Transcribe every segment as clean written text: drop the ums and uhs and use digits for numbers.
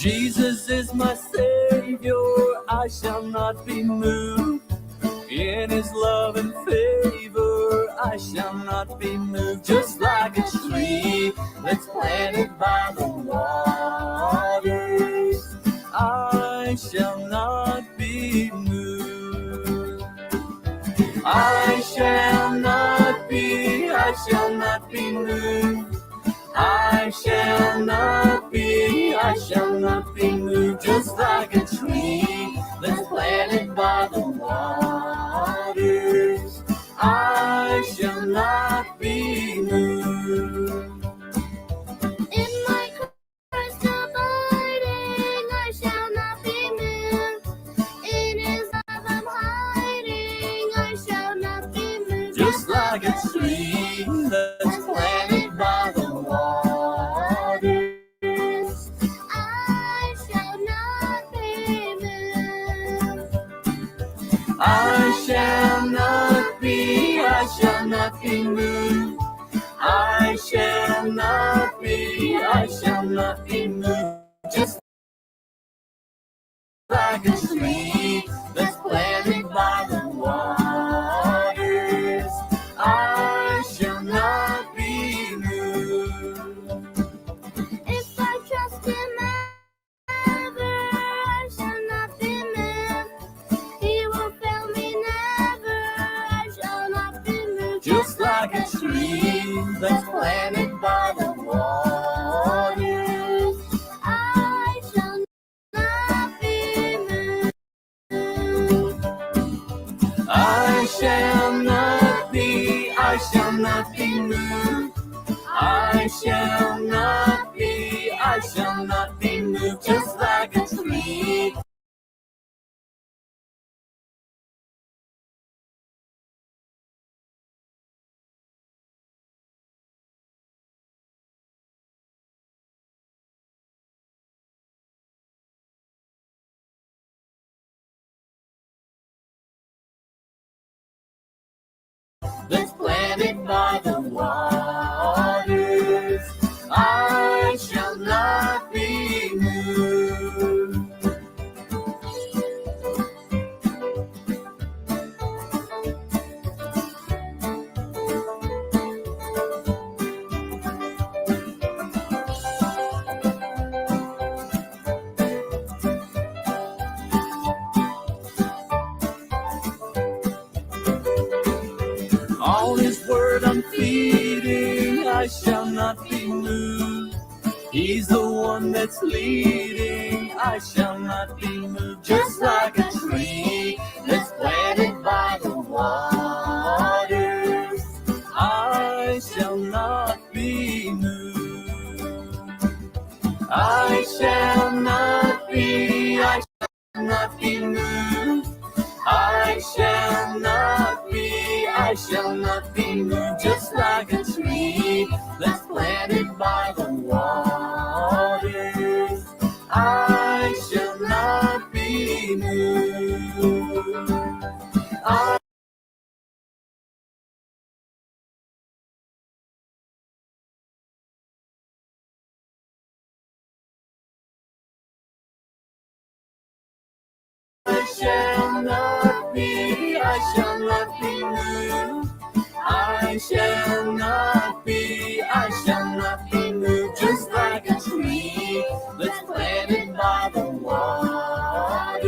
Jesus is my Savior, I shall not be moved. In His love and favor, I shall not be moved. Just like a tree that's planted by the waters, I shall not be moved. I shall not be moved. I shall not be moved. Just like a tree that's planted by the waters, I shall not be moved. In my Christ abiding, I shall not be moved. In His love I'm hiding, I shall not be moved. Just like a tree that's planted by the waters, I shall not be moved. I shall not be moved. I shall not be moved. Just like a tree that's planted by the waters, I shall not be moved. If I trust Him ever, I shall not be moved. He will fail me never, I shall not be moved. Just like a tree that's planted by the waters, I shall not be moved. I shall not be moved. I shall not be moved. Just like a tree. That's planted by the waters, I shall not be moved. On His word I'm feeding, I shall not be moved. He's the one that's leading, I shall not be moved. Just like a tree that's planted by the waters, I shall not be moved. I shall not be moved. I shall not be moved. Just like a tree that's planted by the waters, I shall not be moved. I shall not be moved. I shall not be moved. Just like a tree that's planted by the waters,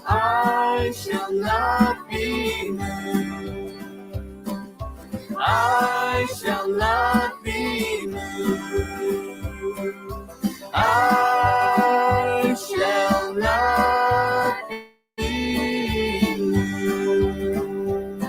I shall not be moved. I shall not be moved. I shall not be moved.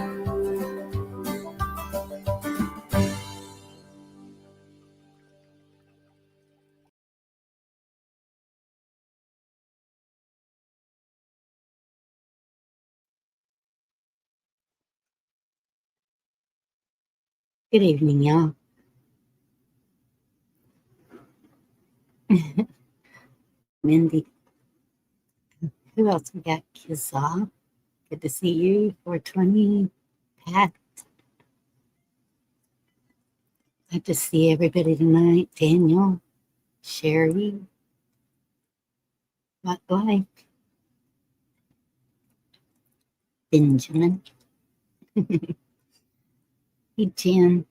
Good evening, y'all. Mindy. Who else we got? Kizah. Good to see you. 420. Pat. Glad to see everybody tonight. Daniel. Sherry. What life? Benjamin. Hey, Jen.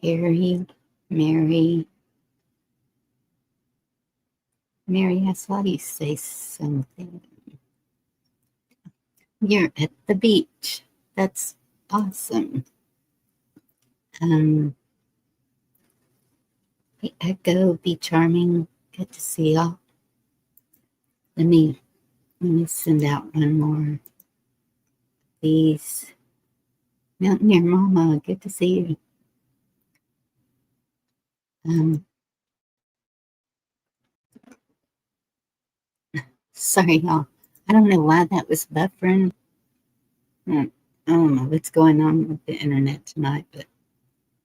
Terry. Mary. Mary, I saw you say something. You're at the beach. That's awesome. Hey, Echo, be charming. Good to see y'all. Let me send out one more. Please. Mountaineer Mama, good to see you. Sorry, y'all. I don't know why that was buffering. I don't know what's going on with the internet tonight, but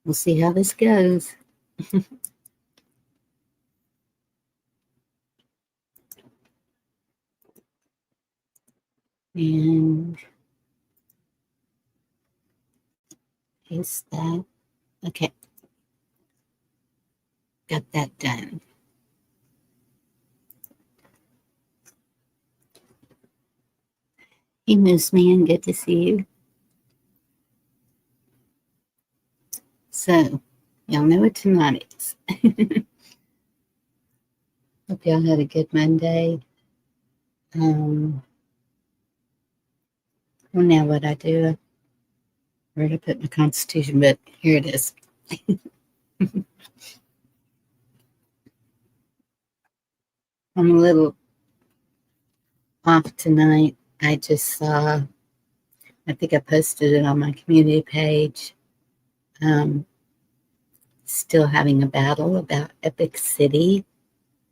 we'll see how this goes. And is that okay? Got that done. Hey, Moose Man, good to see you. So, y'all know what tonight is. Hope y'all had a good Monday. Well, now what I do, where to put my Constitution, but here it is. I'm a little off tonight. I just saw, I think I posted it on my community page. Still having a battle about Epic City,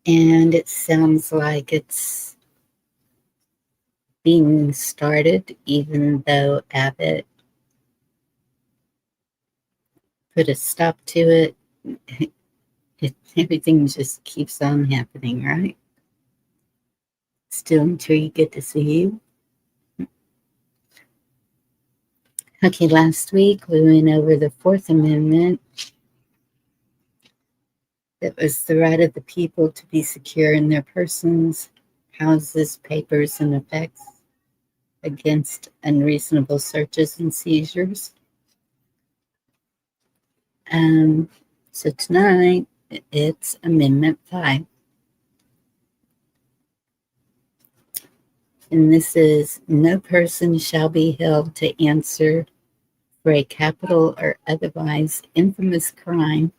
and it sounds like it's being started, even though Abbott put a stop to it. Everything just keeps on happening, right? Still until you get to see you. Okay, last week we went over the Fourth Amendment. That was the right of the people to be secure in their persons, houses, papers, and effects against unreasonable searches and seizures. So tonight it's Amendment 5. And this is, no person shall be held to answer for a capital or otherwise infamous crime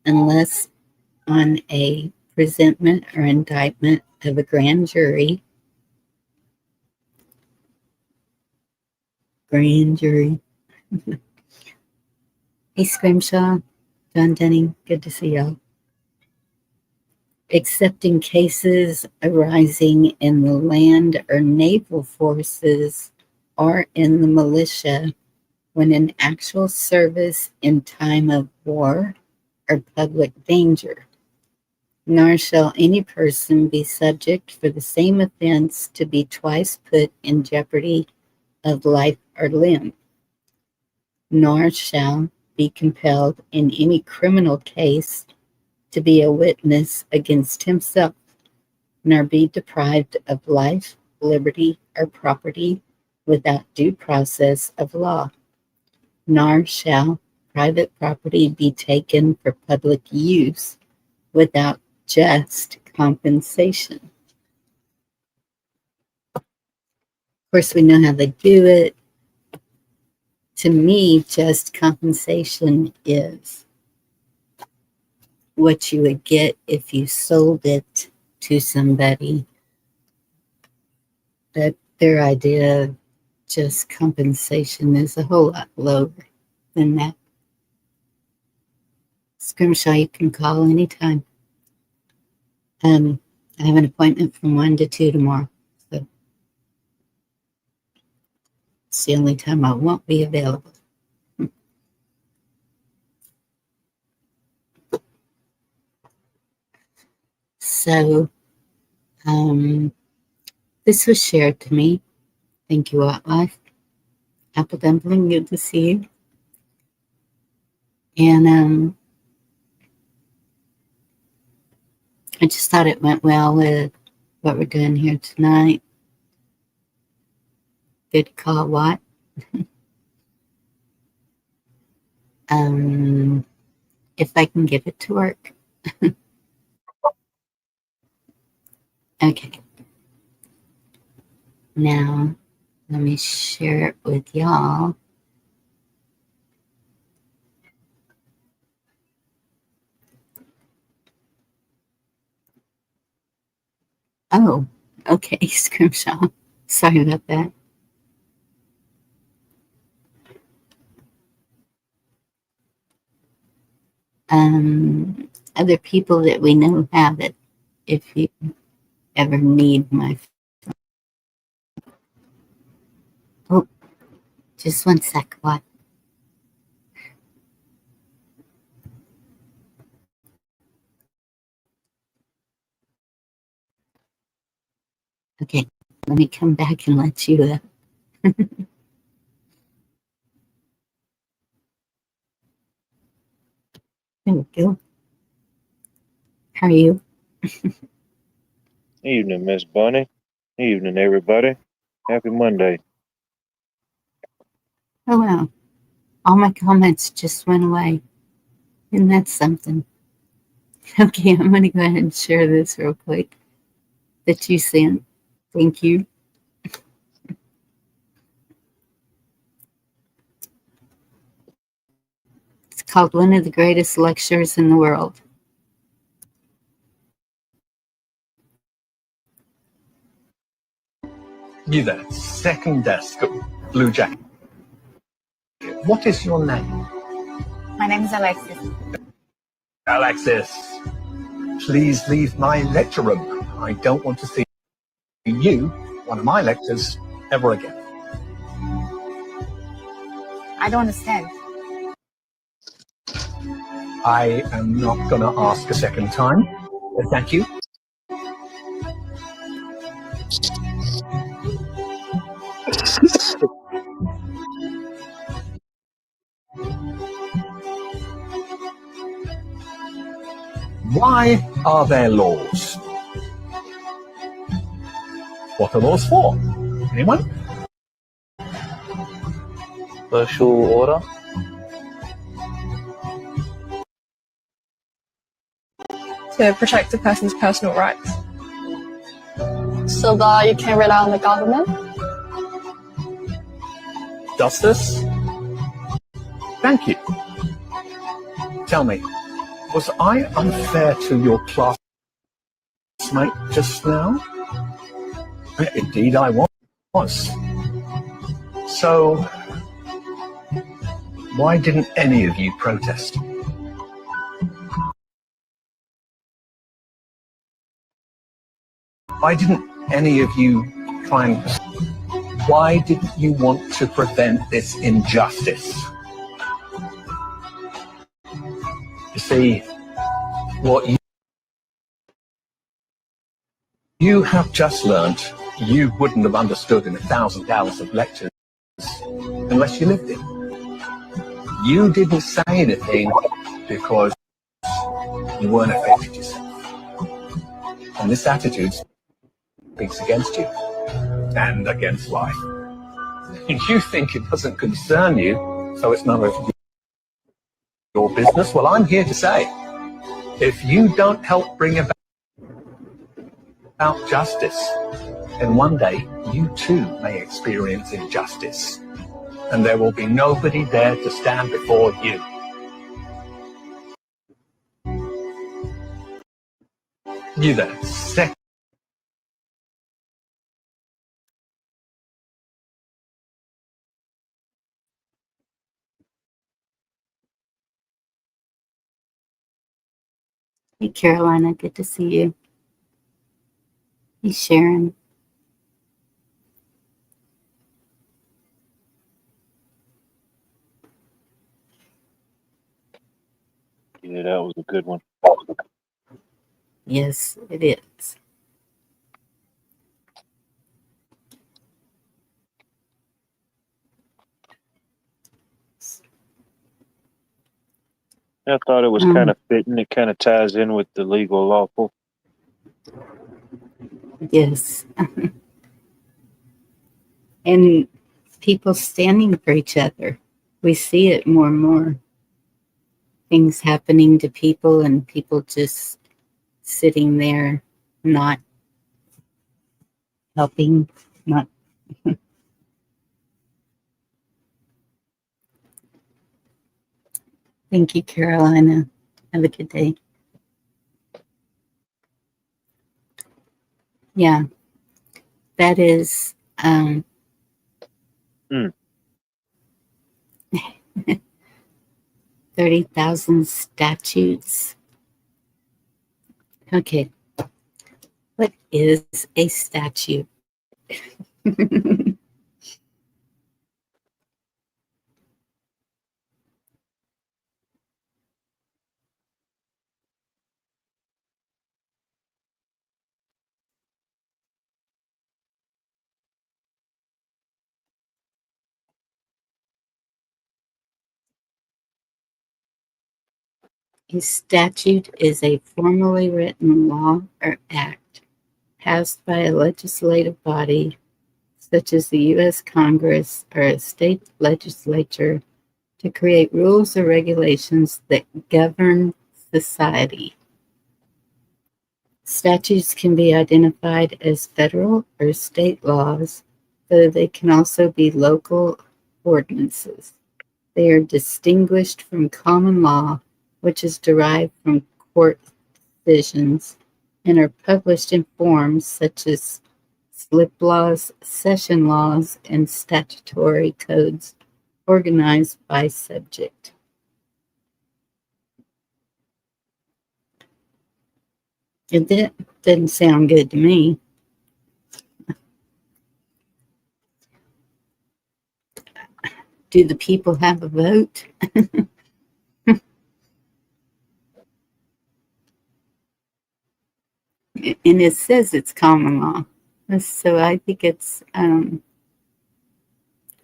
unless on a presentment or indictment of a grand jury. Grand jury. Hey, Scrimshaw, John Denning, good to see y'all. Except in cases arising in the land or naval forces or in the militia when in actual service in time of war or public danger. Nor shall any person be subject for the same offense to be twice put in jeopardy of life or limb. Nor shall be compelled in any criminal case to be a witness against himself, nor be deprived of life, liberty, or property without due process of law. Nor shall private property be taken for public use without just compensation. Of course, we know how they do it. To me, just compensation is what you would get if you sold it to somebody. But their idea of just compensation is a whole lot lower than that. Scrimshaw, you can call anytime. I have an appointment from 1 to 2 tomorrow. So it's the only time I won't be available. So this was shared to me. Thank you, Life. Apple Dumpling, good to see you. And I just thought it went well with what we're doing here tonight. Good call, what? If I can get it to work. Okay. Now, let me share it with y'all. Oh, okay, Scrimshaw. Sorry about that. Other people that we know have it. If you ever need my. Oh, just one sec. What? Okay, let me come back and let you. There we go. How are you? Evening, Miss Bunny. Evening, everybody. Happy Monday. Oh, wow. All my comments just went away. And that's something. Okay, I'm going to go ahead and share this real quick that you sent. Thank you. It's called One of the Greatest Lectures in the World. You there, second desk, blue jacket. What is your name? My name is Alexis. Alexis, please leave my lecture room. I don't want to see you, one of my lectures, ever again. I don't understand. I am not going to ask a second time. Thank you. Why are there laws? What are laws for? Anyone? Special order? To protect a person's personal rights. So that you can rely on the government? Justice? Thank you. Tell me, was I unfair to your classmate just now? Indeed, I was. So, why didn't any of you protest? Why didn't any of you try and... Why didn't you want to prevent this injustice? You see, what you have just learnt, you wouldn't have understood in 1,000 hours of lectures unless you lived it. You didn't say anything because you weren't affected yourself. And this attitude speaks against you and against life. You think it doesn't concern you, so it's none of your business. Well, I'm here to say, if you don't help bring about justice, then one day you too may experience injustice, and there will be nobody there to stand before you. You there, second. Hey, Carolina, good to see you. Hey, Sharon. Yeah, that was a good one. Yes, it is. I thought it was kind of fitting. It kind of ties in with the legal lawful. Yes. And people standing for each other. We see it more and more. Things happening to people and people just sitting there, not helping, not. Thank you, Carolina. Have a good day. Yeah, that is 30,000 statutes. Okay, what is a statute? A statute is a formally written law or act passed by a legislative body, such as the U.S. Congress or a state legislature, to create rules or regulations that govern society. Statutes can be identified as federal or state laws, though they can also be local ordinances. They are distinguished from common law, which is derived from court decisions, and are published in forms such as slip laws, session laws, and statutory codes organized by subject. It didn't sound good to me. Do the people have a vote? And it says it's common law. So I think it's kind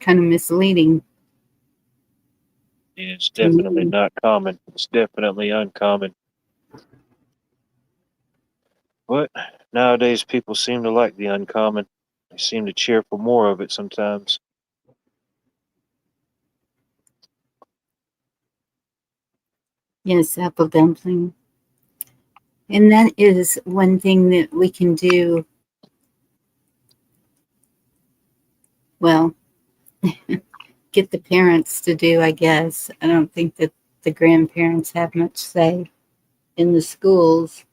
of misleading. Yeah, it's definitely not common. It's definitely uncommon. But nowadays, people seem to like the uncommon. They seem to cheer for more of it sometimes. Yes, apple dumpling. And that is one thing that we can do. Well, get the parents to do, I guess. I don't think that the grandparents have much say in the schools.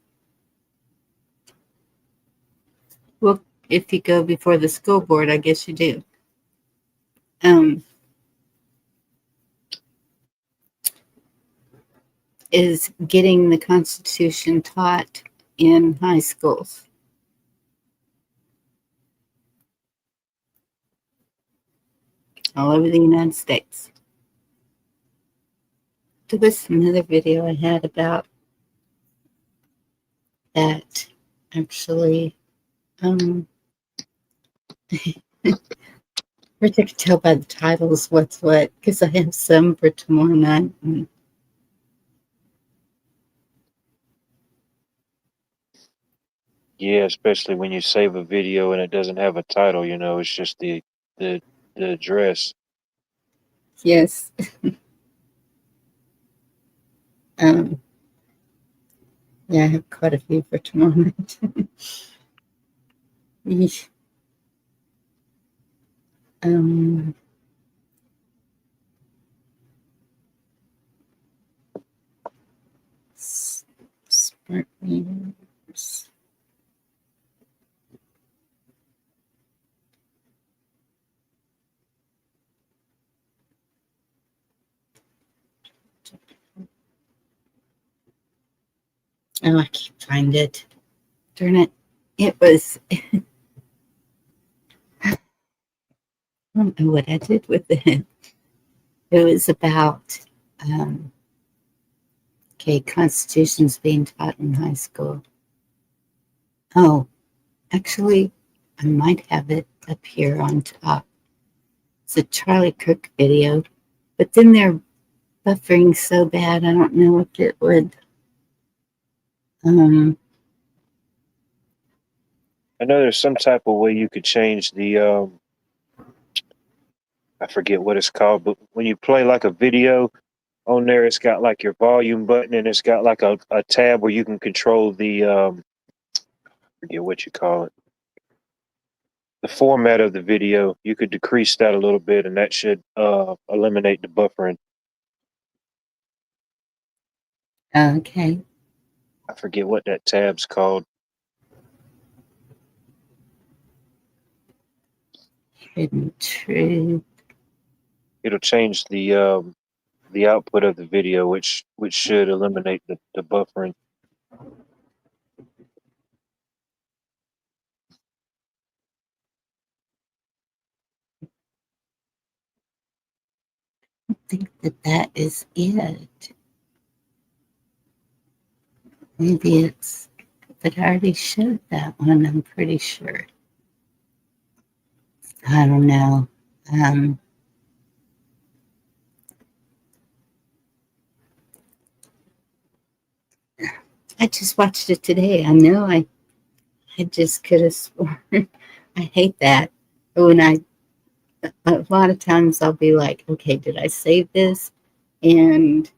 Well, if you go before the school board, I guess you do. Is getting the Constitution taught in high schools. All over the United States. There was another video I had about that, actually. Which I could tell by the titles what's what, because I have some for tomorrow night. Yeah, especially when you save a video and it doesn't have a title, it's just the address. Yes. Yeah, I have quite a few for tomorrow night. Smart meters. Oh, I can't find it. Darn it. It was, I don't know what I did with it. It was about, Constitution's being taught in high school. Oh, actually, I might have it up here on top. It's a Charlie Kirk video, but then they're buffering so bad, I don't know if it would, I know there's some type of way you could change the I forget what it's called, but when you play like a video on there, it's got like your volume button and it's got like a tab where you can control the forget what you call it. The format of the video. You could decrease that a little bit and that should eliminate the buffering. Okay. I forget what that tab's called. Hidden truth. It'll change the output of the video, which should eliminate the buffering. I think that is it. Maybe it's, but I already showed that one, I'm pretty sure. I don't know. I just watched it today. I know I just could have sworn. I hate that. When a lot of times I'll be like, okay, did I save this? And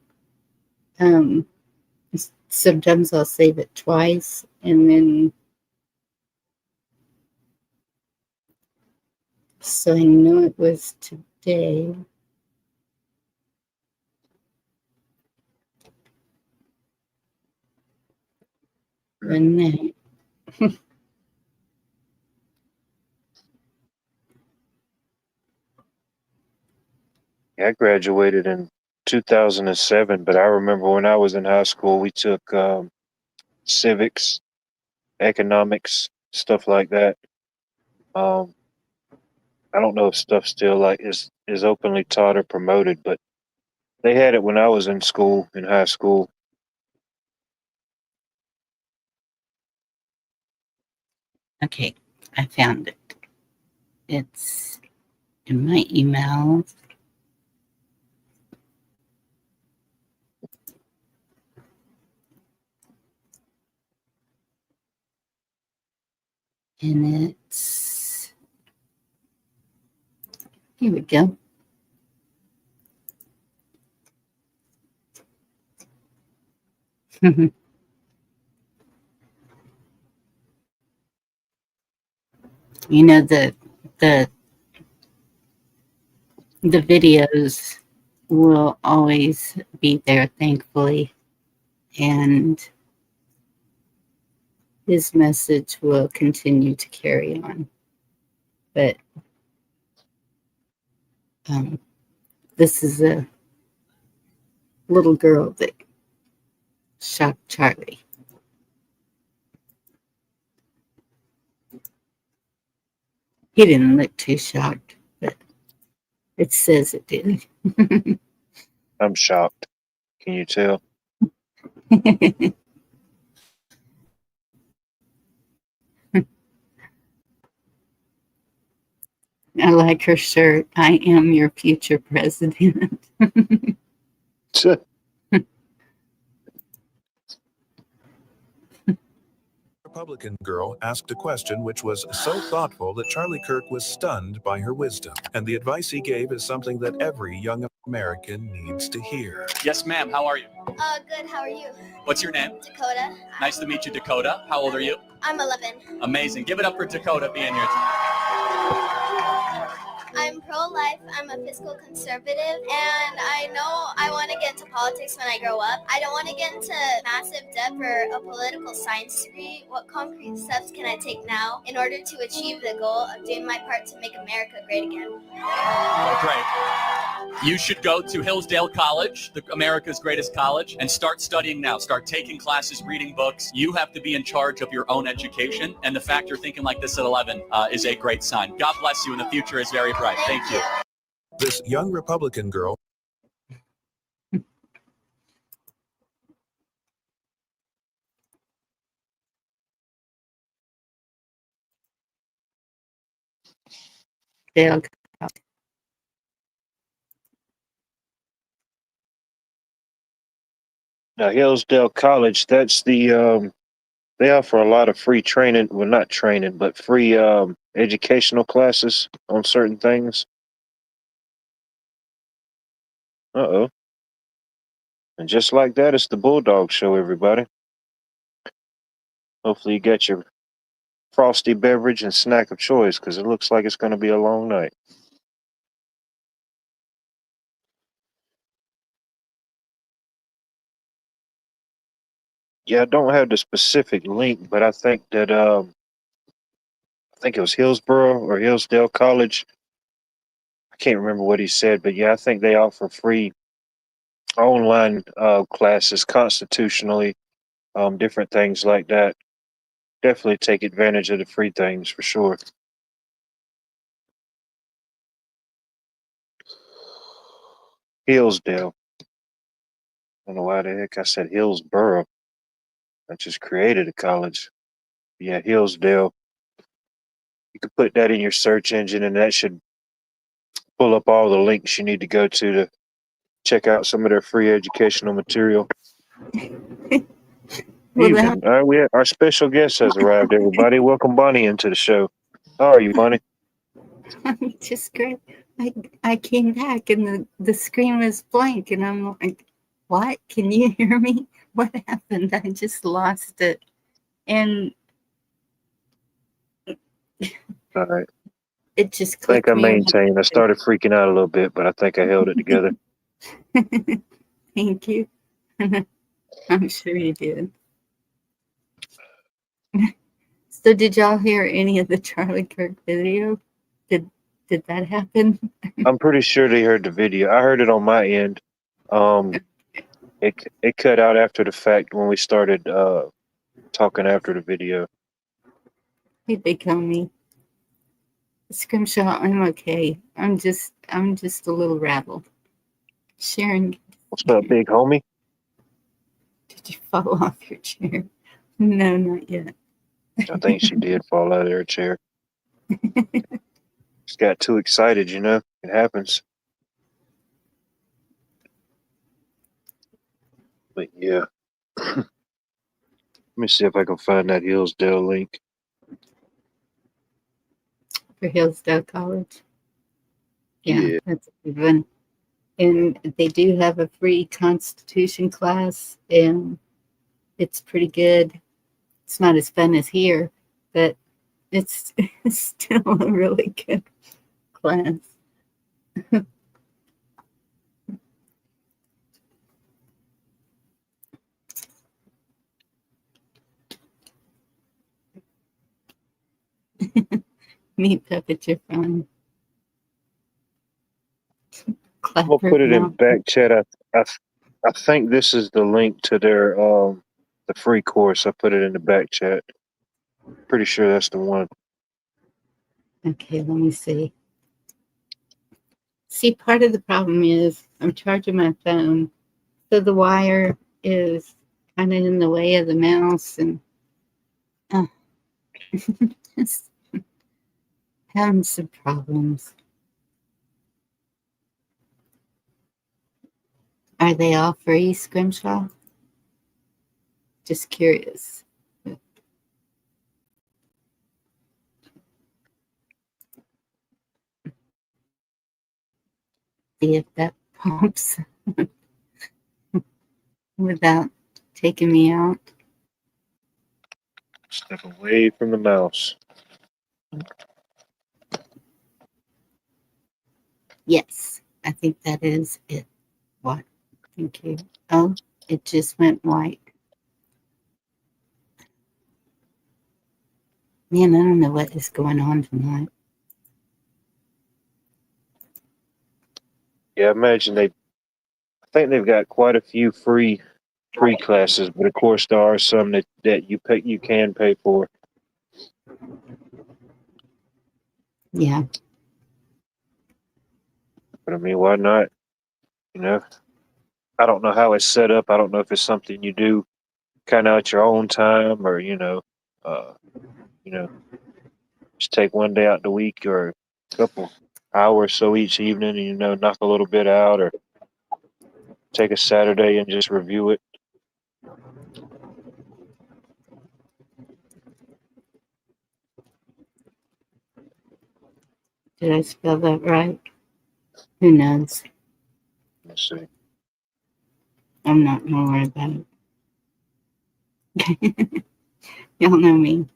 sometimes I'll save it twice and then, so I know it was today. And then, Yeah, I graduated in 2007, but I remember when I was in high school, we took civics, economics, stuff like that. Um, I don't know if stuff still like is openly taught or promoted, but they had it when I was in school, in high school. okay, I found it. It's in my email. And it's, here we go. You know, the videos will always be there, thankfully, and his message will continue to carry on. But this is a little girl that shocked Charlie. He didn't look too shocked, but it says it did. I'm shocked. Can you tell? I like her shirt. I am your future president. Republican girl asked a question which was so thoughtful that Charlie Kirk was stunned by her wisdom. And the advice he gave is something that every young American needs to hear. Yes, ma'am. How are you? Good. How are you? What's your name? Dakota. Nice to meet you, Dakota. How old are you? I'm 11. Amazing. Give it up for Dakota being here. I'm pro-life, I'm a fiscal conservative, and I know I want to get into politics when I grow up. I don't want to get into massive debt for a political science degree. What concrete steps can I take now in order to achieve the goal of doing my part to make America great again? Oh, great. You should go to Hillsdale College, America's greatest college, and start studying now. Start taking classes, reading books. You have to be in charge of your own education, and the fact you're thinking like this at 11 is a great sign. God bless you, and the future is very bright. Thank you. This young Republican girl They'll Now, Hillsdale College, that's the They offer a lot of free training. Well, not training, but free educational classes on certain things. Uh-oh. And just like that, it's the Bulldog Show, everybody. Hopefully you got your frosty beverage and snack of choice, because it looks like it's going to be a long night. Yeah, I don't have the specific link, but I think that I think it was Hillsborough or Hillsdale College. I can't remember what he said, but yeah, I think they offer free online classes constitutionally, different things like that. Definitely take advantage of the free things for sure. Hillsdale. I don't know why the heck I said Hillsborough. I just created a college. Yeah, Hillsdale. You could put that in your search engine, and that should pull up all the links you need to go to check out some of their free educational material. Well, Evening. Our special guest has arrived, everybody. Welcome Bonnie into the show. How are you, Bonnie? I'm just great. I came back and the screen was blank, and I'm like, what? Can you hear me? What happened? I just lost it. And All right. it just I think clicked I me. maintained. I started freaking out a little bit, but I think I held it together. Thank you. I'm sure you did. So did y'all hear any of the Charlie Kirk video? Did that happen? I'm pretty sure they heard the video. I heard it on my end. It cut out after the fact when we started talking after the video. They call me Scrimshaw. I'm okay. I'm just a little rattled. Sharon, What's up, big homie? did you fall off your chair? No, not yet. I think she did fall out of her chair. She got too excited, you know? It happens. But yeah. Let me see if I can find that Hillsdale link. For Hillsdale College. Yeah. That's a good one. And they do have a free Constitution class, and it's pretty good. It's not as fun as here, but it's still a really good class. Meat puppets are fun. I'll put it in back chat. I think this is the link to their the free course. I put it in the back chat. Pretty sure that's the one. Okay, let me see. See, part of the problem is I'm charging my phone, so the wire is kind of in the way of the mouse, and just having some problems. Are they all free, Scrimshaw? Just curious. See if that pops without taking me out. Step away from the mouse. Yes, I think that is it. What? Thank you. Oh, it just went white. Man, I don't know what is going on tonight. Yeah, I imagine I think they've got quite a few free classes, but of course there are some that you can pay for. Yeah. But I mean, why not? You know, I don't know how it's set up. I don't know if it's something you do kind of at your own time, or uh, you know, just take one day out the week or a couple hours so each evening, and knock a little bit out, or take a Saturday and just review it. Did I spell that right? Who knows? Let's see. I'm not gonna worry about it. Y'all know me.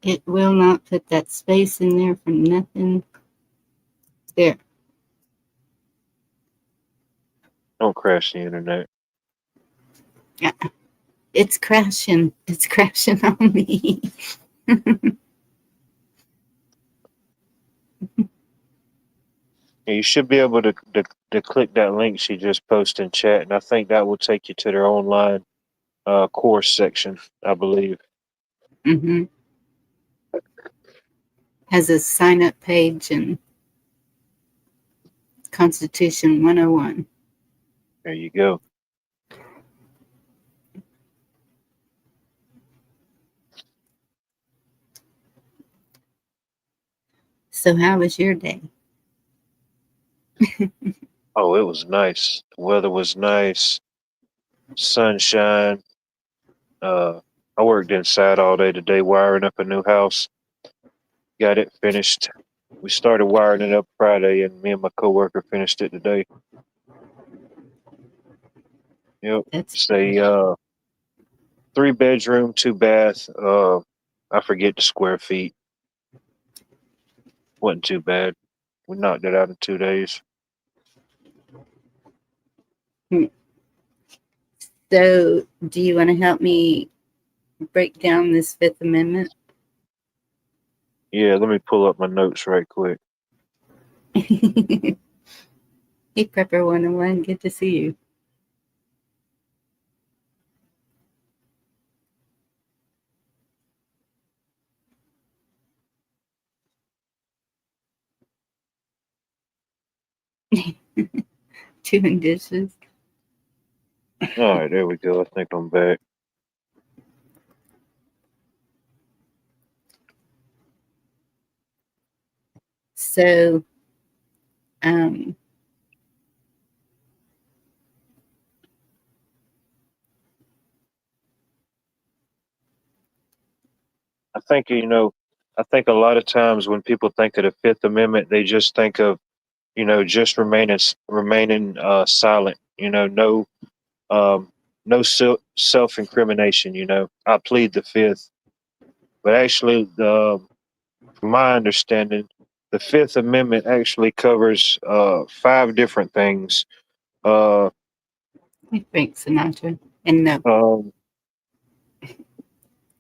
It will not put that space in there for nothing. There. Don't crash the internet. It's crashing. It's crashing on me. You should be able to click that link she just posted in chat, and I think that will take you to their online course section, I believe. Mm-hmm. Has a sign up page and Constitution 101. There you go. So, how was your day? Oh, it was nice. The weather was nice. Sunshine. I worked inside all day today, wiring up a new house. Got it finished. We started wiring it up Friday, and me and my coworker finished it today. Yep. That's It's a 3-bedroom, 2-bath. I forget the square feet. Wasn't too bad. We knocked it out in 2 days. So, do you want to help me break down this Fifth Amendment? Yeah, let me pull up my notes right quick. Hey, Prepper 101, good to see you. Doing dishes. All right, there we go. I think I'm back. So, I think, I think a lot of times when people think of the Fifth Amendment, they just think of, just remaining silent. No self-incrimination. I plead the Fifth, but actually, from my understanding, the Fifth Amendment actually covers 5 different things. Uh, Frank Sinatra. And no, um, it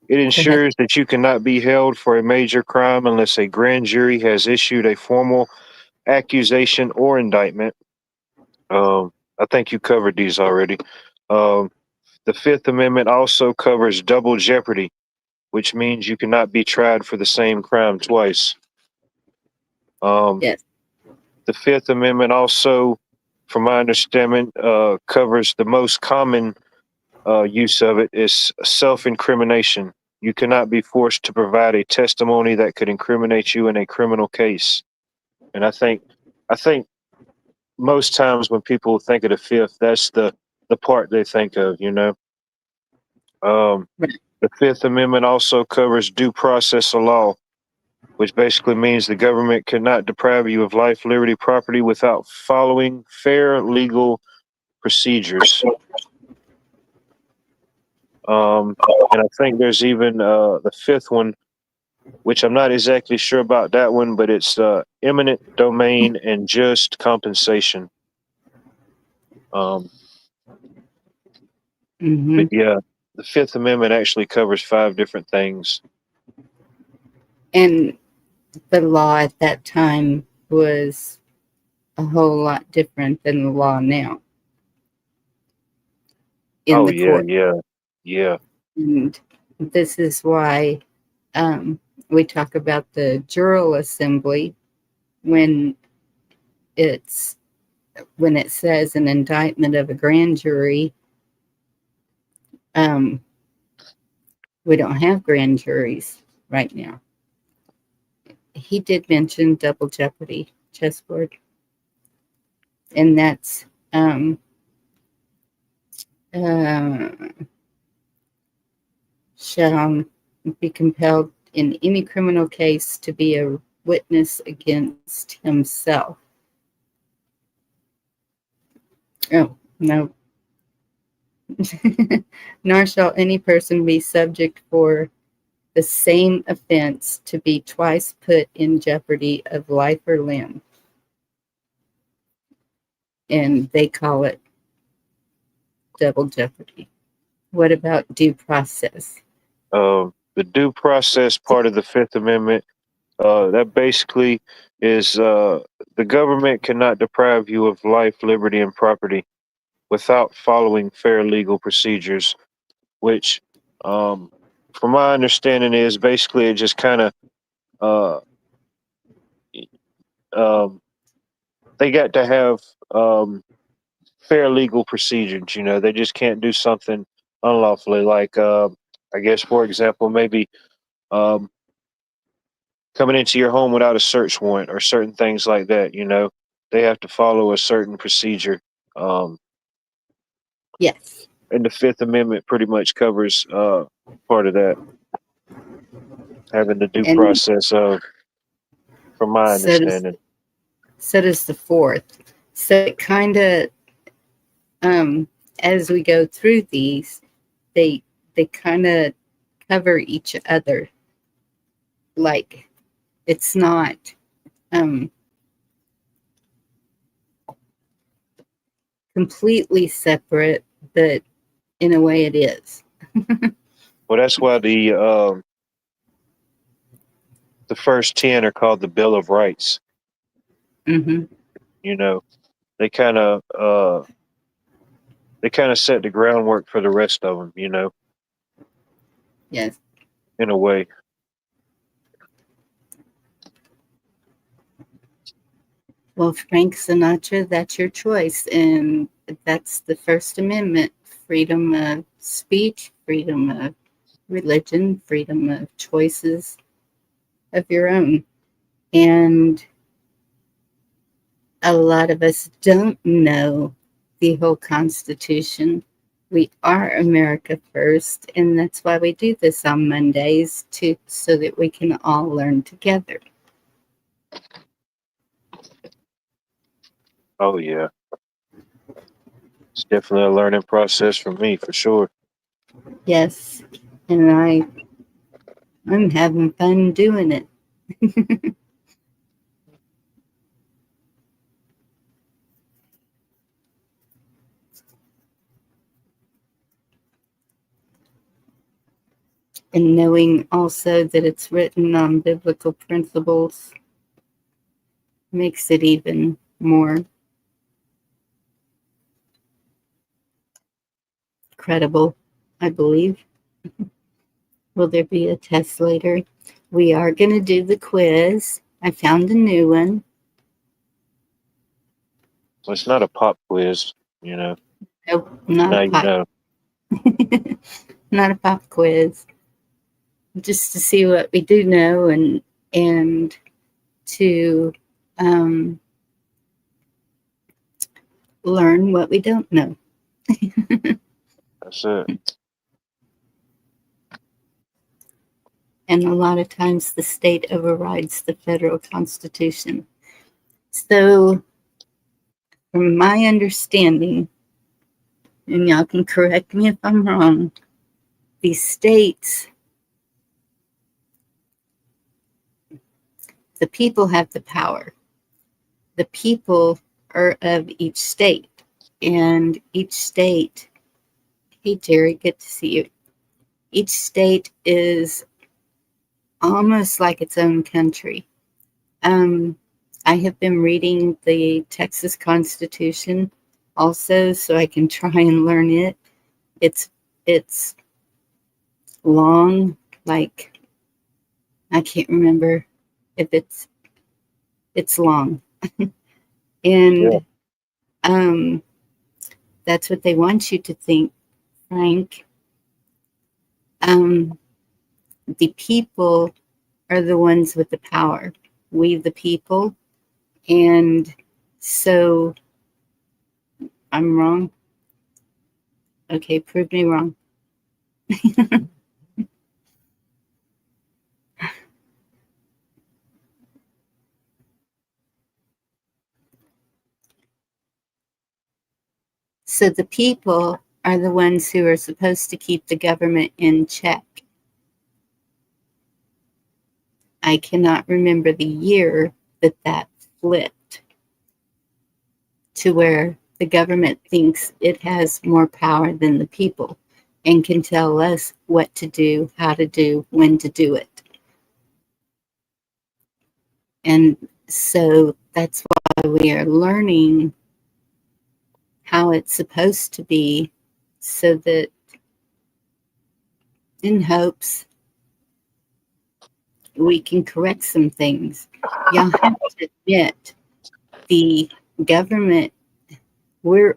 go ahead. ensures that you cannot be held for a major crime unless a grand jury has issued a formal accusation or indictment. I think you covered these already. Um, the Fifth Amendment also covers double jeopardy, which means you cannot be tried for the same crime twice. Yes. The Fifth Amendment also, from my understanding, covers the most common use of it is self-incrimination. You cannot be forced to provide a testimony that could incriminate you in a criminal case. And I think most times when people think of the Fifth, that's the part they think of. Right. The Fifth Amendment also covers due process of law, which basically means the government cannot deprive you of life, liberty, property without following fair legal procedures. And I think there's even the fifth one, which I'm not exactly sure about that one, but it's eminent domain and just compensation. But yeah, the Fifth Amendment actually covers 5 different things. And the law at that time was a whole lot different than the law now in the court. Yeah. And this is why we talk about the jural assembly when it says an indictment of a grand jury. We don't have grand juries right now. He did mention double jeopardy, chessboard. and that's uh, shall be compelled in any criminal case to be a witness against himself. Oh, no. Nor shall any person be subject for the same offense to be twice put in jeopardy of life or limb. And they call it double jeopardy. What about due process? The due process part of the Fifth Amendment, that basically is the government cannot deprive you of life, liberty, and property without following fair legal procedures, which, from my understanding, is basically it just kind of uh, um, they got to have fair legal procedures. You know, they just can't do something unlawfully, like I guess, for example, maybe um, coming into your home without a search warrant or certain things like that. You know, they have to follow a certain procedure. Um, Yes. and the Fifth Amendment pretty much covers part of that, having the due And process of, from my so does, understanding. so does the fourth. So it kind of, as we go through these, they kind of cover each other. Like it's not completely separate, but in a way it is. Well, that's why the first 10 are called the Bill of Rights. Mm-hmm. You know, they kind of set the groundwork for the rest of them. You know, Yes. in a way. Well, Frank Sinatra, that's your choice. And that's the First Amendment: freedom of speech, freedom of religion, freedom of choices of your own. And a lot of us don't know the whole Constitution. We are America first, and that's why we do this on Mondays so that we can all learn together. Oh yeah, it's definitely a learning process for me, for sure. Yes, and I'm having fun doing it. And knowing also that it's written on biblical principles makes it even more credible, I believe. Will there be a test later? We are going to do the quiz. I found a new one. Well, it's not a pop quiz, you know. Nope, not Now a you pop, know. not a pop quiz. Just to see what we do know and to learn what we don't know. That's it. And a lot of times the state overrides the federal constitution. So, from my understanding, and y'all can correct me if I'm wrong, the states, the people have the power. The people are of each state. And each state, hey Jerry, good to see you. Each state is almost like its own country. I have been reading the Texas Constitution also, so I can try and learn it. It's long, like I can't remember if it's long. Yeah. And that's what they want you to think, Frank. The people are the ones with the power. We, the people. And so I'm wrong? Okay, prove me wrong. So the people are the ones who are supposed to keep the government in check. I cannot remember the year that flipped to where the government thinks it has more power than the people and can tell us what to do, how to do, when to do it. And so that's why we are learning how it's supposed to be, so that in hopes we can correct some things. Y'all have to admit, the government, we're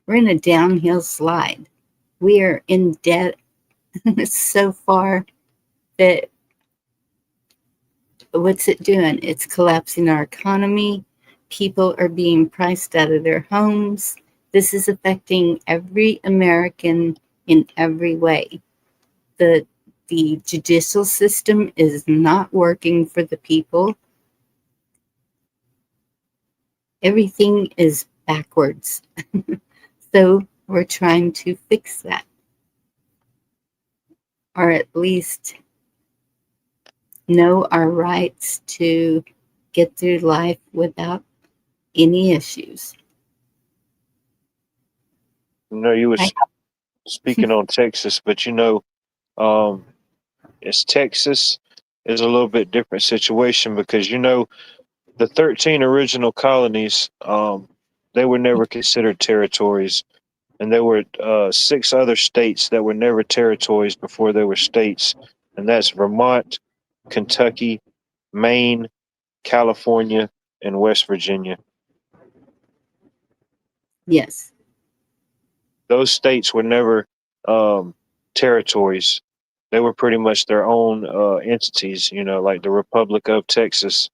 in a downhill slide. We are in debt so far that what's it doing? It's collapsing our economy. People are being priced out of their homes. This is affecting every American in every way. The judicial system is not working for the people. Everything is backwards. So we're trying to fix that, or at least know our rights to get through life without any issues. You was speaking on Texas, but it's Texas is a little bit different situation because the 13 original colonies, they were never considered territories, and there were 6 other states that were never territories before they were states, and that's Vermont, Kentucky, Maine, California, and West Virginia. Yes. Those states were never territories. They were pretty much their own entities, like the Republic of Texas.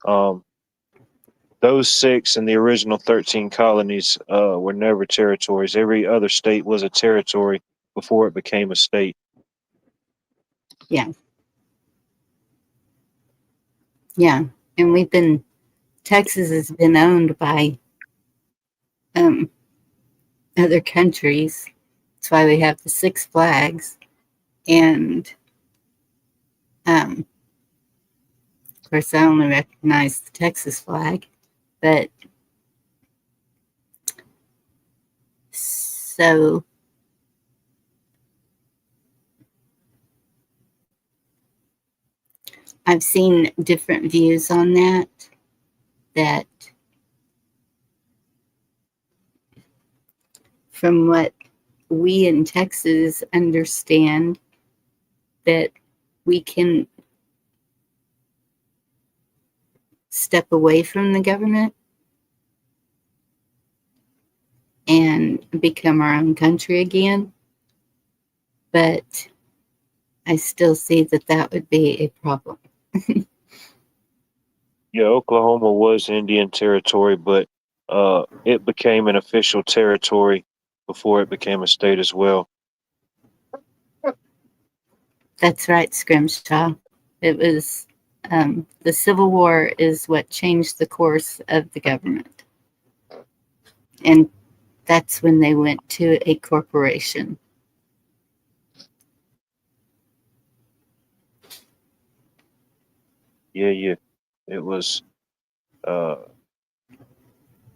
Those 6 and the original 13 colonies were never territories. Every other state was a territory before it became a state. Yeah. Yeah. And Texas has been owned by other countries. That's why we have the 6 flags. And of course, I only recognize the Texas flag, but so I've seen different views on that from what we in Texas understand, that we can step away from the government and become our own country again. But I still see that would be a problem. Yeah, Oklahoma was Indian territory, but it became an official territory before it became a state as well. That's right, Scrimshaw. It was the Civil War is what changed the course of the government. And that's when they went to a corporation. Yeah. It was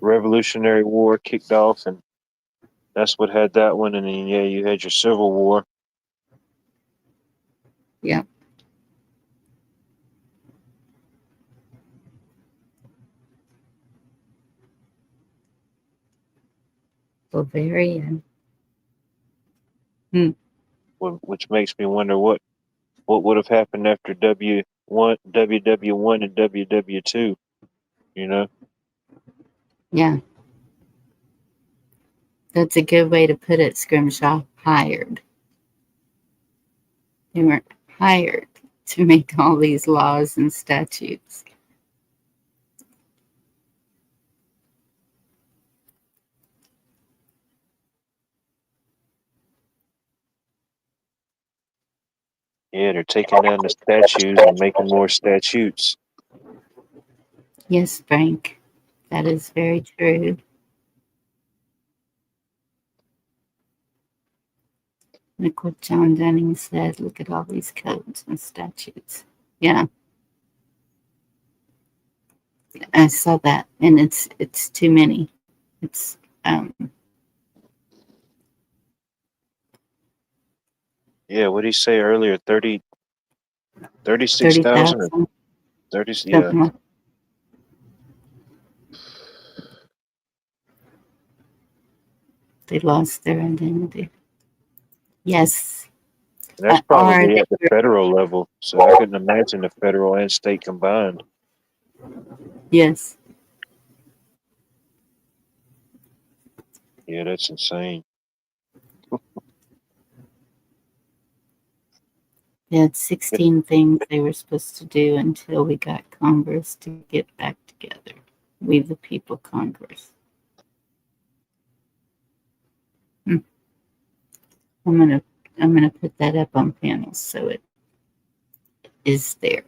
Revolutionary War kicked off, and that's what had that one. And then, you had your Civil War. Yeah. Bavarian. Which makes me wonder what would have happened after WW1 and WW2. Yeah. That's a good way to put it, Scrimshaw. Hired. They weren't hired to make all these laws and statutes. Yeah, they're taking down the statues and making more statutes. Yes, Frank, that is very true. Look what John Dunning said. Look at all these codes and statutes. Yeah, I saw that, and it's too many. It's Yeah, what did he say earlier? 36,000 or 30,000, 30? Yeah, something like. They lost their identity. Yes, and that's or probably they at the were. federal level. So I couldn't imagine the federal and state combined. Yes, Yeah, that's insane. they had 16 things they were supposed to do until we got Congress to get back together. We the people, Congress. Hmm. I'm gonna I'm gonna put that up on panels so it is there.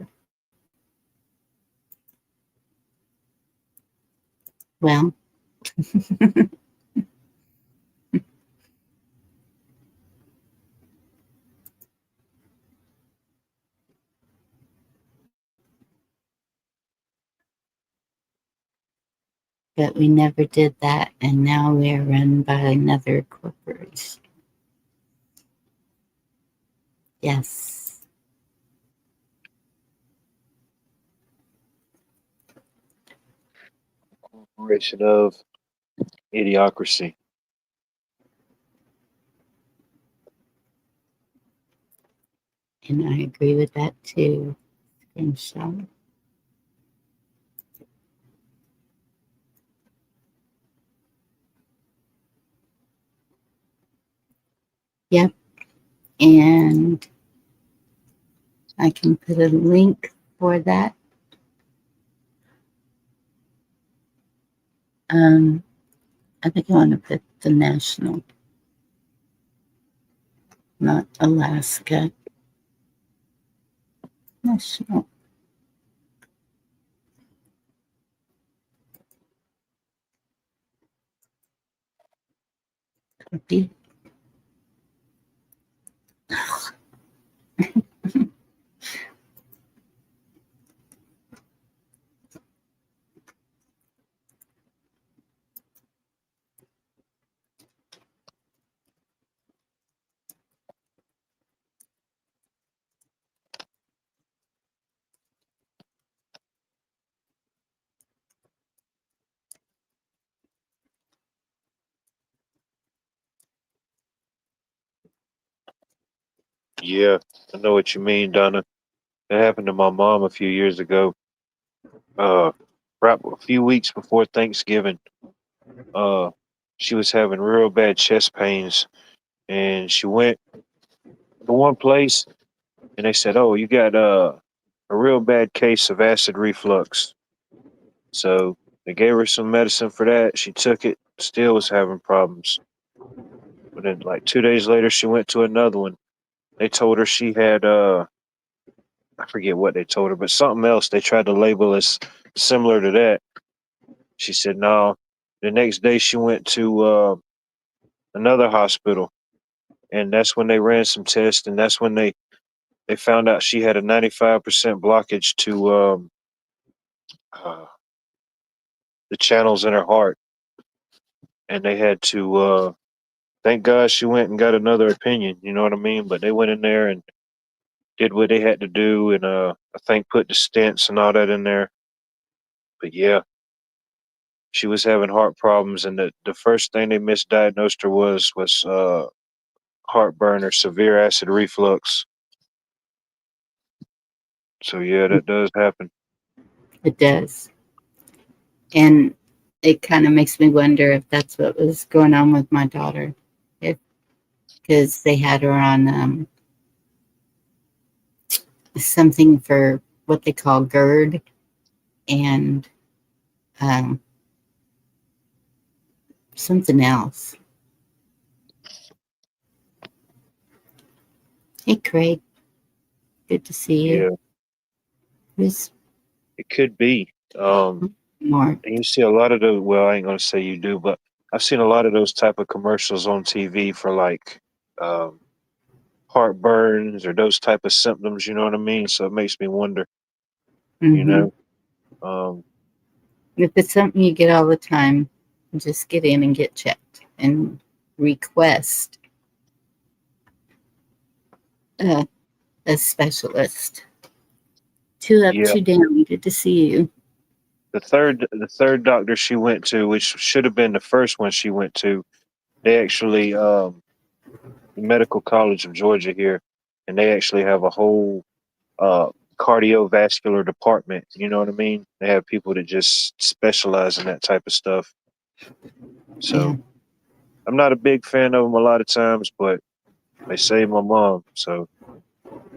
Well, but we never did that, and now we are run by another corporation. Yes. Corporation of idiocracy. And I agree with that too, Screenshot. Yep. And I can put a link for that. I think I want to put the national, not Alaska. National. Copy. Yeah, I know what you mean, Donna. That happened to my mom a few years ago. Uh, right a few weeks before Thanksgiving. Uh, she was having real bad chest pains, and she went to one place, and they said, "Oh, you got a real bad case of acid reflux." So they gave her some medicine for that. She took it, still was having problems. But then, like 2 days later, she went to another one. They told her she had I forget what they told her, but something else they tried to label as similar to that. She said no. The next day, she went to another hospital, and that's when they ran some tests, and that's when they found out she had a 95% blockage to uh, the channels in her heart, and they had to. Thank God she went and got another opinion. You know what I mean? But they went in there and did what they had to do, and I think put the stents and all that in there. But yeah, she was having heart problems, and the first thing they misdiagnosed her was heartburn or severe acid reflux. So yeah, that does happen. It does. And it kind of makes me wonder if that's what was going on with my daughter. If because they had her on something for what they call GERD and um, something else. Hey, Craig. Good to see Yeah, you. Who's it could be. Mark? And you see a lot of those. Well, I ain't gonna say you do, but I've seen a lot of those type of commercials on TV for like um, heartburns or those type of symptoms. You know what I mean? So it makes me wonder. You Mm-hmm. know, um, If it's something you get all the time, just get in and get checked and request a, a specialist. Two up, yeah. two down. Good to see you. The third doctor she went to, which should have been the first one she went to, they actually the Medical College of Georgia here, and they actually have a whole uh cardiovascular department. You know what I mean? They have people that just specialize in that type of stuff. Yeah. So I'm not a big fan of them a lot of times, but they saved my mom, so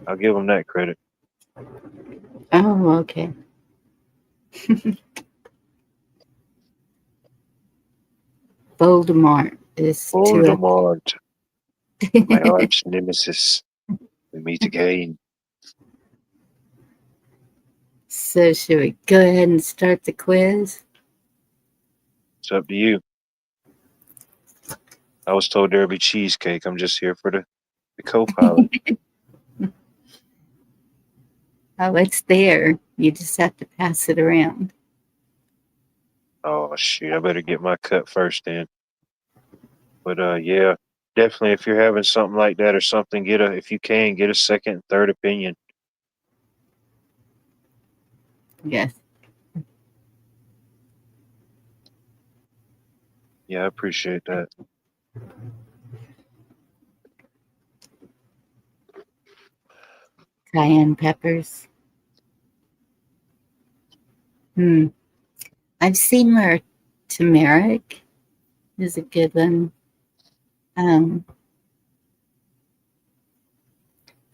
I'll give them that credit. Oh, okay. Voldemort is two up. Voldemort, my arch nemesis. We meet again. So, should we go ahead and start the quiz? It's up to you. I was told there'd be cheesecake. I'm just here for the co-pilot. Oh, it's there. You just have to pass it around. Oh shoot, I better get my cut first then. But yeah, definitely if you're having something like that or something, if you can get a second, third opinion. Yes. Yeah, I appreciate that. Cayenne peppers. I've seen where turmeric is a good one. I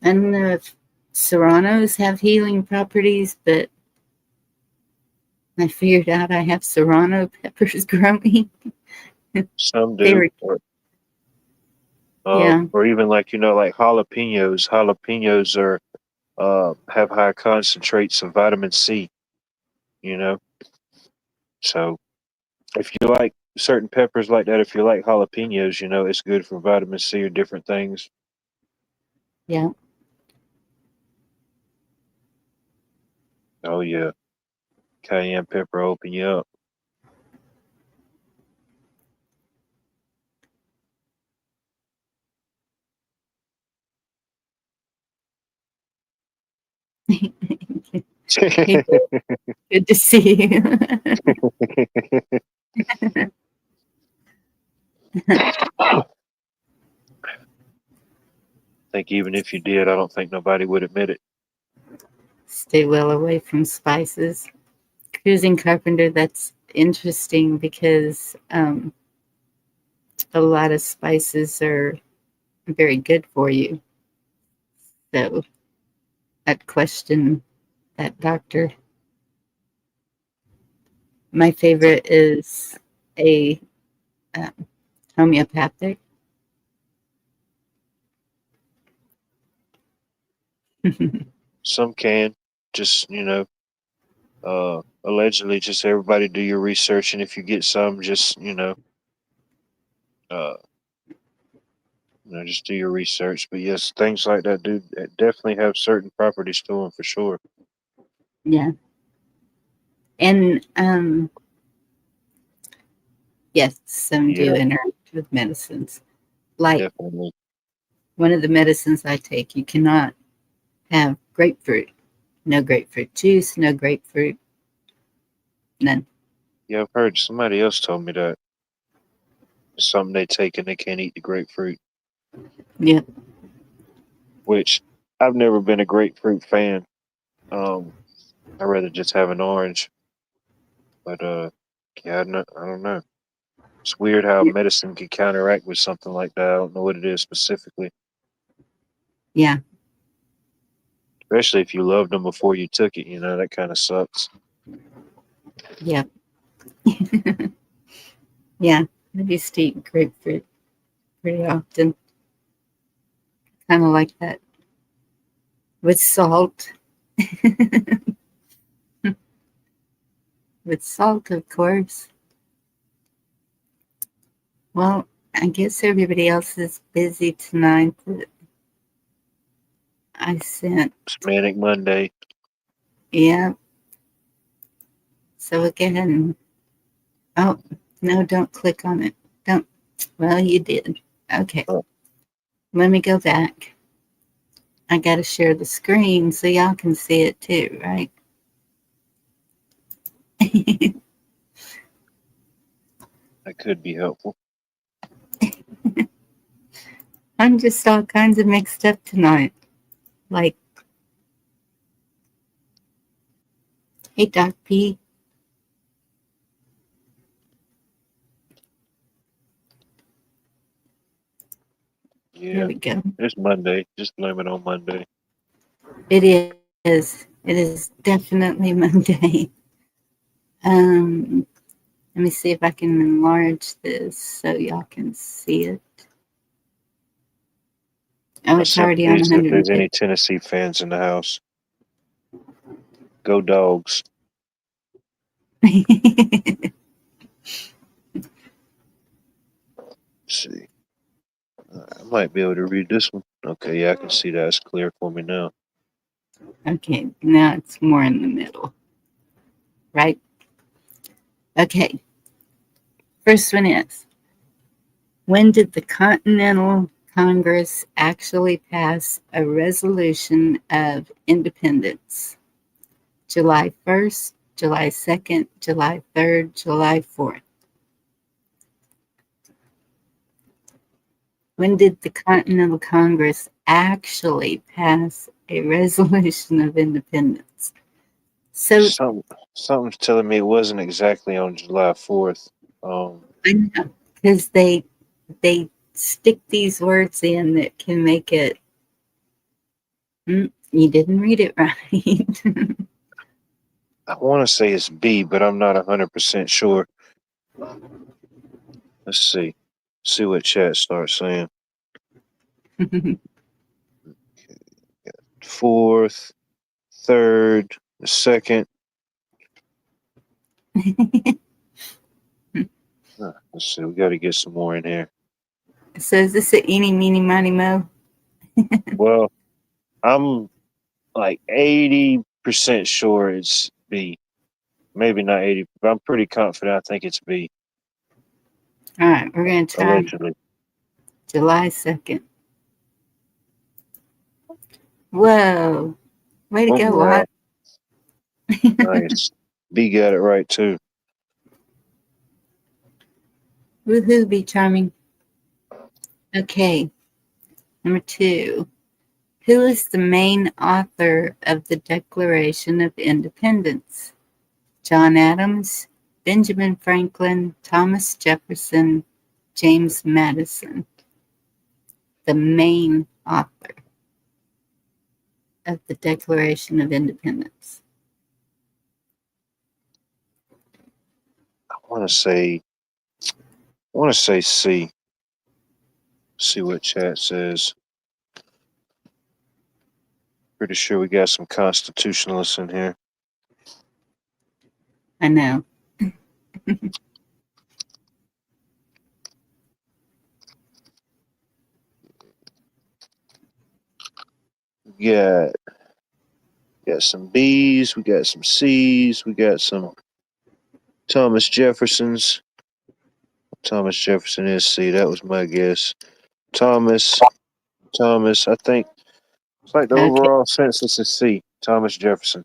don't know if serranos have healing properties, but I figured out I have serrano peppers growing. Some They do, were, or yeah, or even like like jalapenos. Jalapenos are have high concentrates of vitamin C. You know, so if you like certain peppers like that, if you like jalapenos, it's good for vitamin C or different things. yeah. Oh yeah, cayenne pepper open you up. Hey, good to see you. I think even if you did, I don't think nobody would admit it. Stay well away from spices. Cruising carpenter, that's interesting because a lot of spices are very good for you. So I'd question that doctor. My favorite is a um, homeopathic. Some can just, allegedly, just everybody do your research, and if you get some, just uh, just do your research. But yes, things like that do definitely have certain properties to them for sure. Yeah. And yes, some do Yeah, interact with medicines. Like definitely. one of the medicines I take, you cannot have grapefruit. No grapefruit juice, no grapefruit, none. Yeah, I've heard somebody else told me that it's something they take and they can't eat the grapefruit, Yeah. which I've never been a grapefruit fan. I'd rather just have an orange. But yeah, I don't know. It's weird how medicine can counteract with something like that. I don't know what it is specifically. Yeah. Especially if you loved them before you took it, that kind of sucks. Yeah. Yeah. I used to eat grapefruit pretty often. Kind of like that with salt. With salt, of course. Well, I guess everybody else is busy tonight. I sent, It's Manic Monday. yeah. So again, oh, no, don't click on it. Don't. Well, you did. Okay. Oh. Let me go back. I got to share the screen so y'all can see it too, right? That could be helpful. I'm just all kinds of mixed up tonight. Like, hey, Doc P. Yeah, There we go. it's Monday. Just blame it on Monday. It is. It is definitely Monday. Let me see if I can enlarge this so y'all can see it. Oh, My it's already on sympathies if there's 150. any Tennessee fans in the house. Go Dogs. Let's see. I might be able to read this one. Okay, yeah, I can see that. It's clear for me now. Okay, now it's more in the middle, right? Okay, first one is, when did the Continental Congress actually pass a resolution of independence? July 1st, July 2nd, July 3rd, July 4th. When did the Continental Congress actually pass a resolution of independence? So Something's telling me it wasn't exactly on July 4th. I know, because they stick these words in that can make it. You didn't read it right. I want to say it's B, but I'm not 100% sure. Let's see. See what chat starts saying. 4th, 3rd, 2nd. Let's see. We got to get some more in here. So is this a eeny, meeny, miny, mo? Well, I'm like 80% sure it's B. Maybe not 80, but I'm pretty confident. I think it's B. All right, we're going to try Allegedly. July 2nd. Whoa. Way to go, Wow. Watt. Nice. B got it right too. Woohoo, be charming. Okay, number 2. Who is the main author of the Declaration of Independence? John Adams, Benjamin Franklin, Thomas Jefferson, James Madison. The main author of the Declaration of Independence. I want to say C. See what chat says. Pretty sure we got some constitutionalists in here. I know. We got some B's, we got some C's, we got some Thomas Jeffersons. Thomas Jefferson is C. That was my guess. Thomas, I think it's like the Okay. overall census is C. Thomas Jefferson.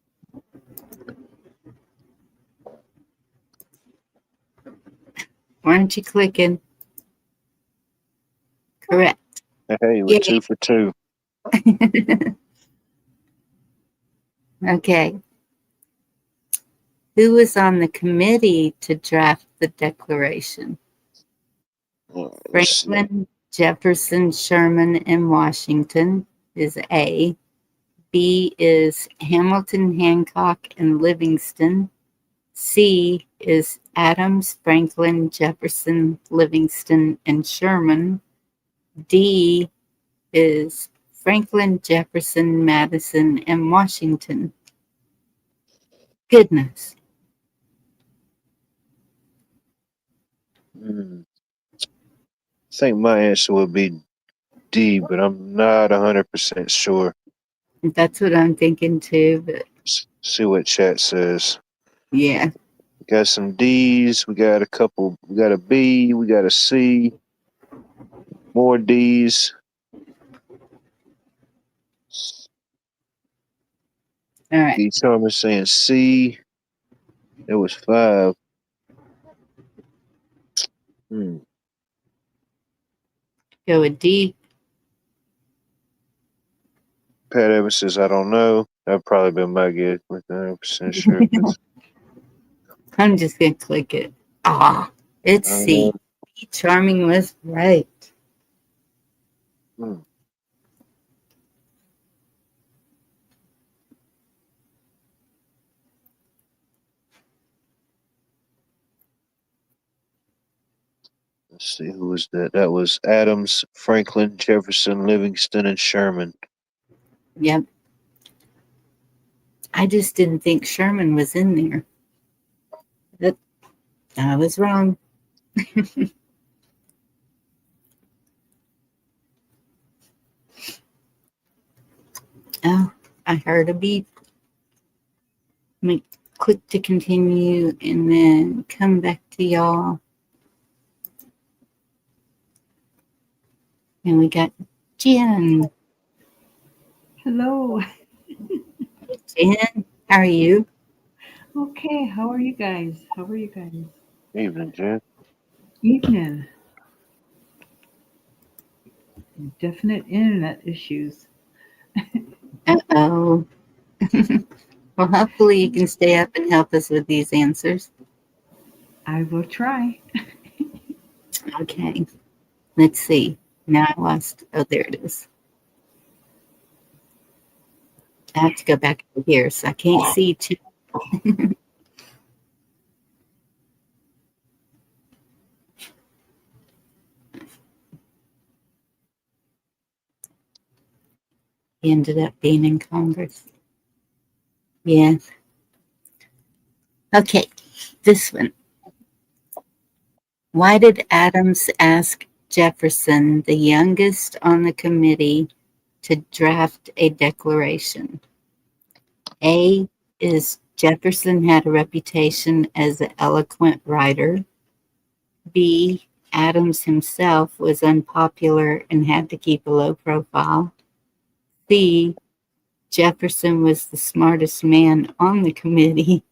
Why aren't you clicking? Correct. Hey, we're 2 for 2. Okay. Who was on the committee to draft the Declaration? Franklin, Jefferson, Sherman, and Washington is A. B is Hamilton, Hancock, and Livingston. C is Adams, Franklin, Jefferson, Livingston, and Sherman. D is Franklin, Jefferson, Madison, and Washington. Goodness. I think my answer would be D, but I'm not 100% sure. That's what I'm thinking too, but See what chat says. yeah. We got some D's. We got a couple. We got a B. We got a C. More D's. All right. D. Thomas saying C. It was 5. Go with D. Pat Evans says, I don't know. That'd probably been my guess. With 100% sure. I'm just going to click it. Ah, it's C. B. Charming was right. Let's see, who was that? That was Adams, Franklin, Jefferson, Livingston, and Sherman. Yep. I just didn't think Sherman was in there. But I was wrong. Oh, I heard a beep. Let me click to continue and then come back to y'all. And we got Jen. Hello. Jen, how are you? Okay, how are you guys? Evening, Jen. Evening. Definite internet issues. Uh-oh. Well, hopefully you can stay up and help us with these answers. I will try. Okay. Let's see. Now I lost. Oh, there it is. I have to go back over here, so I can't see too. He ended up being in Congress. Yeah. Okay, this one. Why did Adams ask Jefferson, the youngest on the committee, to draft a declaration? A is Jefferson had a reputation as an eloquent writer. B, Adams himself was unpopular and had to keep a low profile. C, Jefferson was the smartest man on the committee.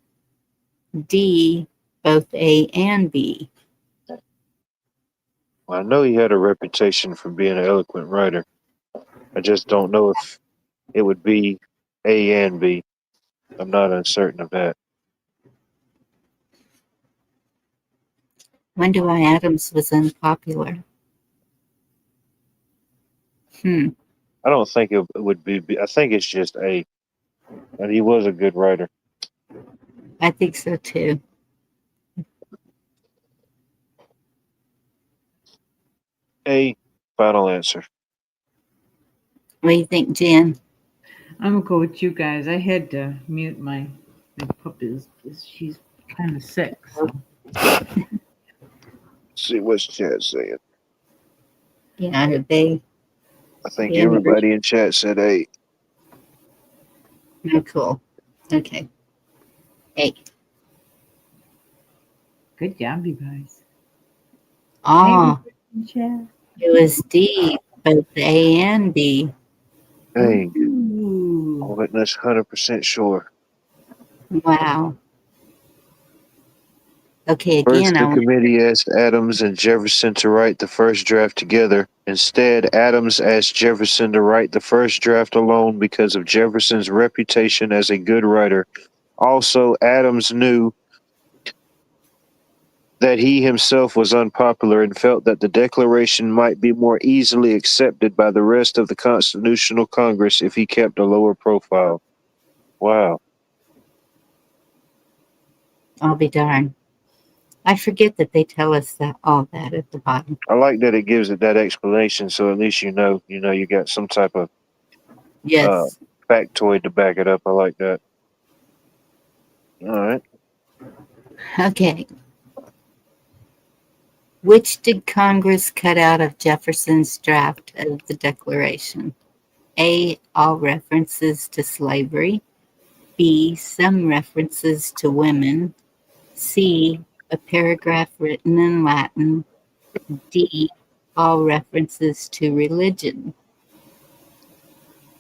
D, both A and B. Well, I know he had a reputation for being an eloquent writer. I just don't know if it would be A and B. I'm not uncertain of that. Wonder why Adams was unpopular. I don't think it would be B. I think it's just A. And he was a good writer. I think so too. A, final answer. What do you think, Jen? I'm gonna go with you guys. I had to mute my puppies. She's kind of sick. So. See what's chat saying. Yeah, they. I think everybody in chat said A. Oh, cool. Okay. A. Good job, you guys. Ah, Chat. it was D, both A and B. Dang. Ooh. Oh, but that's 100% sure. Wow. Okay, First, again, the committee asked Adams and Jefferson to write the first draft together. Instead, Adams asked Jefferson to write the first draft alone because of Jefferson's reputation as a good writer. Also, Adams knew that he himself was unpopular and felt that the Declaration might be more easily accepted by the rest of the Constitutional Congress if he kept a lower profile. Wow. I'll be darned. I forget that they tell us that all that at the bottom. I like that it gives it that explanation, so at least you know you got some type of Yes. factoid to back it up. I like that. All right. Okay. Which did Congress cut out of Jefferson's draft of the Declaration? A. All references to slavery. B. Some references to women. C. A paragraph written in Latin. D. All references to religion.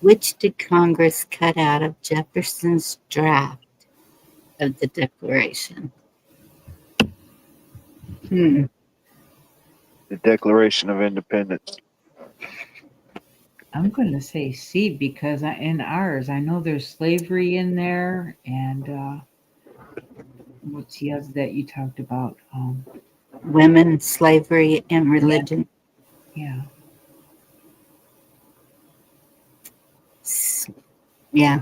Which did Congress cut out of Jefferson's draft of the Declaration? The Declaration of Independence. I'm going to say C because in ours, I know there's slavery in there, and what's the other that you talked about? Women, slavery, and religion. Yeah. Yeah.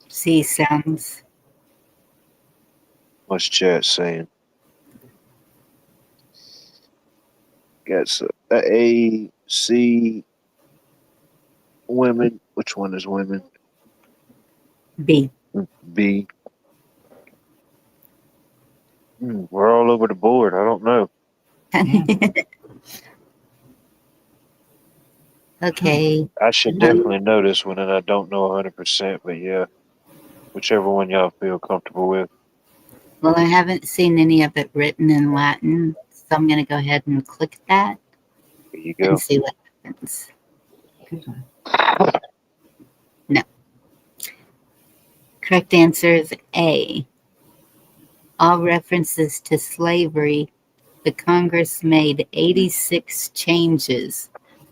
C sounds. What's chat saying? Got A, C, women. Which one is women? B. B. We're all over the board. I don't know. Okay. I should definitely know this one, and I don't know 100%, but yeah, whichever one y'all feel comfortable with. Well, I haven't seen any of it written in Latin, so I'm going to go ahead and click that Here you go. and see what happens. Good one. No. Correct answer is A. All references to slavery, the Congress made 86 changes,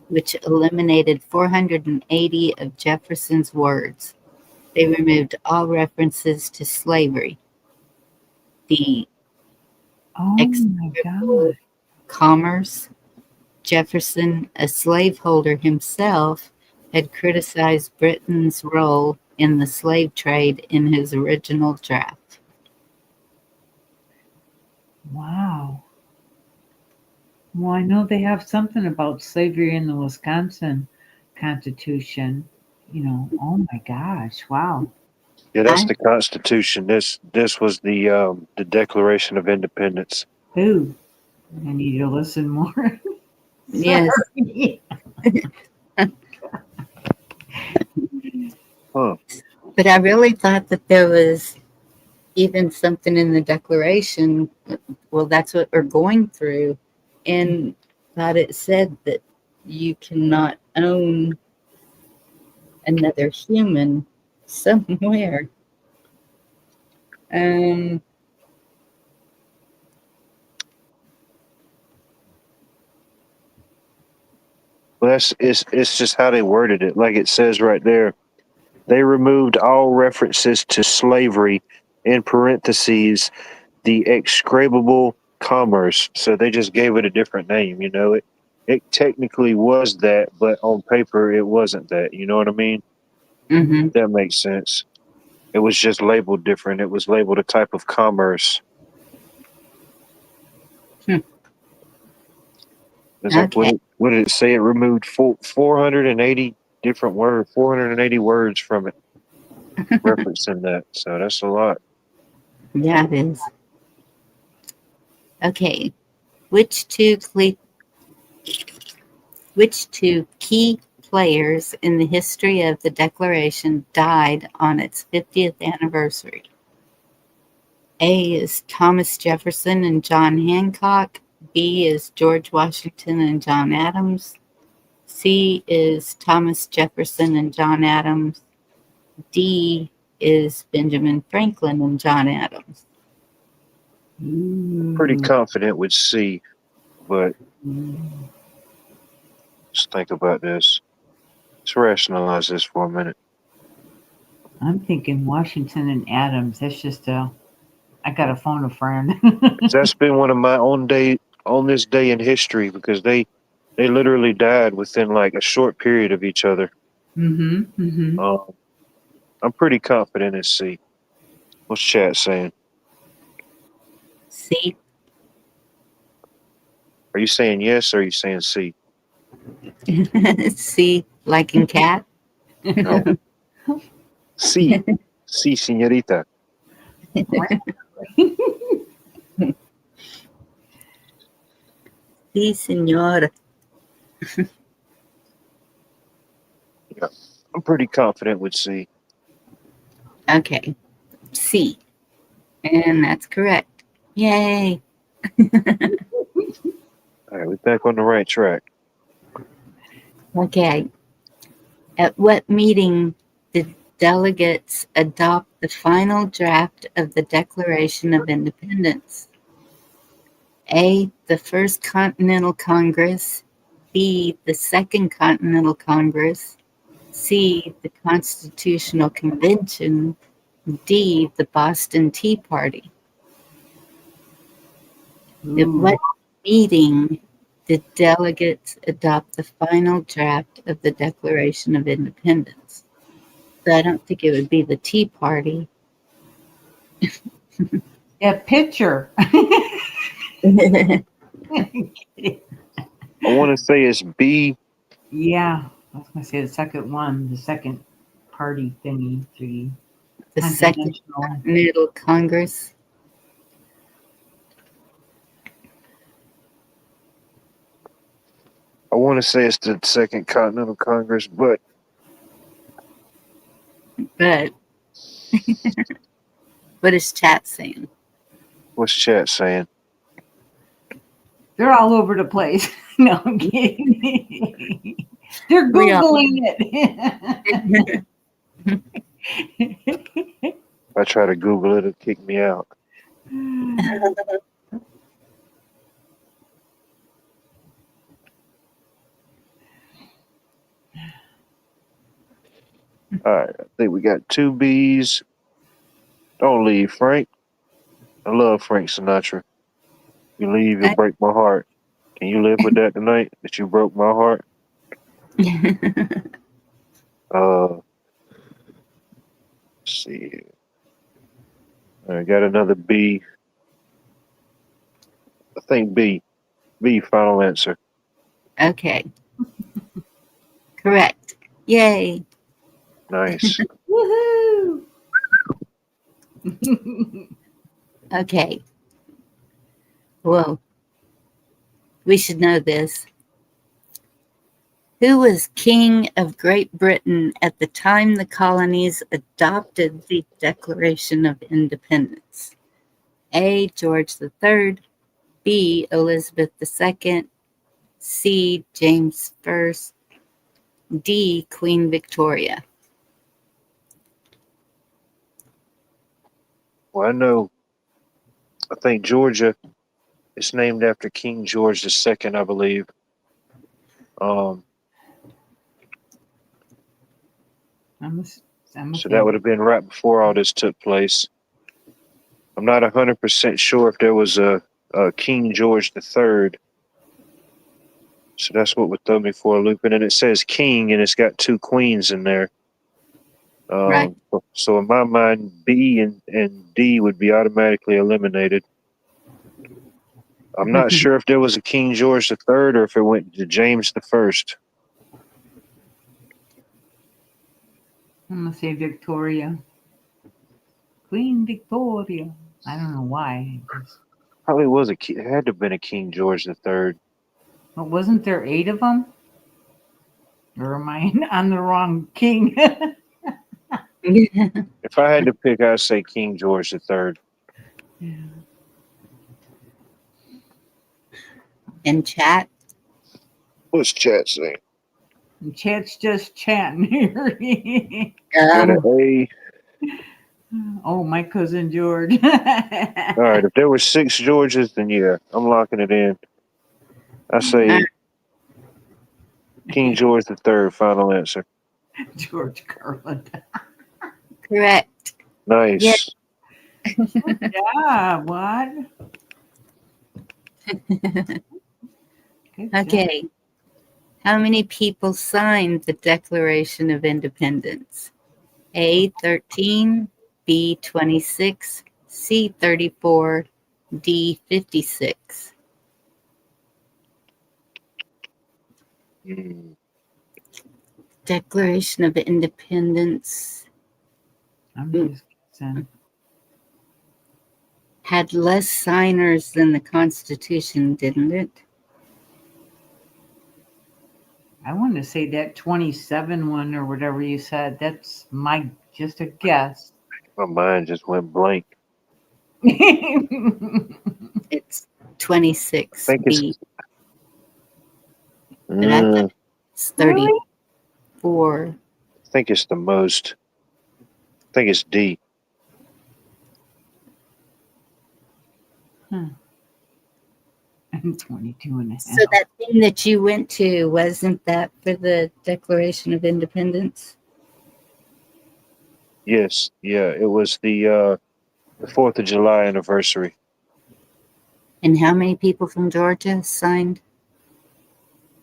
which eliminated 480 of Jefferson's words. They removed all references to slavery. The Oh my God. commerce. Jefferson, a slaveholder himself, had criticized Britain's role in the slave trade in his original draft. Wow. Well, I know they have something about slavery in the Wisconsin Constitution. Oh my gosh. Wow. Yeah, that's the Constitution. This was the Declaration of Independence. Ooh, I need to listen more. Yes. Huh. But I really thought that there was even something in the Declaration. Well, that's what we're going through. And thought it said that you cannot own another human somewhere. Well, it's just how they worded it. Like it says right there, they removed all references to slavery, in parentheses, the execrable commerce. So they just gave it a different name. It technically was that, but on paper it wasn't that. You know what I mean? Mm-hmm. That makes sense. It was just labeled different. It was labeled a type of commerce. It's like, Okay. what did it say? It removed 480 different words, 480 words from it, referencing that. So that's a lot. Yeah, it is. Okay. Which two key players in the history of the Declaration died on its 50th anniversary? A is Thomas Jefferson and John Hancock. B is George Washington and John Adams. C is Thomas Jefferson and John Adams. D is Benjamin Franklin and John Adams. Pretty confident with C, but let's think about this. Let's rationalize this for a minute. I'm thinking Washington and Adams. That's just I got to phone a friend. That's been one of my on this day in history because they literally died within like a short period of each other. I'm pretty confident in C. What's chat saying? C. Are you saying yes or are you saying C? C, like in cat. No. Sí, sí, señorita. Sí, senor. Yeah, I'm pretty confident with C. Okay, C. And that's correct. Yay. All right, we're back on the right track. Okay. At what meeting did delegates adopt the final draft of the Declaration of Independence? A, the First Continental Congress. B, the Second Continental Congress. C, the Constitutional Convention. D, the Boston Tea Party. At what meeting did delegates adopt the final draft of the Declaration of Independence? So I don't think it would be the Tea Party. A picture. I want to say it's B. Yeah, I was gonna say the second one, the second party thingy. The Second Continental Congress. I want to say it's the Second Continental Congress, but what is chat saying? what's chat saying? They're all over the place. No, I'm kidding. They're We all- Googling it. If I try to Google it, it'll kick me out. All right, I think we got 2 B's. Don't leave, Frank. I love Frank Sinatra. You leave, you'll break my heart. Can you live with that tonight? That you broke my heart? Let's see here. I got another B. I think B. B, final answer. Okay. Correct. Yay. Nice. Woohoo! Okay. Well, we should know this. Who was King of Great Britain at the time the colonies adopted the Declaration of Independence? A, George III. B, Elizabeth II. C, James I. D, Queen Victoria. Well, I think Georgia is named after King George II, I believe. So that would have been right before all this took place. I'm not 100% sure if there was a King George III. So that's what would throw me for a loop. And then it says king, and it's got 2 queens in there. Right. So in my mind, B and D would be automatically eliminated. I'm not sure if there was a King George III or if it went to James I. I'm gonna say Victoria. Queen Victoria. I don't know why. Probably was it had to have been a King George III. But wasn't there 8 of them? Or am I on the wrong king? If I had to pick, I'd say King George III. Yeah. In chat? What's chat saying? And chat's just chatting here. Got an A. Oh, my cousin George. All right, if there were 6 Georges, then yeah, I'm locking it in. I say King George III, final answer. George Carlin. Correct. Nice. Yeah, what? Okay. How many people signed the Declaration of Independence? A, 13. B, 26. C, 34. D, 56. Declaration of Independence I'm just guessing. had less signers than the Constitution, didn't it? I want to say that 27 one or whatever you said. That's my just a guess. My mind just went blank. It's I 26B, but I thought mm, it's Really? 34. I think it's the most. I think it's D. I'm 22 and a half. So that thing that you went to, wasn't that for the Declaration of Independence? Yes, yeah, it was the 4th of July anniversary. And how many people from Georgia signed?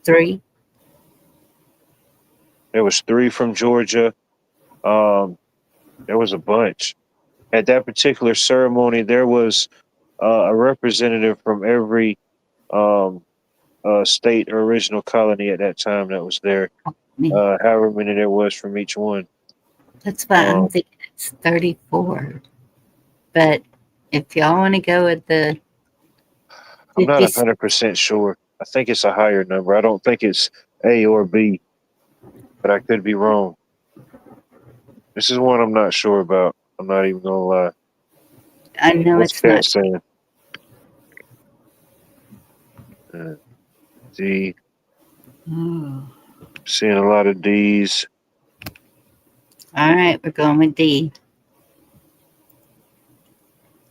3? There was 3 from Georgia. Um, there was a bunch. At that particular ceremony, there was a representative from every um, state or original colony at that time that was there. However many there was from each one. That's why I'm thinking it's 34. But if y'all want to go with the I'm not 50, 100% sure. I think it's a higher number. I don't think it's A or B, but I could be wrong. This is one I'm not sure about. I'm not even gonna lie. I know What's it's that not. saying? D. Oh. Seeing a lot of D's. All right, we're going with D.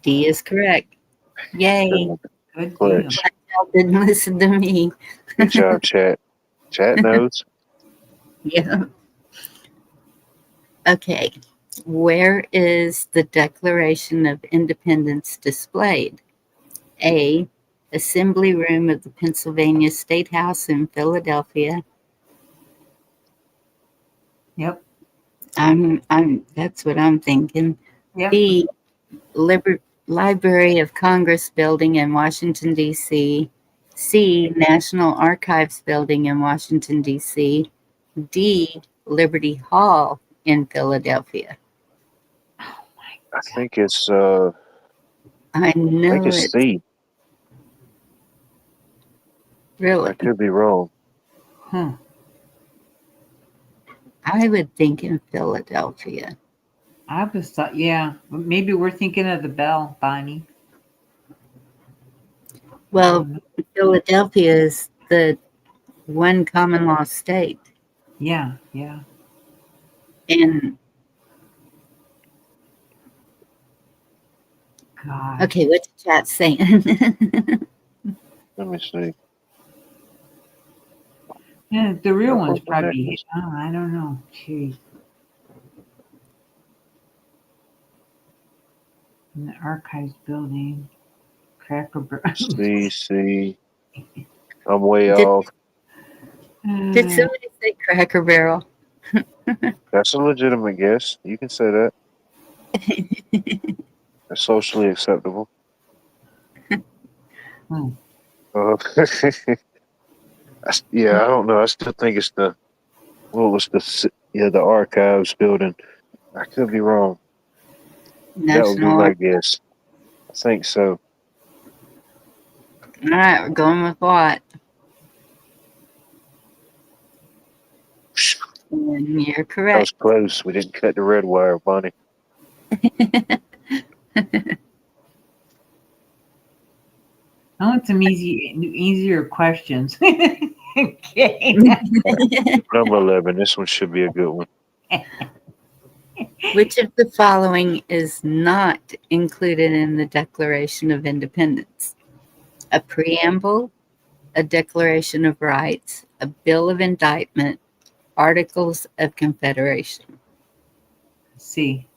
D is correct. Yay. Good deal. Clutch. Y'all didn't listen to me. Good job, chat. Chat knows. Yeah. Okay. Where is the Declaration of Independence displayed? A. Assembly Room of the Pennsylvania State House in Philadelphia. Yep. That's what I'm thinking. Yep. B. Library of Congress building in Washington, D.C. C. National Archives building in Washington, D.C. D. Liberty Hall in Philadelphia. Oh my I God. think it's I know it's C. really. I could be wrong. Huh. I would think in Philadelphia. I was thought, yeah, maybe we're thinking of the bell, Bonnie. Well, Philadelphia is the one common law state. Yeah, yeah. And God. okay, what's the chat saying? Let me see. Yeah, the real Purple one's probably, necklace. oh, I don't know. Gee. In the archives building, Cracker Barrel. C. I'm way Did off. somebody say Cracker Barrel? That's a legitimate guess. You can say that. That's socially acceptable. Hmm. Yeah, I don't know. I still think it's the the archives building. I could be wrong. That would be National my Archives. guess. I think so. All right, we're going with what? And you're That correct. was close. We didn't cut the red wire, Bonnie. I want some easier questions. Okay. Number 11. This one should be a good one. Which of the following is not included in the Declaration of Independence? A preamble, a Declaration of Rights, a Bill of Indictment, Articles of Confederation. See.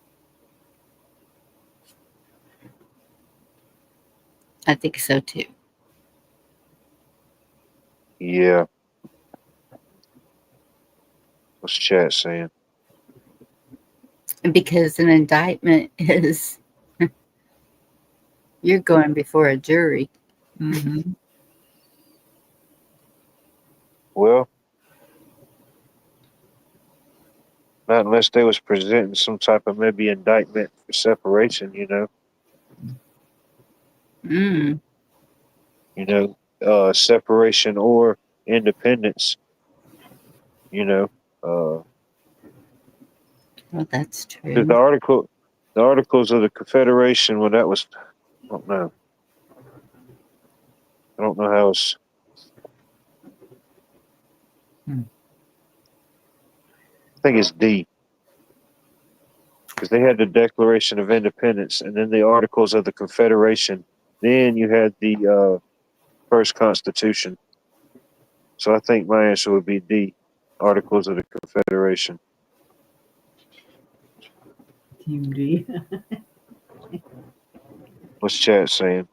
I think so too. Yeah. What's chat saying? Because an indictment is you're going before a jury. Mm-hmm. Well, Not unless they was presenting some type of maybe indictment for separation, Mm. Separation or independence, uh, Well, that's 'cause true. the Articles of the Confederation, when that was, I don't know how it's, Hmm. I think it's D, because they had the Declaration of Independence and then the Articles of the Confederation. Then you had the first Constitution. So I think my answer would be D, Articles of the Confederation. Team D. What's chat saying?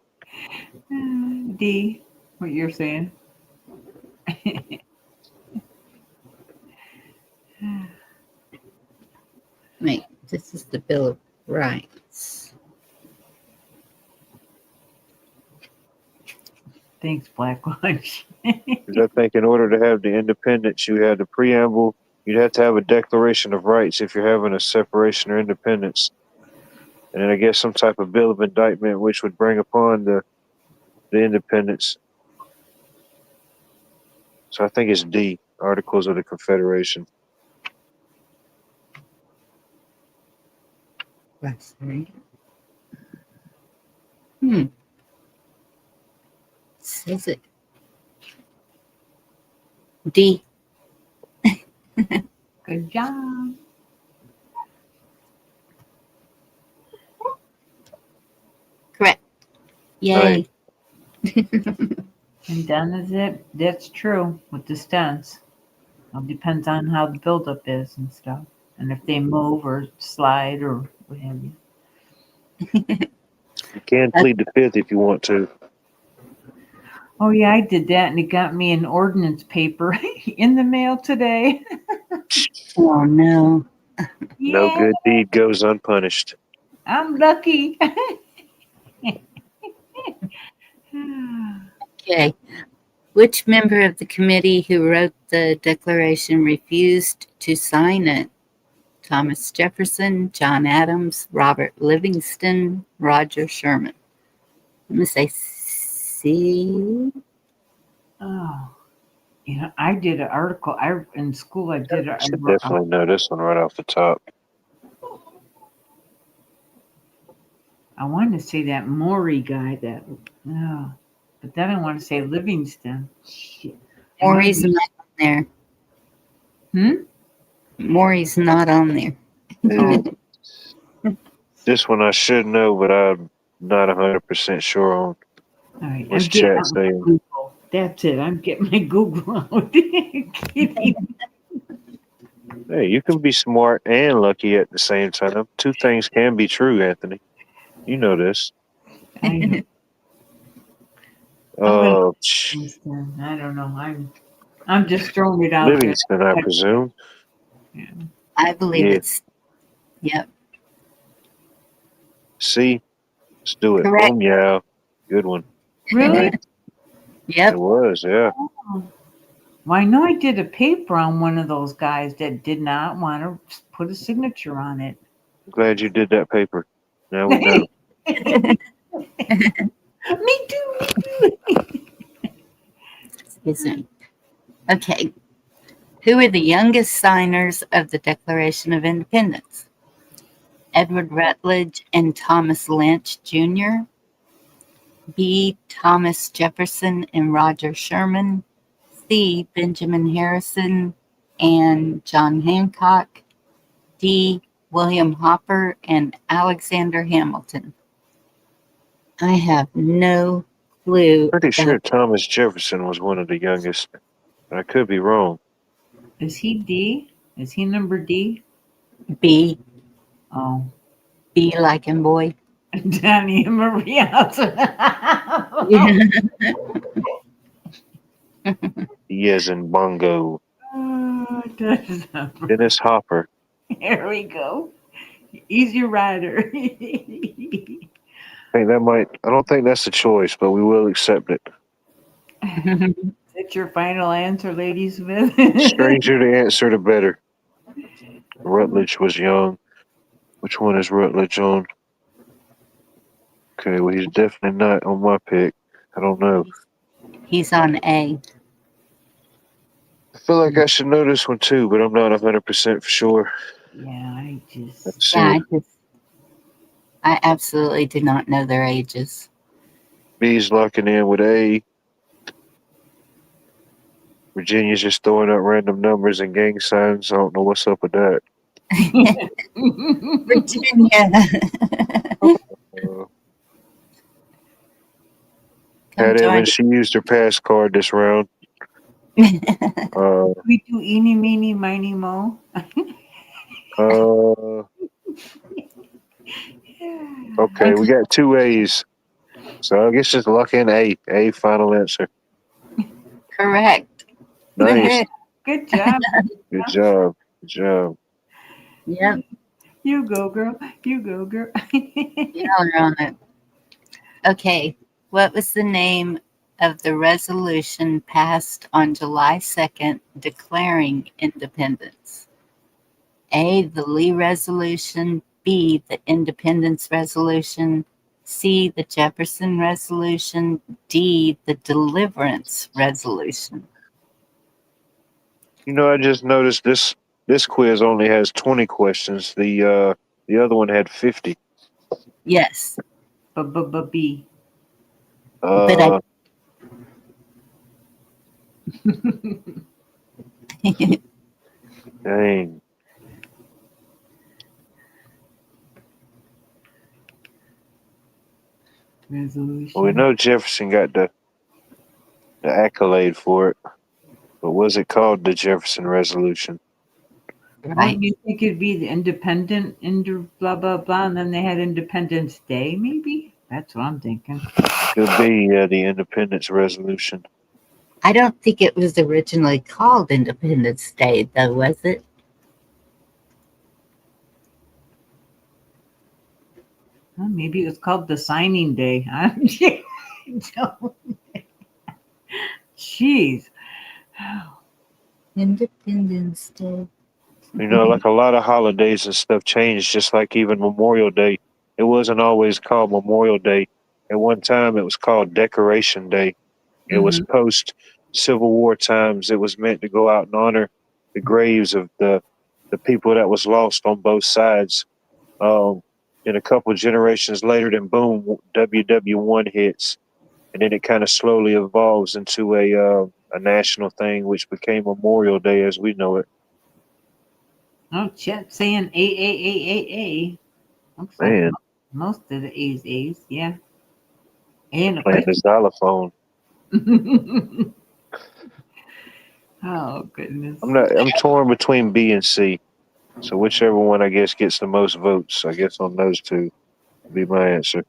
D. What you're saying? Wait, this is the Bill of Rights. Thanks, Black Lunch. Because I think in order to have the independence, you had the preamble. You'd have to have a Declaration of Rights if you're having a separation or independence, and then I guess some type of bill of indictment, which would bring upon the independence. So I think it's D, Articles of the Confederation. That's right. Says it. D. Good job. Correct. Yay. And done is it. That's true with the stents. It depends on how the buildup is and stuff. And if they move or slide or what have you. You can plead the fifth if you want to. Oh, yeah, I did that, and it got me an ordinance paper in the mail today. Oh, no. No good deed goes unpunished. I'm lucky. Okay. Which member of the committee who wrote the Declaration refused to sign it? Thomas Jefferson, John Adams, Robert Livingston, Roger Sherman. I'm going to say C. Oh, yeah, I did an article. In school, I did I should definitely know this one right off the top. I wanted to say that Maury guy but then I want to say Livingston. Shit. Maury's not on there. Maury's not on there. This one I should know, but I'm not 100% sure on. All right, What's chat saying? Google. That's it. I'm getting my Google out. Hey, you can be smart and lucky at the same time. Two things can be true, Anthony. You know this. I know. I don't know. I'm just throwing it out Livingston, there. I presume. Yeah. I believe it's. Yep. See? Let's do it. Correct. Boom, yeah. Good one. Really? Yep. It was, yeah. Well, I know I did a paper on one of those guys that did not want to put a signature on it. I'm glad you did that paper. Now we know. Me too. Okay. Who are the youngest signers of the Declaration of Independence? Edward Rutledge and Thomas Lynch Jr., B. Thomas Jefferson and Roger Sherman, C. Benjamin Harrison and John Hancock, D. William Hopper and Alexander Hamilton. I have no clue. Pretty sure Thomas Jefferson was one of the youngest. I could be wrong. Is he D? Is he number D? B. Oh. B like in boy. Danny and Maria. He is in Bongo. Dennis Hopper. There we go. Easy rider. I don't think that's a choice, but we will accept it. Is that your final answer, Lady Smith? Stranger the answer, the better. Rutledge was young. Which one is Rutledge on? Okay, well, he's definitely not on my pick. I don't know. He's on A. I feel like I should know this one too, but I'm not 100% for sure. Yeah, I just. Let's see. Yeah, I absolutely do not know their ages. B's locking in with A. Virginia's just throwing out random numbers and gang signs. I don't know what's up with that. Virginia. Come Pat join. Evans, she used her pass card this round. We do eeny, meeny, miny, mo. Okay, we got two A's. So I guess just lock in A. A final answer. Correct. Nice. Good job. Good job. Good job. Yep. You go, girl. You go, girl. Y'all are on it. Okay. What was the name of the resolution passed on July 2nd declaring independence? A, the Lee Resolution, B, the Independence Resolution, C, the Jefferson Resolution, D, the Deliverance Resolution. You know, I just noticed this quiz only has 20 questions. The other one had 50. Yes. B. But Dang. Resolution. Well, we know Jefferson got the accolade for it, but was it called the Jefferson Resolution? Right. You think it'd be the independent, blah, blah, blah, and then they had Independence Day, maybe? That's what I'm thinking. Could be the Independence Resolution. I don't think it was originally called Independence Day, though, was it? Well, maybe it was called the Signing Day. Jeez. Independence Day. You know, like a lot of holidays and stuff changed, just like even Memorial Day. It wasn't always called Memorial Day. At one time, it was called Decoration Day. It was post Civil War times. It was meant to go out and honor the graves of the people that was lost on both sides. And a couple of generations later, then boom, WW1 hits, and then it kind of slowly evolves into a national thing, which became Memorial Day as we know it. Oh, Chet saying A. Looks Man. like most of the A's, yeah. And Playing the xylophone. Oh goodness. I'm torn between B and C. So whichever one I guess gets the most votes, I guess on those two would be my answer.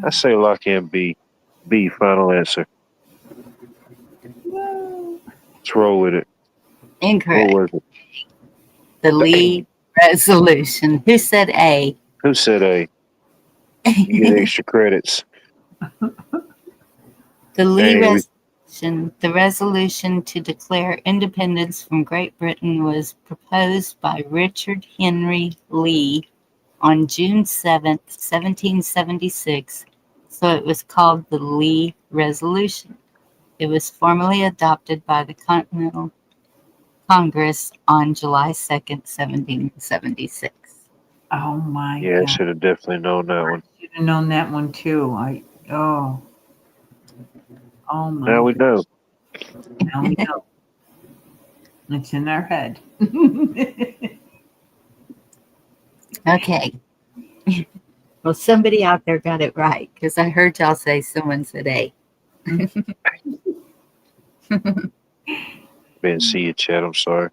I say lock in B. B, final answer. Let's roll with it. Incorrect. What was it? The Lee Resolution. Who said A? Who said A? You get extra credits. The Lee Resolution. The resolution to declare independence from Great Britain was proposed by Richard Henry Lee on June 7th, 1776, so it was called the Lee Resolution. It was formally adopted by the Continental Congress on July 2nd, 1776. Oh my God. Yeah, I should have definitely known that one. I should have known that one too. Oh my. Now we know. Now we know. It's in our head. Okay. Well, somebody out there got it right because I heard y'all say someone said A. Didn't see you, Chad. I'm sorry.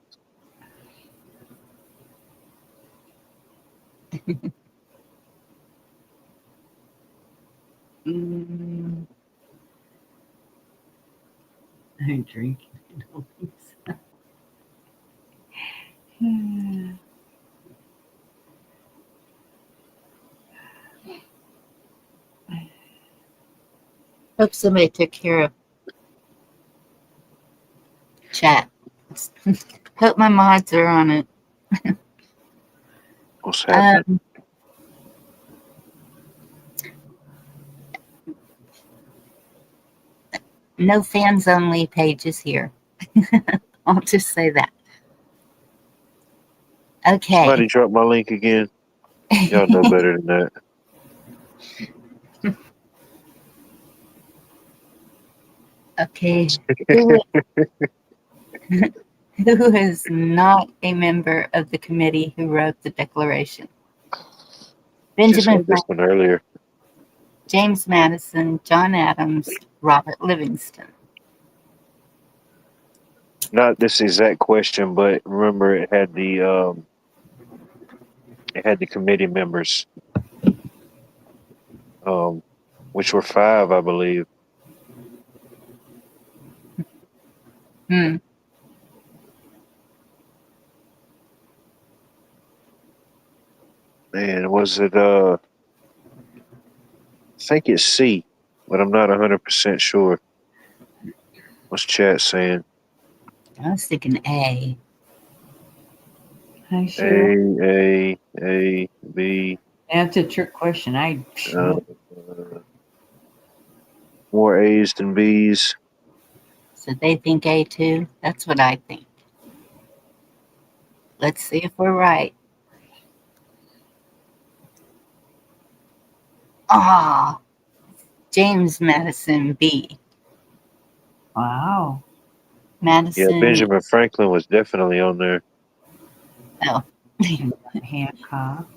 I'm drinking. Hope somebody took care of chat. Hope my mods are on it. What's happening? No fans only pages here. I'll just say that. Okay. Somebody drop my link again. Y'all know better than that. Okay. Who is not a member of the committee who wrote the declaration? Just Benjamin heard this one earlier. James Madison, John Adams, Robert Livingston. Not this exact question, but remember it had the committee members, which were 5, I believe. Hmm. And was it I think it's C, but I'm not 100% sure. What's chat saying? I was thinking A. Hi, Sheila. A, B. That's a trick question. More A's than B's. So they think A too. That's what I think. Let's see if we're right. Ah, James Madison B. Wow. Madison. Yeah, Benjamin Franklin was definitely on there. Oh. Hancock.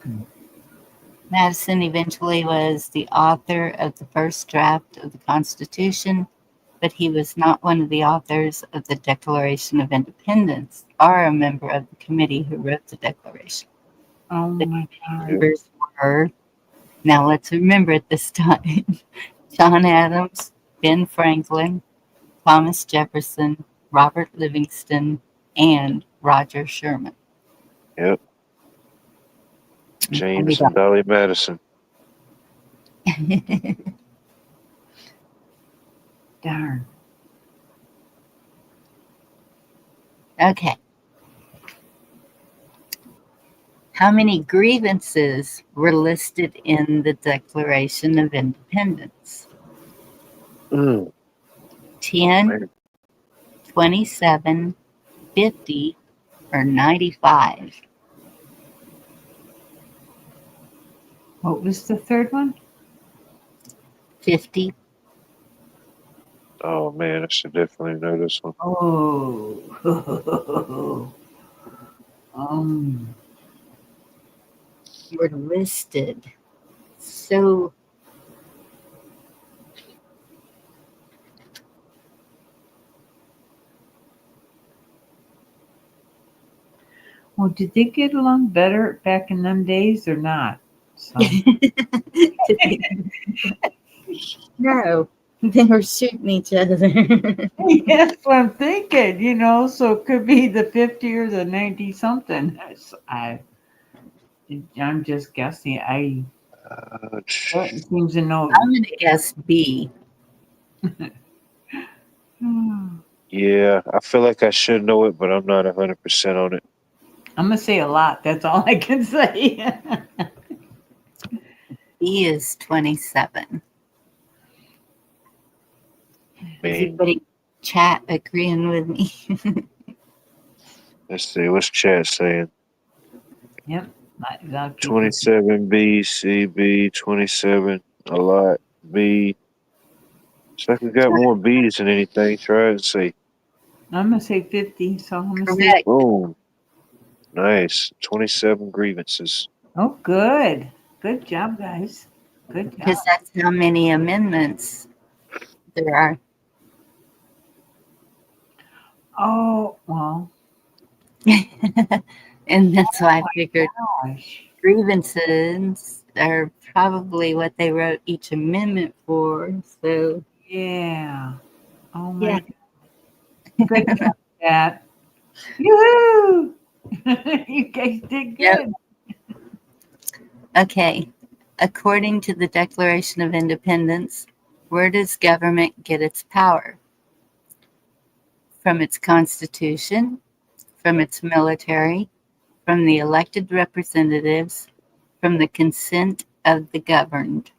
Madison eventually was the author of the first draft of the Constitution, but he was not one of the authors of the Declaration of Independence or a member of the committee who wrote the Declaration. Oh my God. Members were, now let's remember it this time, John Adams, Ben Franklin, Thomas Jefferson, Robert Livingston, and Roger Sherman. Yep. James and Dolly Madison. Darn. Okay. How many grievances were listed in the Declaration of Independence? 10, 27, 50, or 95? What was the third one? 50. Oh man, I should definitely know this one. Oh. Were listed. So Well, did they get along better back in them days or not? So. No, they were shooting each other. That's what I'm thinking, so it could be the 50 or the 90 something. I'm just guessing. I seems to know. I'm going to guess B. Yeah, I feel like I should know it, but I'm not 100% on it. I'm going to say a lot. That's all I can say. B is 27. Is everybody chat agreeing with me? Let's see, what's chat saying? Yep. 27 B, C, B, 27, a lot, B. It's like we got more B's than anything. Try and see. I'm going to say 50. So I'm going to Correct. say. Boom. Nice. 27 grievances. Oh, good. Good job, guys. Good job. Because that's how many amendments there are. Oh, well. And that's why I figured grievances are probably what they wrote each amendment for. So yeah. Oh my God. Good job, Pat. Yoo-hoo! You guys did good. Yep. Okay. According to the Declaration of Independence, where does government get its power? from its constitution, from its military, from the elected representatives, from the consent of the governed.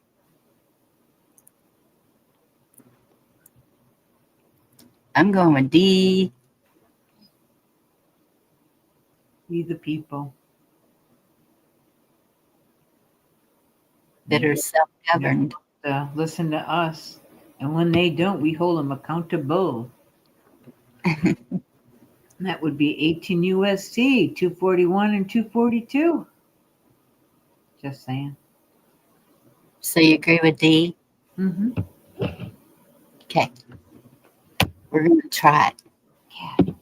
I'm going with D. We the people. That are self-governed. Listen to us. And when they don't, we hold them accountable. That would be 18 USC 241 and 242. Just saying. So you agree with D? Mm-hmm. Okay. We're going to try it. Yeah.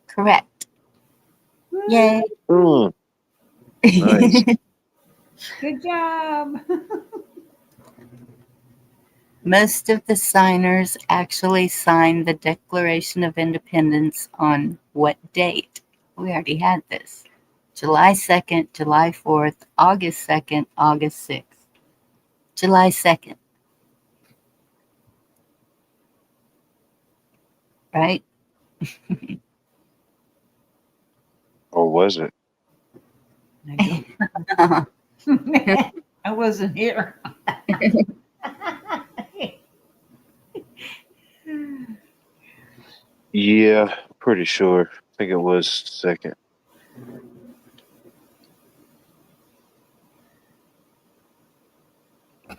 Correct. Yay. Nice. Good job. Most of the signers actually signed the Declaration of Independence on what date? We already had this. July 2nd, July 4th, August 2nd, August 6th. July 2nd. Right? Or was it? I don't. I wasn't here. Yeah, pretty sure. I think it was second.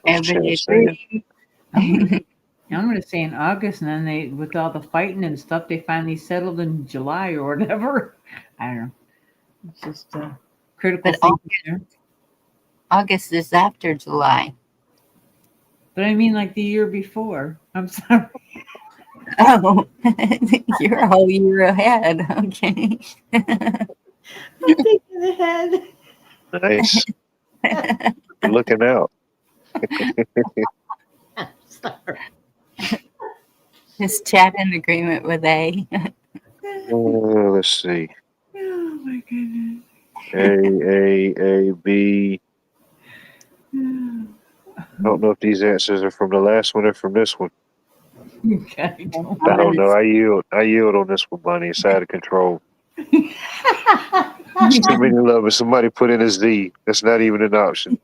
Everybody Chance saying. agree? I'm going to say in August, and then they, with all the fighting and stuff, they finally settled in July or whatever. I don't know. It's just critical But thinking there. August is after July. But I mean, like the year before. I'm sorry. Oh, you're a whole year ahead. Okay. I'm thinking ahead. Nice. Looking out. I'm sorry. Is chat in agreement with A? Let's see. Oh my goodness. A, B. I don't know if these answers are from the last one or from this one. Okay, I don't know. I yield on this one, Bunny. It's out of control. It's too many lovers. Somebody put in a Z. That's not even an option.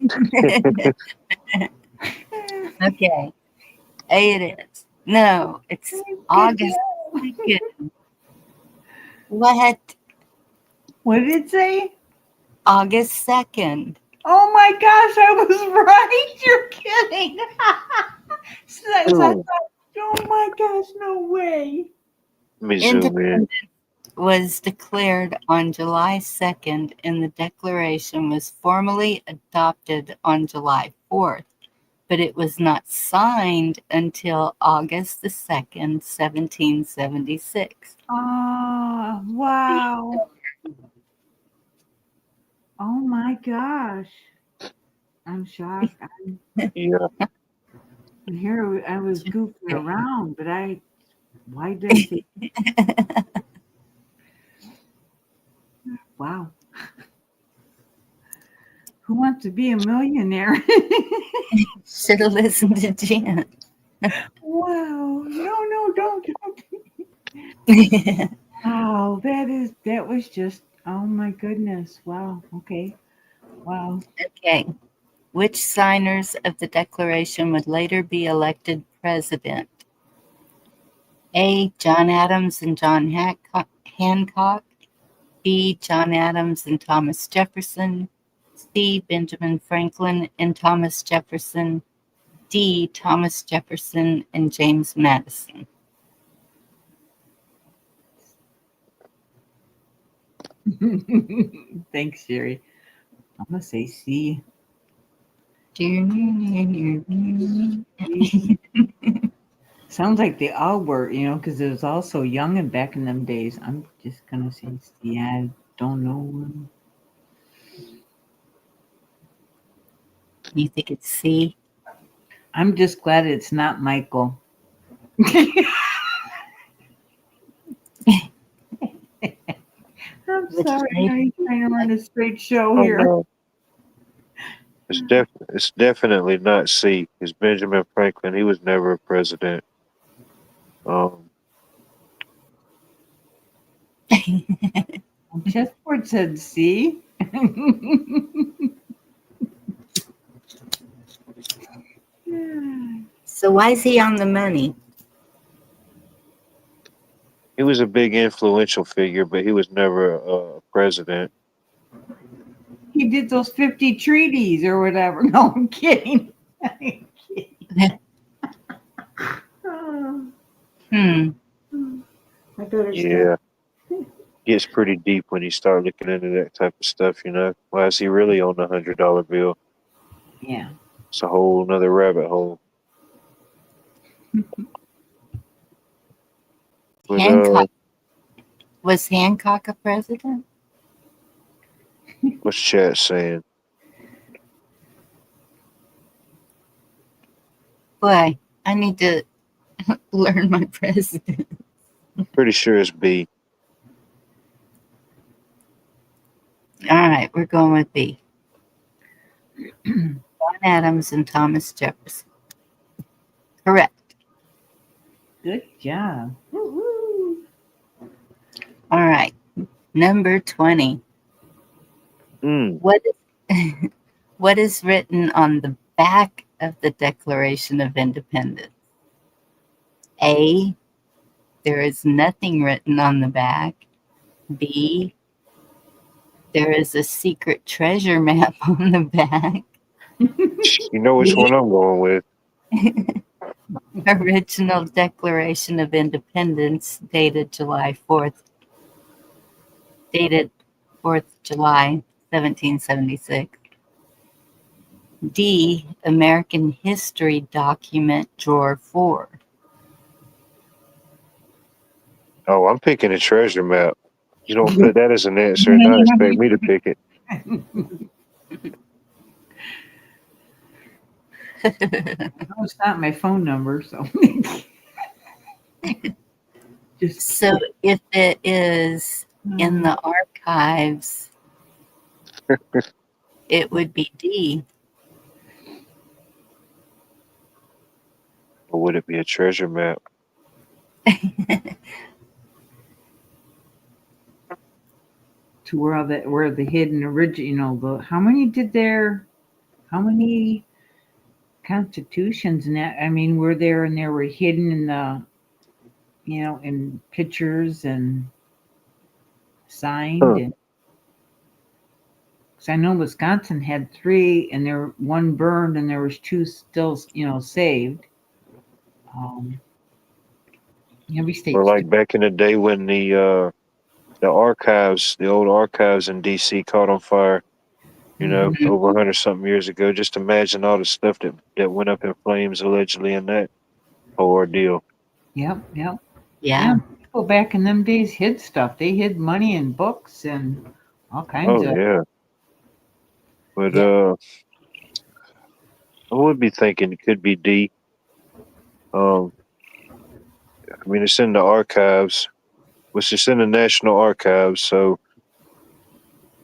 Okay. A it is. No, it's August 2nd. What? What did it say? August 2nd. Oh my gosh, I was right. You're kidding. Oh my gosh, no way. Let me zoom in. Independence was declared on July 2nd, and the Declaration was formally adopted on July 4th, but it was not signed until August the 2nd, 1776. Oh, wow. Oh my gosh. I'm shocked. Yeah. Here I was goofing around, but why did I say? Wow. Who wants to be a millionaire? Should have listened to Jen. Wow. No, don't. Oh, that was just, oh my goodness. Wow. Okay. Wow. Okay. Which signers of the Declaration would later be elected president? A. John Adams and John Hancock. B. John Adams and Thomas Jefferson. C. Benjamin Franklin and Thomas Jefferson. D. Thomas Jefferson and James Madison. Thanks, Sherry. I'm going to say C. Sounds like they all were, because it was all so young and back in them days. I'm just going to say C. I don't know. You think it's C? I'm just glad it's not Michael. I'm sorry. I'm trying to run a straight show here. No. It's definitely not C. It's Benjamin Franklin. He was never a president. Chessboard said C. So why is he on the money? He was a big influential figure, but he was never a president. He did those 50 treaties or whatever. No, I'm kidding. I'm kidding. Hmm. My daughter's Yeah. Gets pretty deep when you start looking into that type of stuff, you know. Why is he really on the $100 bill? Yeah. It's a whole nother rabbit hole. But Hancock. Was Hancock a president? what's chat saying? Boy, I need to learn my president. Pretty sure it's B. All right, we're going with B. John Adams and Thomas Jefferson. Correct. Good job. All right, number 20. What is written on the back of the Declaration of Independence? A, there is nothing written on the back. B, there is a secret treasure map on the back. You know which one I'm going with. Original Declaration of Independence dated July 4th. Dated 4th July 1776. D, American History Document Drawer 4. Oh, I'm picking a treasure map. You don't put that as an answer and not expect me to pick it. No, it's not my phone number, so. So if it is in the archives, it would be D. Or would it be a treasure map? To where the hidden original, how many constitutions and that, I mean, were there and they were hidden in the, in pictures and signed. And because I know Wisconsin had 3 and one burned and there was 2 still, saved. Every state. Or like back in the day when the archives, the old archives in DC caught on fire, over 100 something years ago. Just imagine all the stuff that went up in flames allegedly in that whole ordeal. Yep. Yeah. People back in them days hid stuff. They hid money and books and all kinds of. Yeah. But I would be thinking it could be D. I mean, it's in the archives, which is in the National Archives, so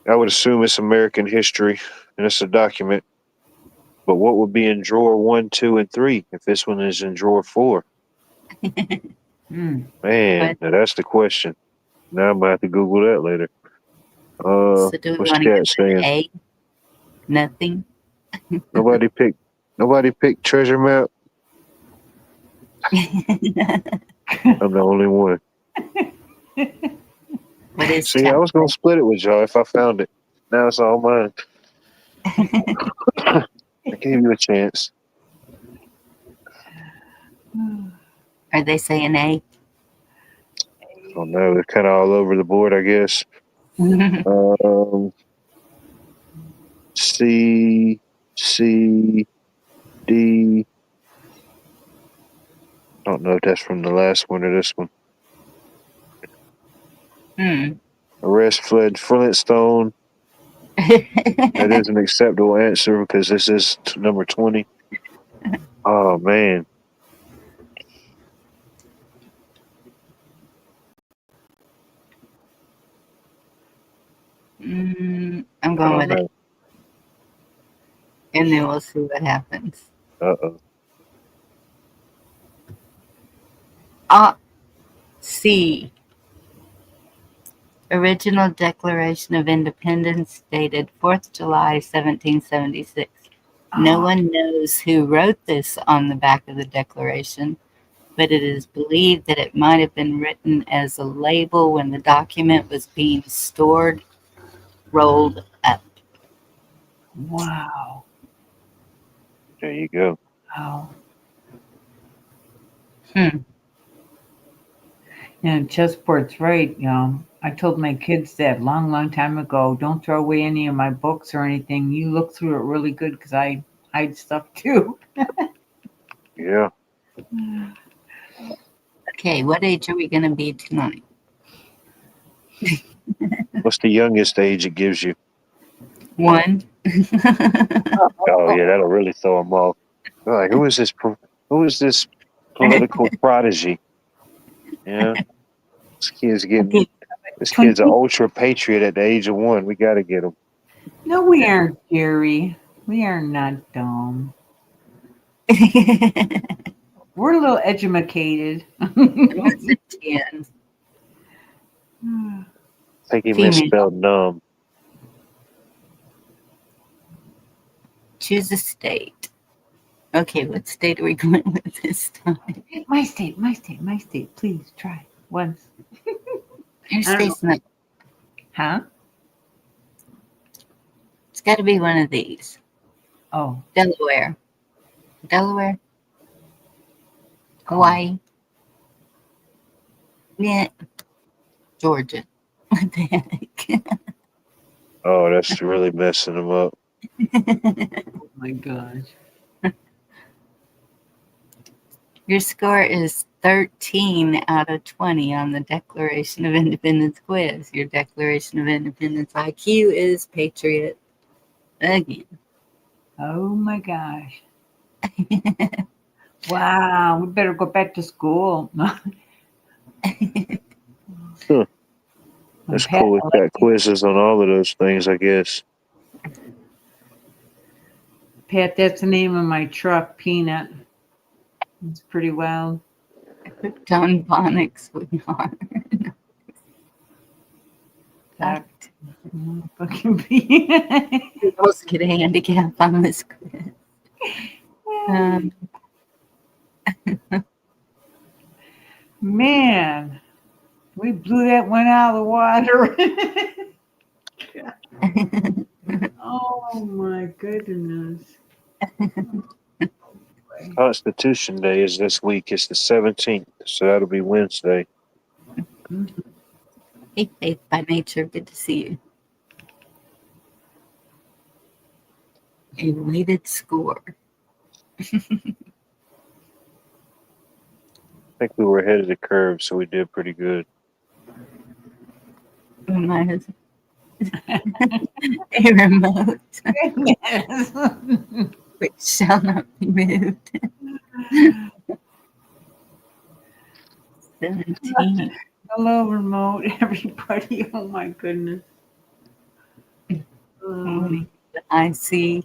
I would assume it's American history and it's a document. But what would be in drawer 1, 2, and 3 if this one is in drawer 4? Man, now that's the question. Now I'm gonna have to Google that later. So do we what's want to chat get saying? A? Nothing. Nobody picked treasure map. I'm the only one. What is See, I was gonna split it with y'all if I found it. Now it's all mine. I gave you a chance. Are they saying A? I don't know. They're kind of all over the board, I guess. C, D. I don't know if that's from the last one or this one. Arrest Fred Flintstone. That is an acceptable answer because this is number 20. Oh, man. I'm going with it. And then we'll see what happens. C. Original Declaration of Independence dated 4th July 1776. No one knows who wrote this on the back of the Declaration, but it is believed that it might have been written as a label when the document was being stored, rolled up. Wow. There you go. Wow. Hmm. Yeah, chessport's right. I told my kids that long time ago. Don't throw away any of my books or anything. You look through it really good because I hide stuff too. Yeah. Okay, what age are we going to be tonight? What's the youngest age it gives you? 1. Oh yeah, that'll really throw them off. They're like, who is this? Who is this political prodigy? Yeah, this kid's getting. Okay, This kid's an 20. ultra patriot at the age of 1. We got to get him. No, we aren't, Jerry. We are not dumb. We're a little educated. What's a 10? I think he Female. misspelled numb. Choose a state. Okay, what state are we going with this time? My state. Please try once. Your I don't state's not. Huh? It's got to be one of these. Oh, Delaware. Hawaii. Yeah. Georgia. What the heck? Oh, that's really messing him up. oh my gosh. Your score is 13 out of 20 on the Declaration of Independence quiz. Your Declaration of Independence IQ is Patriot again. Oh my gosh. Wow, we better go back to school. Huh. That's cool. We've got quizzes on all of those things, I guess. Pat, that's the name of my truck, Peanut. It's pretty wild. John Phonics, we are. Fact. Fucking Peanut. We both get a handicap on this quiz. Man, we blew that one out of the water. Oh my goodness. Constitution Day is this week. It's the 17th, so that'll be Wednesday. Hey, Faith by Nature, good to see you. A weighted score. I think we were ahead of the curve, so we did pretty good. Mine is a remote which shall not be moved. 17. Hello, remote, everybody. Oh my goodness. I see.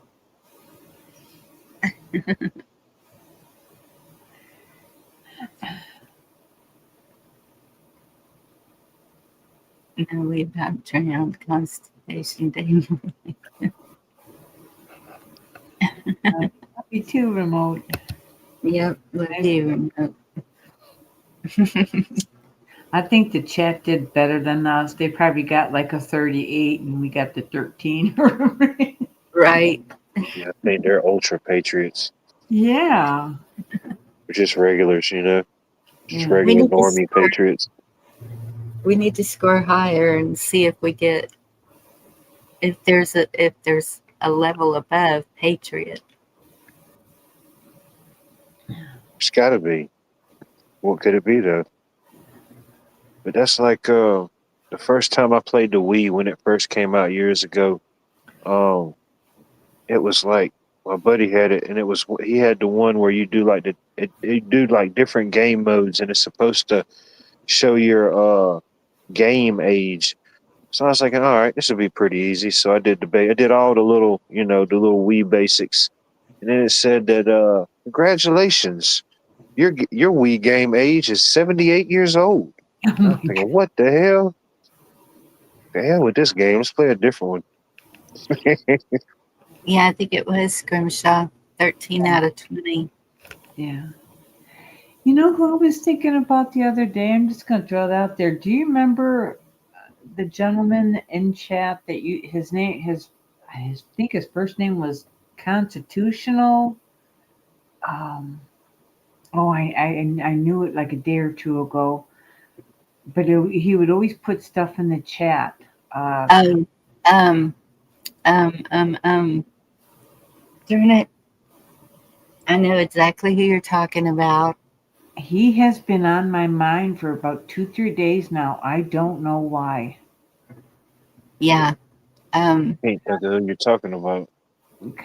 Now we about turn on Constitution Day. Me too, remote. Yep, love you, remote. I think the chat did better than us. They probably got like a 38 and we got the 13. Right. Yeah, I think they're ultra patriots. Yeah. They're just regulars, you know? Just Yeah. regular normie patriots. We need to score higher and see if we get if there's a level above Patriot. It's got to be. What could it be, though? But that's like the first time I played the Wii when it first came out years ago. It was like my buddy had it, and he had the one where you do like you do like different game modes, and it's supposed to show your game age. So I was like, all right, this will be pretty easy. So I did I did all the little, the little Wii basics, and then it said that congratulations, your Wii game age is 78 years old. I'm thinking, what the hell? The hell with this game. Let's play a different one. Yeah, I think it was Scrimshaw. 13 out of 20. Yeah. You know who I was thinking about the other day? I'm just going to throw that out there. Do you remember the gentleman in chat that I think his first name was Constitutional? I knew it like a day or two ago, but he would always put stuff in the chat. Oh, um, darn it. I know exactly who you're talking about. He has been on my mind for about 2-3 days now. I don't know why. Yeah. Can't think of who you're talking about.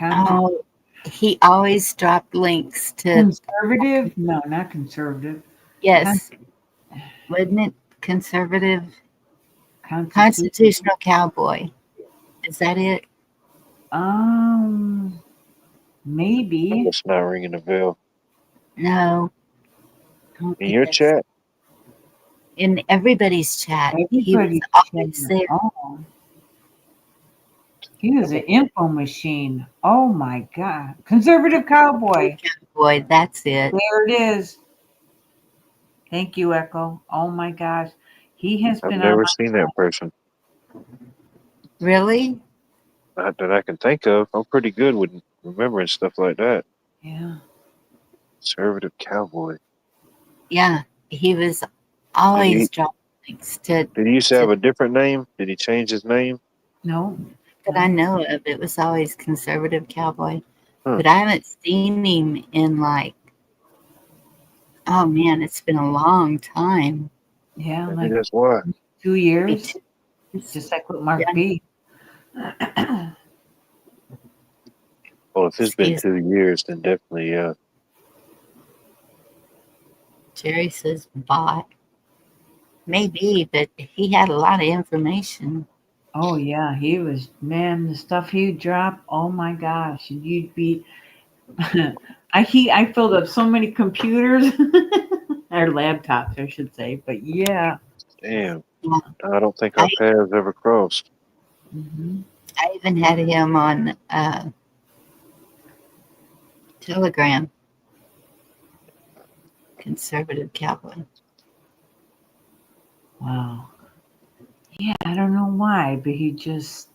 Oh, he always dropped links to. Conservative? No, not conservative. Yes. Wasn't it conservative? Constitutional cowboy. Is that it? Maybe. It's not ringing a bell. No. In your chat? In everybody's chat. He was Everybody's always chatting. there. Oh. He was an info machine. Oh my God. Conservative cowboy. Boy, that's it. There it is. Thank you, Echo. Oh my gosh. He has I've been never seen that person. Really? Not that I can think of. I'm pretty good with remembering stuff like that. Yeah. Conservative cowboy. Yeah. He was always dropping links to. Did he used to have a different name? Did he change his name? No. That I know of. It was always conservative cowboy. Huh. But I haven't seen him in like, oh man, it's been a long time. Yeah, Maybe like that's why. 2 years. Just like with Mark B. Well, if it's been 2 years, then definitely, yeah. Jerry says bot. Maybe, but he had a lot of information. Oh yeah, he was, man, the stuff he dropped, oh my gosh. You'd be I filled up so many computers or laptops, I should say, but yeah. Damn. I don't think our paths ever crossed. Mm-hmm. I even had him on Telegram. Conservative cowboy. Wow. Yeah, I don't know why, but he just,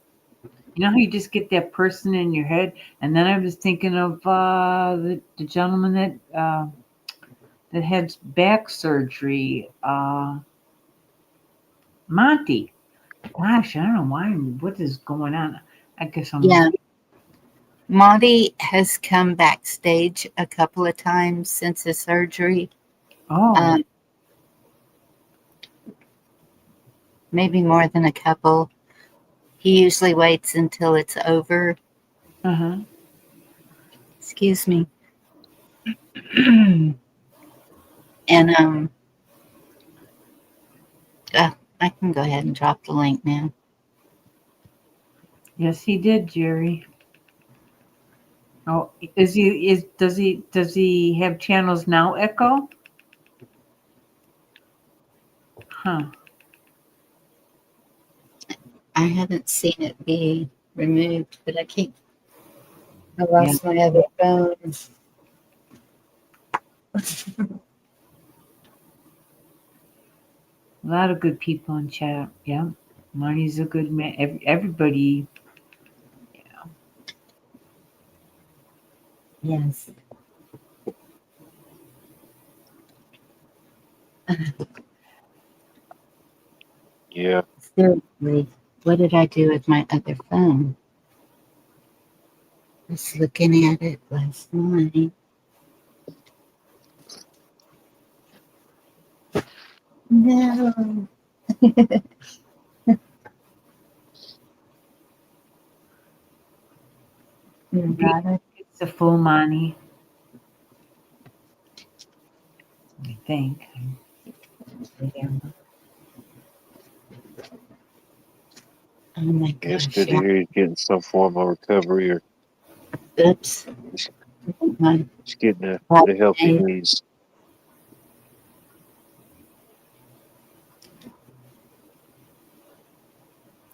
you know how you just get that person in your head? And then I was thinking of the gentleman that had back surgery, Monty. Gosh, I don't know why. What is going on? I guess I'm. Yeah. Monty has come backstage a couple of times since his surgery. Oh. Maybe more than a couple. He usually waits until it's over. Uh-huh. Excuse me. And I can go ahead and drop the link now. Yes, he did, Jerry. Oh, does he have channels now, Echo? Huh. I haven't seen it be removed, but I lost my other phone. A lot of good people in chat. Yeah. Money's a good man. Everybody. Yeah. Yes. Yeah. Seriously, what did I do with my other phone? I was looking at it last night. No. It's a full money. I think. Oh my gosh. It's good to hear he's getting some form of recovery or Oops. just getting the help he needs.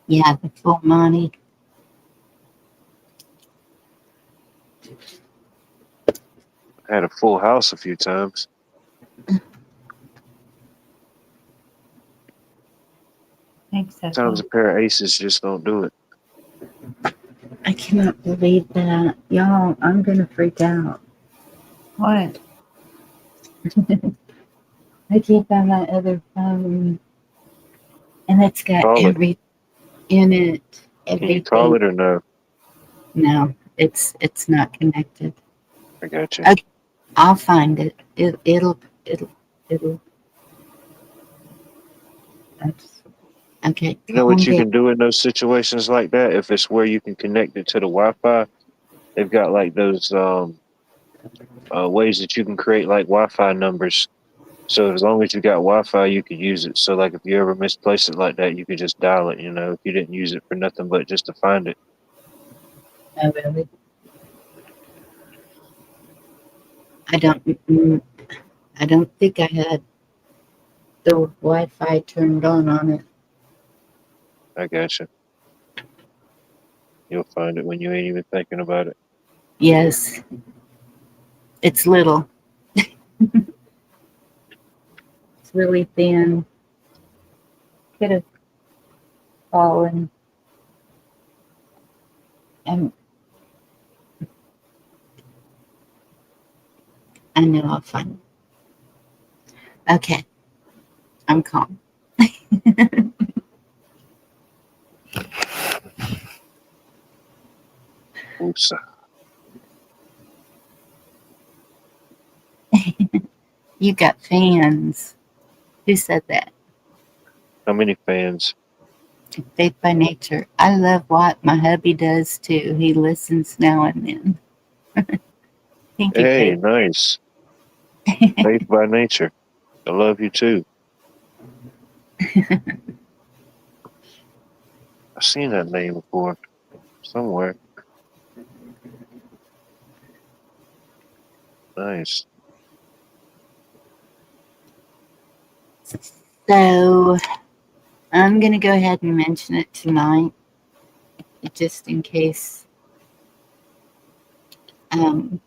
Yeah, the full Monty. I had a full house a few times. Thanks, Sometimes Ethel. a pair of aces just don't do it. I cannot believe that. Y'all, I'm going to freak out. What? I can't find my other phone. And it's got Call it. every in it. Can you call Everything. it or no? No, it's not connected. I got you. Okay, I'll find it. It'll. That's, okay, You know what calm you down. can do in those situations like that? If it's where you can connect it to the Wi-Fi, they've got like those ways that you can create like Wi-Fi numbers. So as long as you got Wi-Fi, you could use it. So like if you ever misplace it like that, you could just dial it. You know, if you didn't use it for nothing but just to find it. Oh, really? I don't think I had the Wi-Fi turned on it. I got you. You'll find it when you ain't even thinking about it. Yes, it's little. It's really thin. Could have fallen. And I know I'll find it. Okay, I'm calm. Oops. You got fans. Who said that? How many fans? Faith by Nature. I love what my hubby does too. He listens now and then. Thank you, Hey, Faith. nice. Faith by nature. I love you too. I've seen that name before somewhere. Nice. So I'm gonna go ahead and mention it tonight, just in case. Um,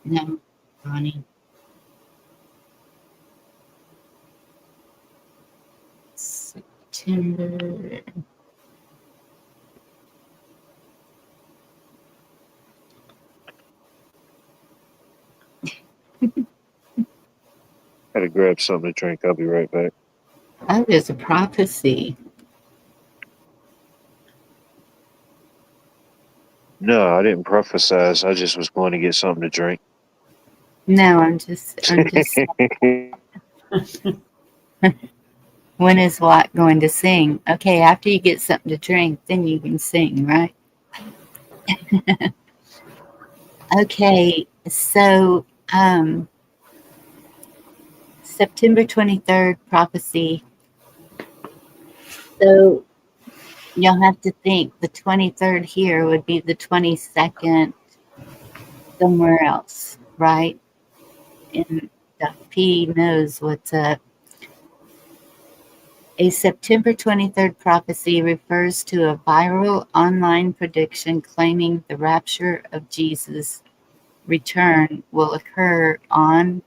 no, Bonnie. September. Gotta grab something to drink. I'll be right back. Oh, there's a prophecy. No, I didn't prophesize. I just was going to get something to drink. No, I'm just. When is Watt going to sing? Okay, after you get something to drink, then you can sing, right? Okay, so September 23rd prophecy. So you'll have to think the 23rd here would be the 22nd somewhere else, right? And Doc P knows what's up. A September 23rd prophecy refers to a viral online prediction claiming the rapture of Jesus' return will occur on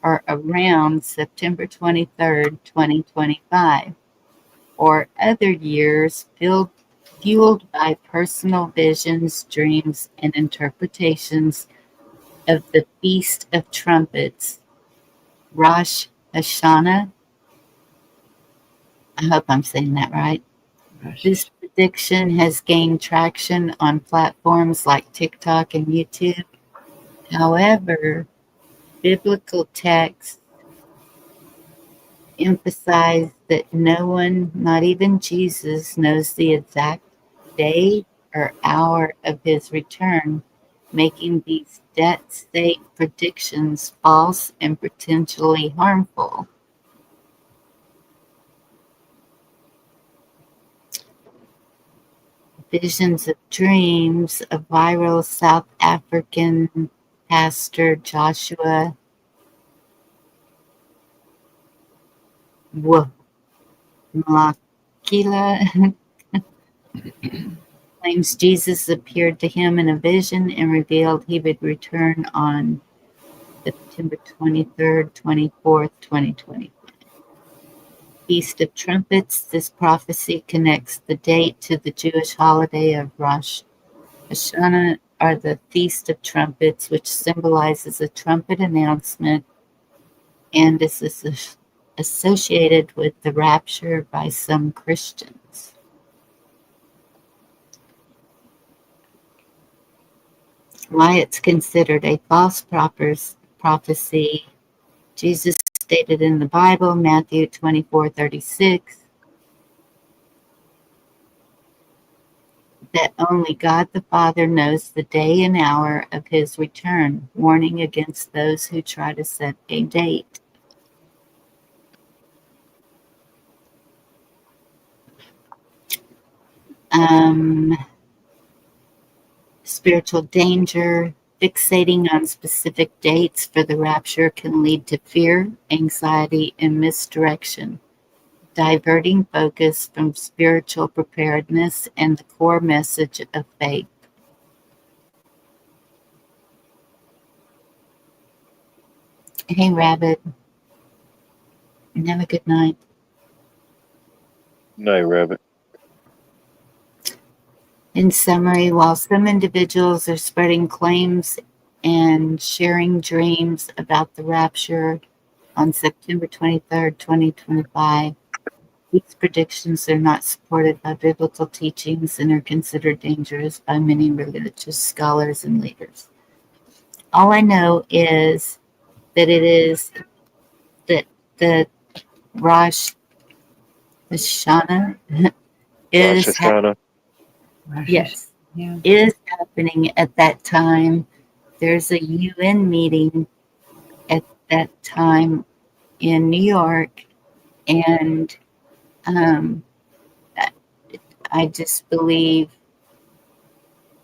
or around September 23rd, 2025, or other years fueled by personal visions, dreams, and interpretations of the Feast of Trumpets, Rosh Hashanah. I hope I'm saying that right. This prediction has gained traction on platforms like TikTok and YouTube. However, biblical texts emphasize that no one, not even Jesus, knows the exact day or hour of his return, making these debt-safe predictions false and potentially harmful. Visions of dreams of viral South African pastor Joshua Malakila claims Jesus appeared to him in a vision and revealed he would return on September 23rd, 24th, 2020. Feast of Trumpets. This prophecy connects the date to the Jewish holiday of Rosh Hashanah, or the Feast of Trumpets, which symbolizes a trumpet announcement and is associated with the rapture by some Christians. Why it's considered a false prophecy. Jesus stated in the Bible, Matthew 24:36, that only God the Father knows the day and hour of his return, warning against those who try to set a date. Spiritual danger. Fixating on specific dates for the rapture can lead to fear, anxiety, and misdirection, diverting focus from spiritual preparedness and the core message of faith. Hey, Rabbit. And have a good night. Night, Rabbit. In summary, while some individuals are spreading claims and sharing dreams about the rapture on September 23rd, 2025, these predictions are not supported by biblical teachings and are considered dangerous by many religious scholars and leaders. All I know is that it is that the Rosh Hashanah Rosh is Hashanah. yes, Yeah. is happening at that time. There's a UN meeting at that time in New York, and I just believe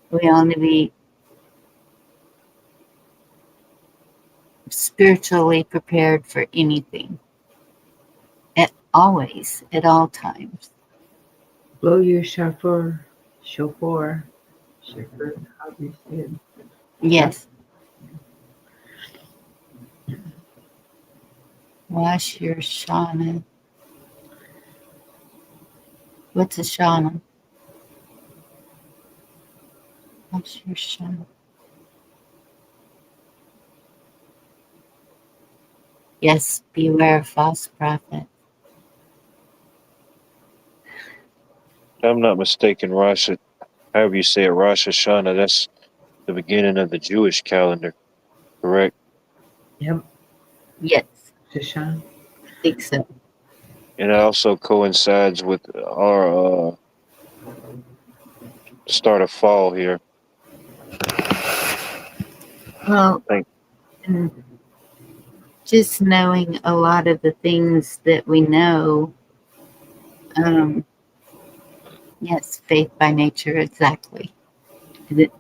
we all need to be spiritually prepared for anything, at all times. Blow your shofar, how do you say it? Yes. Wash your Shana. What's a Shana? Wash your Shana. Yes, beware of false prophet. If I'm not mistaken, however you say it, Rosh Hashanah, that's the beginning of the Jewish calendar, correct? Yep. Yes, Shoshan. I think so. And it also coincides with our start of fall here. Well, Thank and just knowing a lot of the things that we know, yes, faith by nature, exactly. That,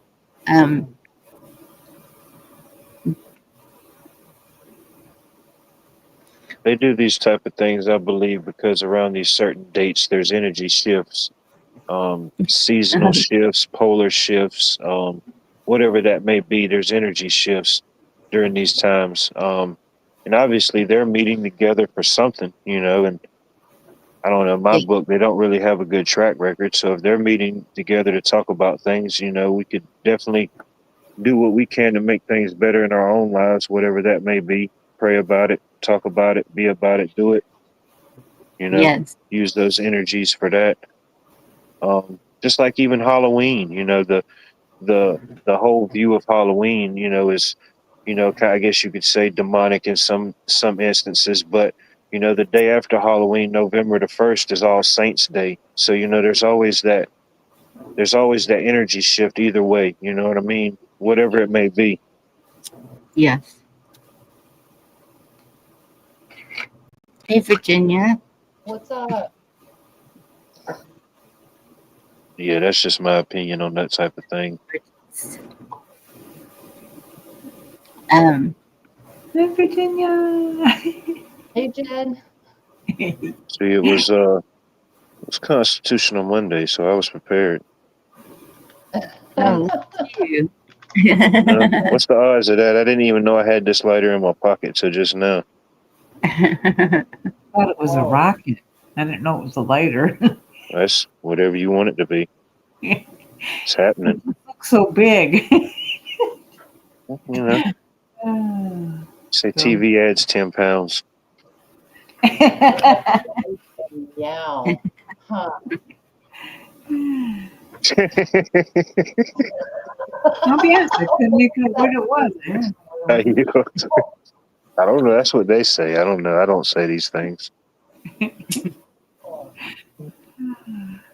They do these type of things, I believe, because around these certain dates, there's energy shifts, seasonal shifts, polar shifts, whatever that may be. There's energy shifts during these times, and obviously they're meeting together for something, and I don't know. In my book, they don't really have a good track record. So if they're meeting together to talk about things, we could definitely do what we can to make things better in our own lives, whatever that may be. Pray about it, talk about it, be about it, do it. yes, Use those energies for that. Just like even Halloween, the whole view of Halloween, is, I guess you could say demonic in some instances, but the day after Halloween, November the 1st, is All Saints Day. So there's always that energy shift either way. You know what I mean? Whatever it may be. yes. Hey, Virginia. What's up? Yeah, that's just my opinion on that type of thing. Hey, Virginia. Hey, Jen. See, it was Constitutional Monday, so I was prepared. Oh, look at you. What's the odds of that? I didn't even know I had this lighter in my pocket till just now. I thought it was a rocket. I didn't know it was a lighter. That's whatever you want it to be. It's happening. It looks so big. You know, say TV adds 10 pounds. Yeah. Huh. Don't be honest, I couldn't make out what it was. I don't know. That's what they say. I don't know. I don't say these things.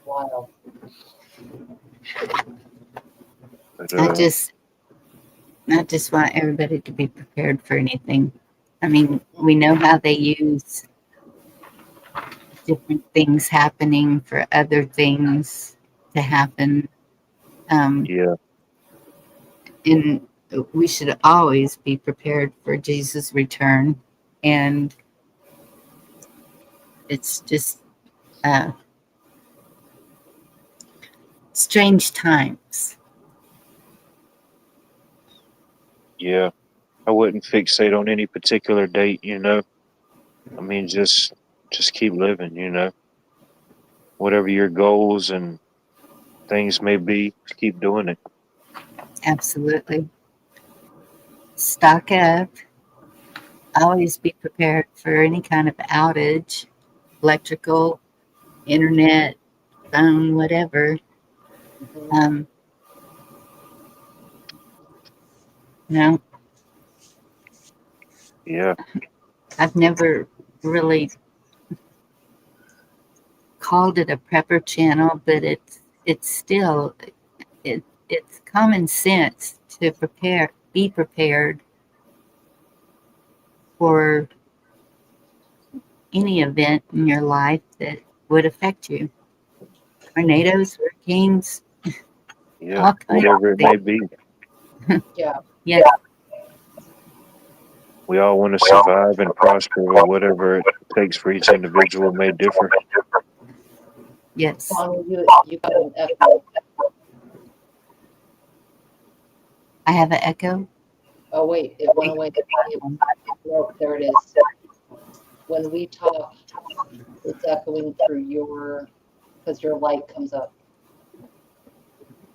Wild. But, I just want everybody to be prepared for anything. I mean, we know how they use different things happening for other things to happen. yeah. And we should always be prepared for Jesus' return. And it's just strange times. Yeah. I wouldn't fixate on any particular date, you know. I mean, just keep living, you know. Whatever your goals and things may be, just keep doing it. Absolutely. Stock up. Always be prepared for any kind of outage, electrical, internet, phone, whatever. No, Yeah. I've never really called it a prepper channel, but it's still it's common sense to be prepared for any event in your life that would affect you. Tornadoes, hurricanes, Yeah. all kinds Whatever of it may things. be. Yeah. Yes. We all want to survive and prosper, but whatever it takes for each individual may differ. Yes. Bonnie, you got an echo. I have an echo. Oh, wait, it went away. No, there it is. When we talk, it's echoing through because your light comes up.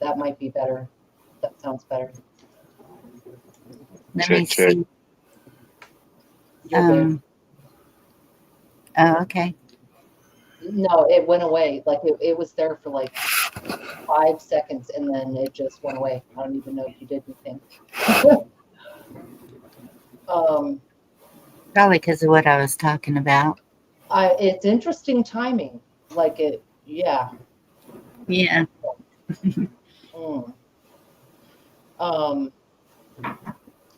That might be better. That sounds better. Let me Check. see. You're there. Oh, okay. No, it went away. Like it was there for like 5 seconds and then it just went away. I don't even know if you did anything. Probably because of what I was talking about. It's interesting timing. Like it, yeah. Yeah.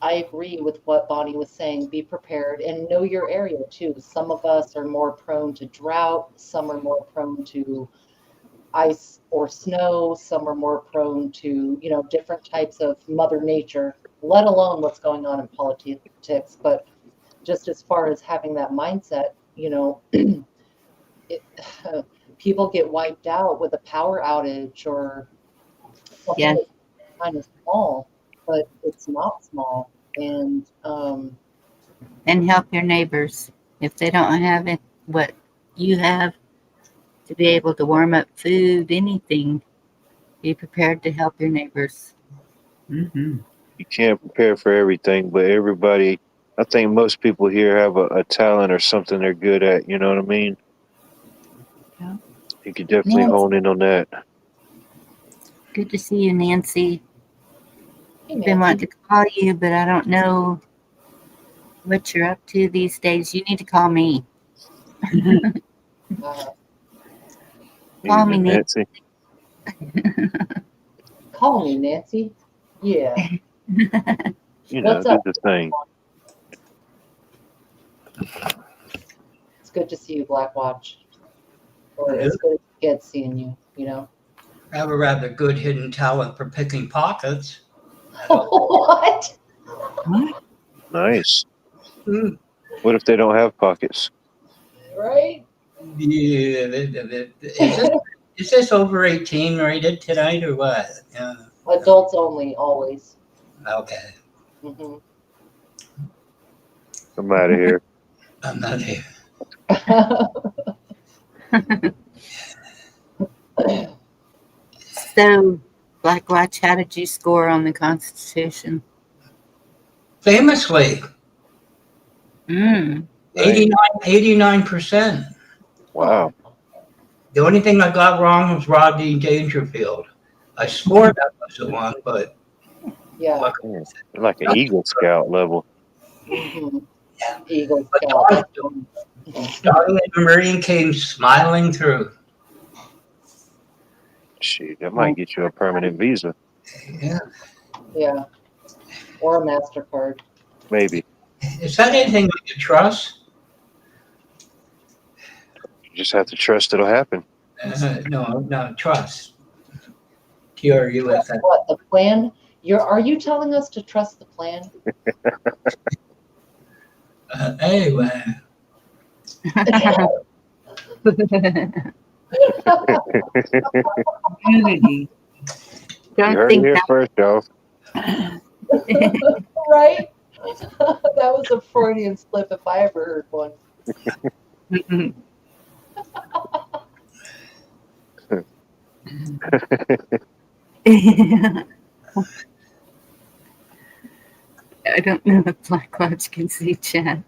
I agree with what Bonnie was saying. Be prepared and know your area too. Some of us are more prone to drought. Some are more prone to ice or snow. Some are more prone to, different types of Mother Nature, let alone what's going on in politics. But just as far as having that mindset, people get wiped out with a power outage or something that's kind of small, but it's not small. And help your neighbors if they don't have it, what you have, to be able to warm up food, anything. Be prepared to help your neighbors. Mm-hmm. You can't prepare for everything, but everybody, I think most people here have a talent or something they're good at. You know what I mean? Yeah. You could definitely hone in on that. Good to see you, Nancy. hey, I've been wanting to call you, but I don't know what you're up to these days. You need to call me. Call me, Nancy. Call me, Nancy. Yeah. What's up? Do the thing. It's good to see you, Black Watch. Or it's good to get seeing you, I have a rather good hidden talent for picking pockets. What? Nice. What if they don't have pockets? Right? Yeah, is this over 18 rated tonight or what? Yeah. Adults only, always. Okay, Hmm I'm out of here. I'm not here. So, Black Watch, how did you score on the Constitution? Famously, Mm. 89%. Wow. The only thing I got wrong was Rodney Dangerfield. I swore that was the one, but Yeah. Like an Eagle Scout level. hmm Eagle but Scout. That's Starting at the Marine came smiling through. Shoot, that might get you a permanent visa. Yeah. yeah. Or a MasterCard. Maybe. Is that anything we can trust? You just have to trust it'll happen. No, trust. TRUSS. What, the plan? Are you telling us to trust the plan? Anyway. Unity. You heard it here first, y'all. Right? That was a Freudian slip if I ever heard one. I don't know if Black Watch can see chat.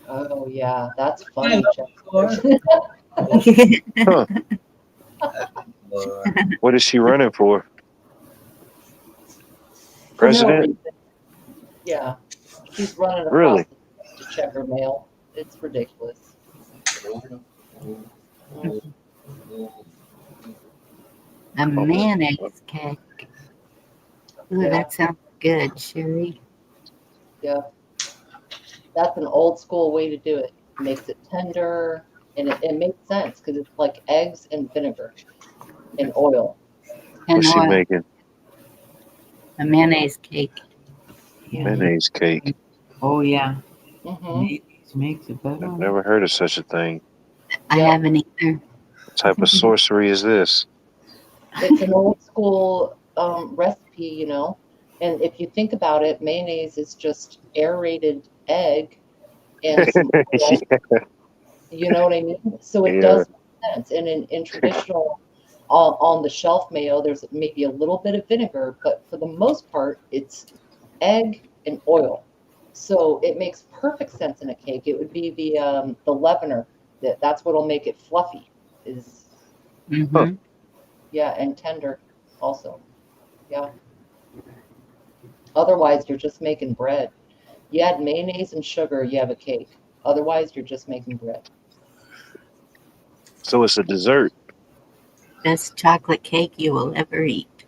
Oh yeah, that's funny. Huh. What is she running for? President? Yeah, she's running across Really? to check her mail. It's ridiculous. A mayonnaise cake. Ooh, Yeah. that sounds good, Sherry. Yeah, that's an old school way to do it. Makes it tender, and it makes sense because it's like eggs and vinegar and oil. And What's she oil. making? A mayonnaise cake. Mayonnaise cake. Oh yeah. Mm-hmm. Mayonnaise makes it better. I've never heard of such a thing. I haven't either. What type of sorcery is this? It's an old school recipe, you know. And if you think about it, mayonnaise is just aerated egg and some oil. You know what I mean? So it does make sense. And in traditional on the shelf mayo, there's maybe a little bit of vinegar, but for the most part, it's egg and oil. So it makes perfect sense in a cake. It would be the leavener that's what'll make it fluffy. Is yeah, and tender also. Yeah. Otherwise, you're just making bread. You add mayonnaise and sugar, you have a cake. Otherwise, you're just making bread. So it's a dessert. Best chocolate cake you will ever eat.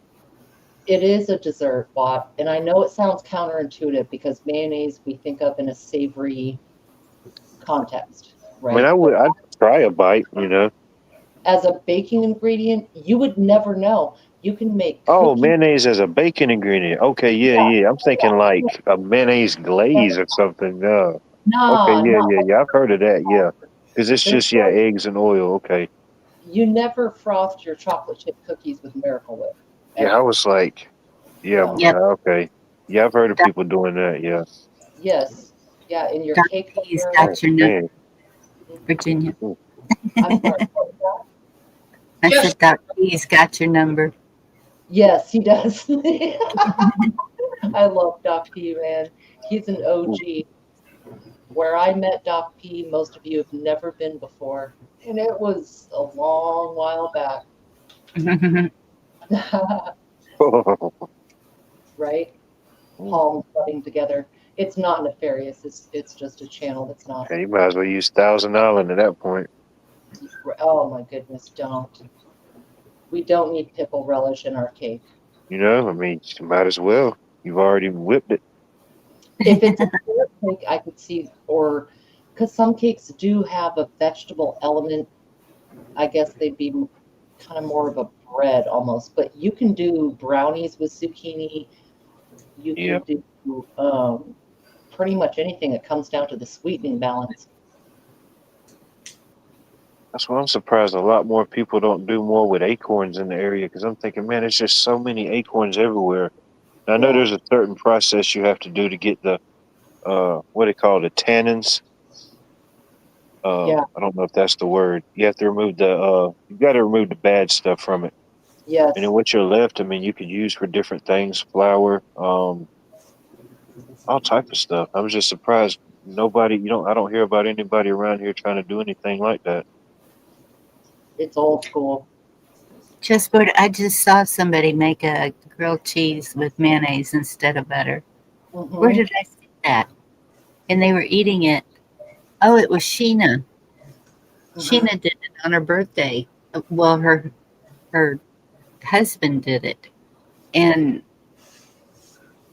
It is a dessert, Bot, and I know it sounds counterintuitive because mayonnaise we think of in a savory context, right? I mean, I'd try a bite, you know. As a baking ingredient, you would never know. You can make Oh, mayonnaise as a baking ingredient. Okay, yeah. I'm thinking like a mayonnaise glaze or something. No, Okay, yeah. I've heard of that, yeah. Because it's just, eggs and oil. Okay. You never frost your chocolate chip cookies with Miracle Whip. Yeah, I was like, okay. Yeah, I've heard of people doing that, yeah. Yes. Yeah, in your cake. He's got your number, Virginia. I'm sorry, what was that? I said Doc P's got your number. Yes, he does. I love Doc P, man. He's an OG. Where I met Doc P, most of you have never been before. And it was a long while back. Right? Palms rubbing together. It's not nefarious. It's just a channel that's not. Hey, you might as well use Thousand Island at that point. Oh my goodness, don't. We don't need pickle relish in our cake. You know, I mean, you might as well. You've already whipped it. If it's a carrot cake, I could see, or because some cakes do have a vegetable element, I guess they'd be kind of more of a bread almost. But you can do brownies with zucchini. You can do pretty much anything. It comes down to the sweetening balance. That's why I'm surprised a lot more people don't do more with acorns in the area, because I'm thinking, man, there's just so many acorns everywhere. And I know Yeah. there's a certain process you have to do to get the what they call the tannins. Yeah. I don't know if that's the word. You have to remove you got to remove the bad stuff from it. Yes. And then what you're left, I mean, you could use for different things, flour, all type of stuff. I was just surprised nobody, I don't hear about anybody around here trying to do anything like that. It's old school. I just saw somebody make a grilled cheese with mayonnaise instead of butter. Mm-hmm. Where did I see that? And they were eating it. Oh, it was Sheena. Mm-hmm. Sheena did it on her birthday. Well, her husband did it. And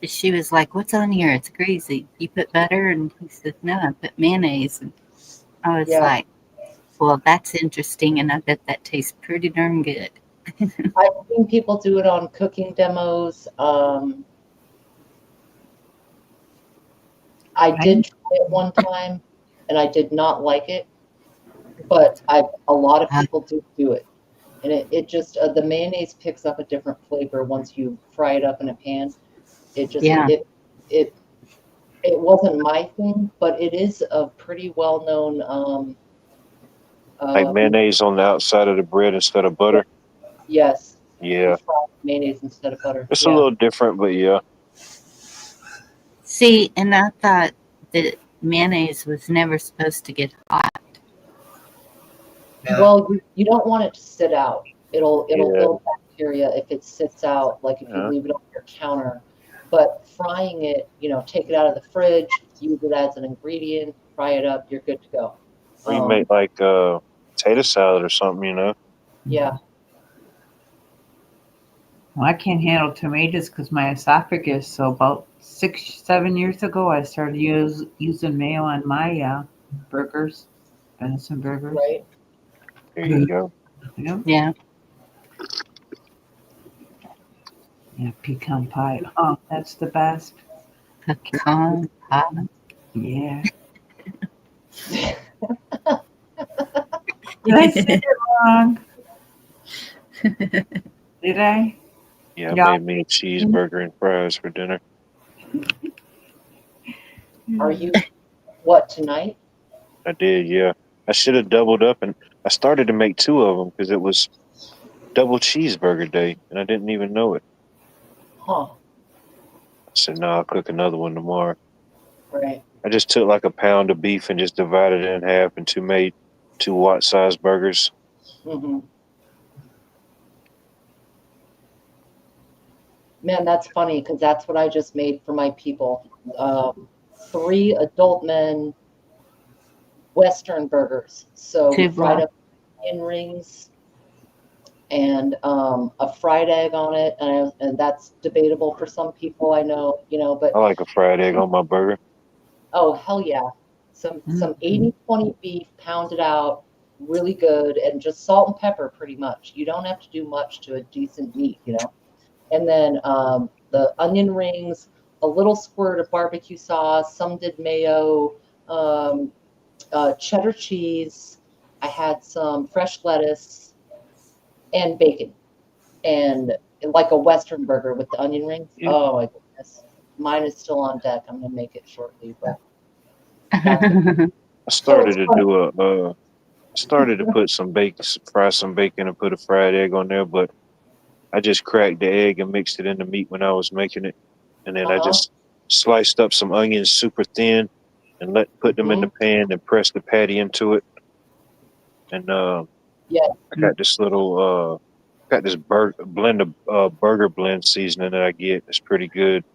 she was like, "What's on here? It's greasy. You put butter?" And he said, "No, I put mayonnaise." And I was like, "Well, that's interesting, and I bet that tastes pretty darn good." I've seen people do it on cooking demos. I did try it one time, and I did not like it. But a lot of people do it, and it just the mayonnaise picks up a different flavor once you fry it up in a pan. It just it wasn't my thing, but it is a pretty well known. Like mayonnaise on the outside of the bread instead of butter. Yes. Yeah. Mayonnaise instead of butter. It's a little different, but yeah. See, and I thought that mayonnaise was never supposed to get hot. Yeah. Well, you don't want it to sit out. It'll build bacteria if it sits out, like if you leave it on your counter. But frying it, take it out of the fridge, use it as an ingredient, fry it up, you're good to go. Or you make like potato salad or something, Yeah. Well, I can't handle tomatoes because my esophagus. So about 6-7 years ago, I started using mayo on my burgers, venison burgers. Right. There you go. Yep. Yeah. Yeah, pecan pie. Oh, that's the best. Pecan pie. Yeah. Did I say it wrong? Did I? Yeah, I made me a cheeseburger and fries for dinner. Are you what tonight? I did, yeah. I should have doubled up, and I started to make 2 of them because it was double cheeseburger day, and I didn't even know it. Huh. I said, no, I'll cook another one tomorrow. Right. I just took like a pound of beef and just divided it in half and made 2 Watt-sized burgers. Mm-hmm. Man, that's funny because that's what I just made for my people. 3 adult men Western burgers. So we fried up onion rings and a fried egg on it, and that's debatable for some people, I know, but I like a fried egg on my burger. oh hell yeah. Some 80-20 beef pounded out, really good, and just salt and pepper pretty much. You don't have to do much to a decent meat, And then the onion rings, a little squirt of barbecue sauce, some did mayo, cheddar cheese. I had some fresh lettuce and bacon, and like a Western burger with the onion rings. Yeah. Oh my goodness, mine is still on deck. I'm gonna make it shortly, but I started to put some bacon, fry some bacon, and put a fried egg on there, but I just cracked the egg and mixed it in the meat when I was making it, and then I just sliced up some onions super thin and put them in the pan and press the patty into it. And I got this little blend of burger blend seasoning that I get. It's pretty good.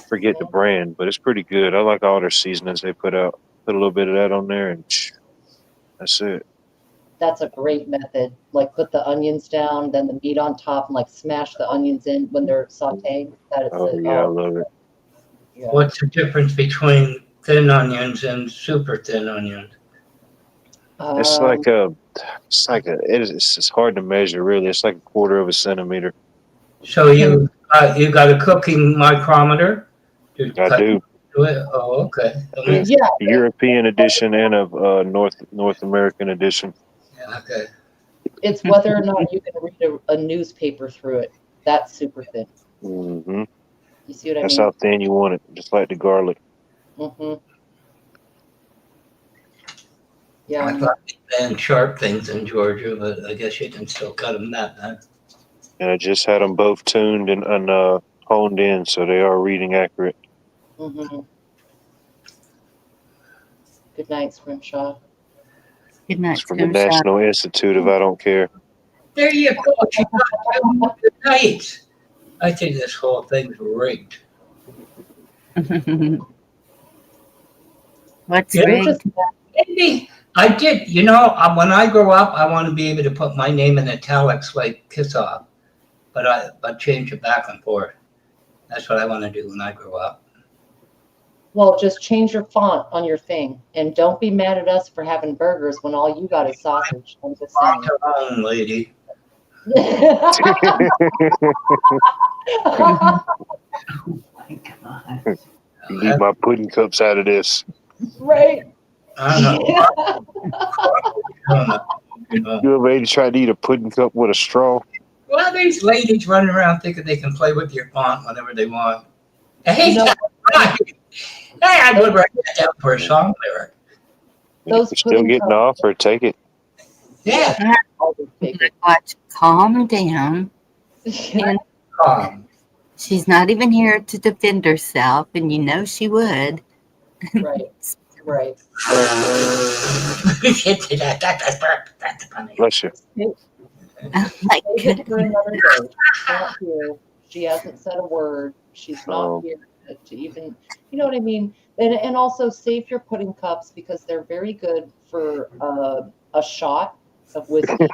Forget the brand, but it's pretty good. I like all their seasonings they put out. Put a little bit of that on there, and that's it. That's a great method. Like put the onions down, then the meat on top, and like smash the onions in when they're sauteing. I love it. Yeah. What's the difference between thin onions and super thin onions? It's it's hard to measure really. It's like 1/4 of a centimeter. So you got a cooking micrometer? I do. Oh, okay. Yeah, A European edition and a North American edition. Okay. it's whether or not you can read a newspaper through it. That's super thin. Hmm. You see what I That's mean? how thin you want it, just like the garlic. Mm-hmm. I Yeah. thought they banned sharp things in Georgia, but I guess you can still cut them that then. And I just had them both tuned and honed in, so they are reading accurate. Mm-hmm. Good night, Scrimshaw. Good night, It's from the Scrimshaw. National Institute of I Don't Care. There you go. She got good night. I think this whole thing's rigged. What's Yeah. rigged? Maybe. I did. You know, when I grow up, I want to be able to put my name in italics like Kiss Off, but change it back and forth. That's what I want to do when I grow up. Well, just change your font on your thing, and don't be mad at us for having burgers when all you got is sausage. I'm just saying. Your own lady. Oh my God. You leave my pudding cups out of this. Right. I don't know. You ever tried to eat a pudding cup with a straw? Well, these ladies running around thinking they can play with your font whenever they want. Hey, You know, I would write that down for a song lyric. those You're still pudding getting cups. offer, take it. Yeah. Always take it. Watch, calm down. And she's not even here to defend herself, and you know she would. Right. Right. That's funny. Bless you. Oh my Save it for goodness. another day. She's not here. She hasn't said a word. She's not Oh. here to even, you know what I mean? And also save your pudding cups because they're very good for a shot of whiskey.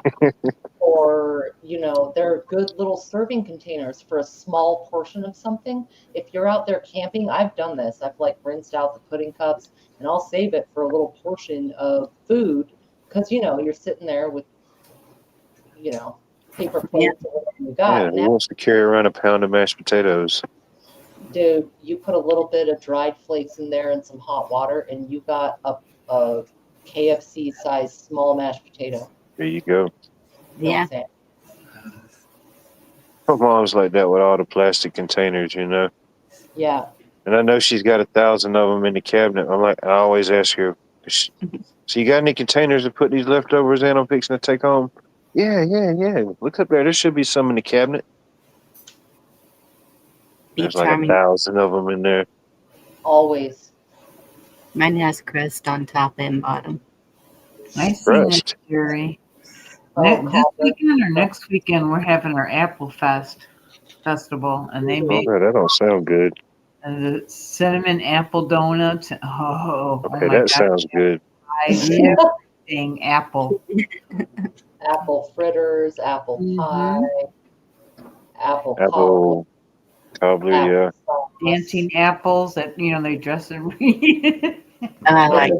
Or, you know, they're good little serving containers for a small portion of something. If you're out there camping, I've done this. I've like rinsed out the pudding cups and I'll save it for a little portion of food because, you know, you're sitting there with, you know, paper plates or whatever you got. Yeah, who wants to carry around a pound of mashed potatoes? Dude, you put a little bit of dried flakes in there and some hot water and you got a KFC sized small mashed potato. There you go. Yeah. My mom's like that with all the plastic containers, you know. Yeah. And I know she's got 1,000 of them in the cabinet. I always ask her, so you got any containers to put these leftovers in I'm fixing to take home? Yeah. Look up there. There should be some in the cabinet. There's like 1,000 of them in there. Always. Mine has crust on top and bottom. I see that, Crust. Jerry. Oh, This weekend or next weekend, we're having our Apple Festival, and they make that don't sound good. the cinnamon apple donuts. Oh Okay, my that God. sounds good. Everything apple. Apple fritters, apple pie, apple Apple cobbler, yeah. Dancing apples that, you know, they dress in. I like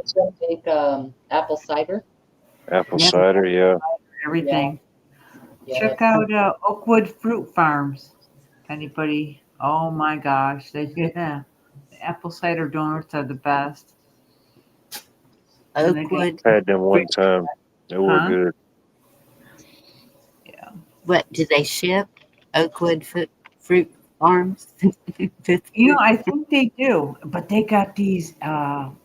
make apple cider. Apple cider, yeah. Everything. Yeah. Check out Oakwood Fruit Farms. If anybody, oh my gosh, the apple cider donuts are the best. Oakwood. Had them one time. They were good. Yeah. What do they ship? Oakwood Fruit Farms. You know, I think they do, but they got these.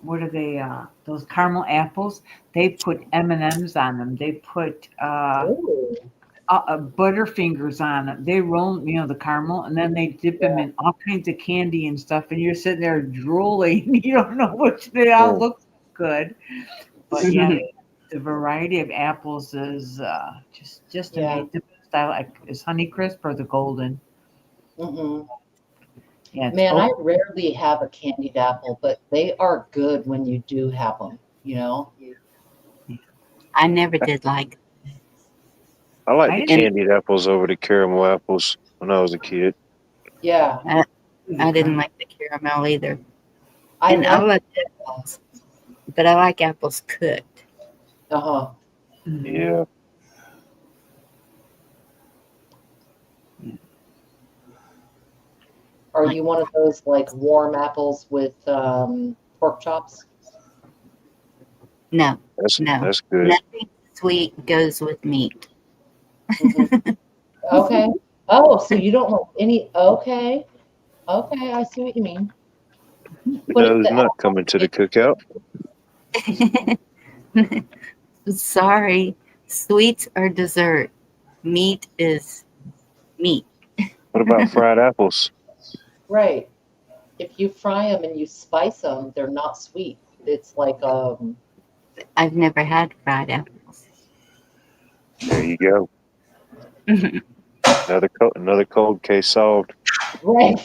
What are they? Those caramel apples. They put M&Ms on them. They put Butterfingers on them. They roll, you know, the caramel, and then they dip them in all kinds of candy and stuff. And you're sitting there drooling. You don't know which they all look good, but yeah, the variety of apples is just amazing. The best I like is Honeycrisp or the Golden. Mm-hmm. Yeah, Man, I rarely have a candied apple, but they are good when you do have them, you know? I never did like. I like the candied apples over the caramel apples when I was a kid. Yeah. I didn't like the caramel either. I love apples, but I like apples cooked. Uh-huh. Yeah. Are you one of those like warm apples with pork chops? No, That's no. that's good. Nothing sweet goes with meat. Mm-hmm. Okay. Oh, so you don't like any? Okay. Okay, I see what you mean. But Joe's not coming to the cookout. Sorry, sweets are dessert. Meat is meat. What about fried apples? right. If you fry them and you spice them, they're not sweet. It's like I've never had fried apples. There you go. Another cold case solved. right.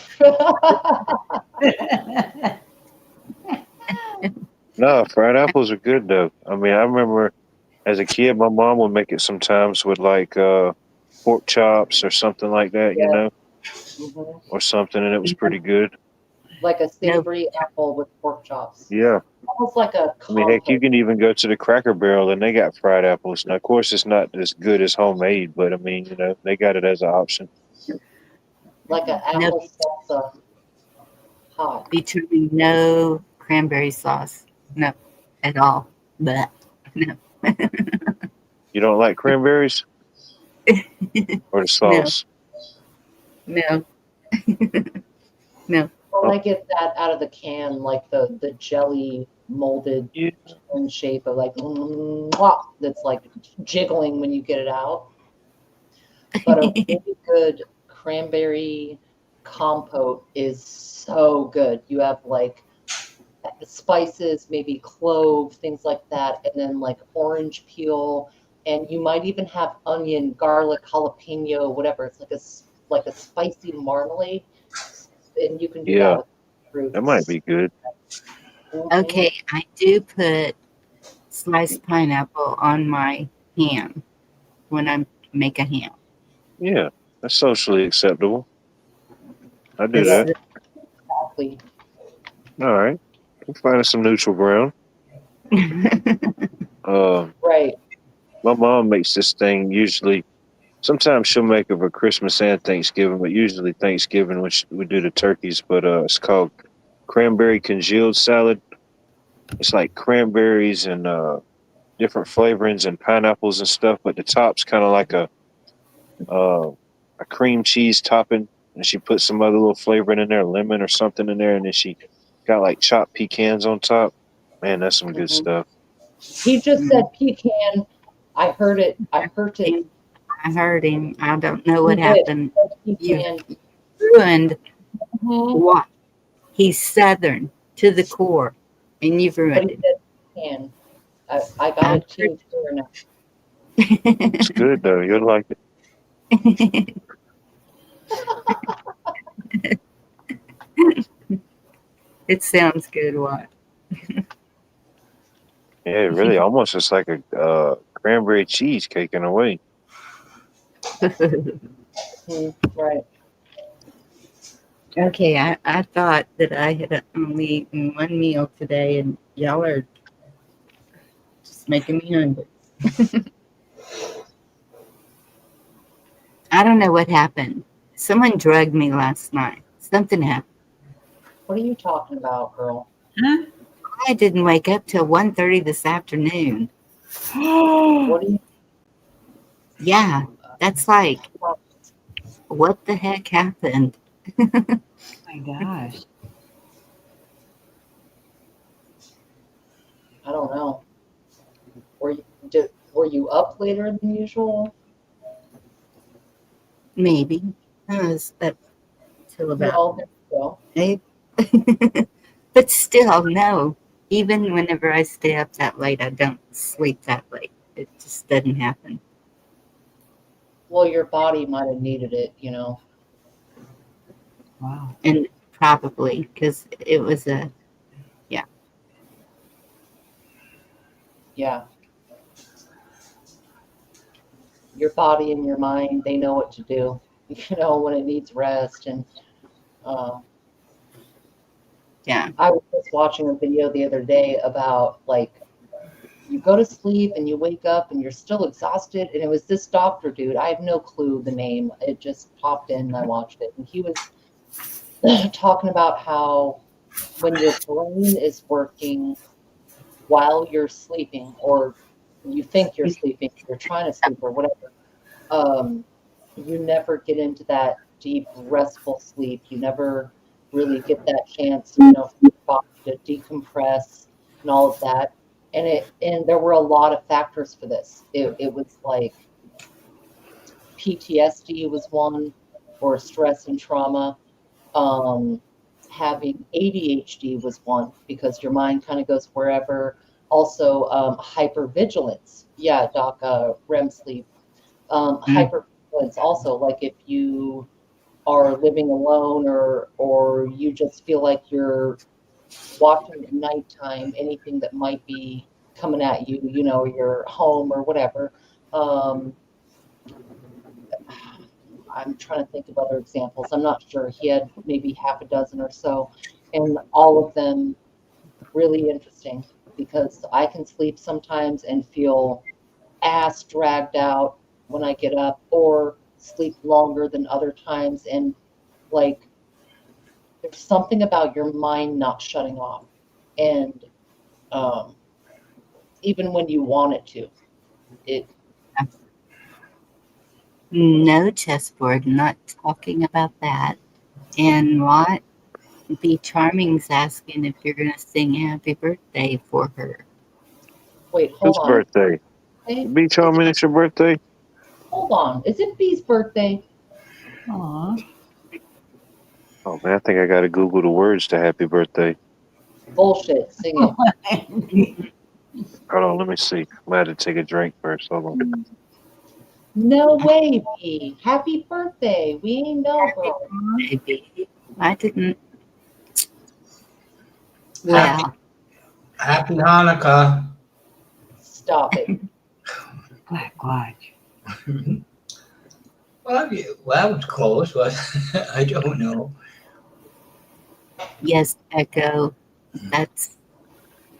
No, fried apples are good though. I mean, I remember as a kid, my mom would make it sometimes with like pork chops or something like that, you Yeah. know, Mhm. or something, and it was pretty good. Like a No, savory apple with pork chops. Yeah. Almost like a I mean, heck, you compote. can even go to the Cracker Barrel and they got fried apples. Now, of course, it's not as good as homemade, but I mean, you know, they got it as an option. Like an no, apple salsa hot. between no cranberry sauce. No, at all. But no, You don't like cranberries or the no, sauce? no, no. Well, Oh, I get that out of the can, like the jelly molded yeah. in shape of like mwah, that's like jiggling when you get it out. But a really good cranberry compote is so good. You have like spices, maybe clove, things like that, and then like orange peel, and you might even have onion, garlic, jalapeno, whatever. It's like a spicy marmalade, and you can do that Yeah, with fruit. that might be good. Okay, I do put sliced pineapple on my ham when I make a ham. Yeah, that's socially acceptable. I do Yeah, that. exactly. All right. We're finding some neutral ground. Um, Right. my mom makes this thing usually. Sometimes she'll make it for Christmas and Thanksgiving, but usually Thanksgiving when we do the turkeys. But it's called cranberry congealed salad. It's like cranberries and different flavorings and pineapples and stuff, but the top's kind of like a cream cheese topping, and she put some other little flavoring in there, lemon or something in there, and then she got like chopped pecans on top. Man, that's some good Mhm. stuff. He just said pecan. I heard it. I heard it. I heard him. I don't know He what did. happened. You Pecan. ruined Mhm. what? He's Southern to the core, and you've But ruined he him. said pecan. I got I it changed here now. It's good though. You'll like it. It sounds good. What? Yeah, it really almost is like a cranberry cheesecake in a way. Right. Okay, I thought that I had only eaten one meal today, and y'all are just making me hungry. I don't know what happened. Someone drugged me last night. Something happened. What are you talking about, girl? Huh? I didn't wake up till 1:30 this afternoon. What do you? Yeah, that's like, what the heck happened? Oh my gosh. I don't know. Were you up later than usual? Maybe. I was up till about No, there you go. 8. But still, no. Even whenever I stay up that late, I don't sleep that late. It just doesn't happen. Well, your body might have needed it, you know. Wow. And probably because it was Yeah. Your body and your mind, they know what to do, you know, when it needs rest. And yeah. I was just watching a video the other day about like you go to sleep and you wake up and you're still exhausted. And it was this doctor dude. I have no clue the name. It just popped in and I watched it. And he was talking about how when your brain is working while you're sleeping, or you think you're sleeping, you're trying to sleep or whatever, you never get into that deep, restful sleep. You never really get that chance, for your body to decompress and all of that. And there were a lot of factors for this. It was like PTSD was one, or stress and trauma. Having ADHD was one, because your mind kind of goes wherever. Also, hypervigilance. Yeah, Doc, REM sleep. Hypervigilance also, like if you are living alone, or you just feel like you're watching at nighttime anything that might be coming at you, your home or whatever. I'm trying to think of other examples. I'm not sure. He had maybe half a dozen or so, and all of them really interesting, because I can sleep sometimes and feel ass dragged out when I get up, or sleep longer than other times. And like, there's something about your mind not shutting off. And even when you want it to, it. No, chessboard, not talking about that. And what? Be Charming's asking if you're going to sing happy birthday for her. Wait, Whose hold on. birthday? Be Charming, it's your birthday? Hold on. Is it B's birthday? Aw. Oh, man, I think I got to Google the words to happy birthday. Bullshit. Sing it. Hold on, let me see. I'm going to take a drink first. Hold on. No way, B. Happy birthday. We ain't know, girl. Maybe. I didn't. Well, Happy Hanukkah. Stop it. Black Lodge. Well, that was close, but I don't know. yes, Echo. That's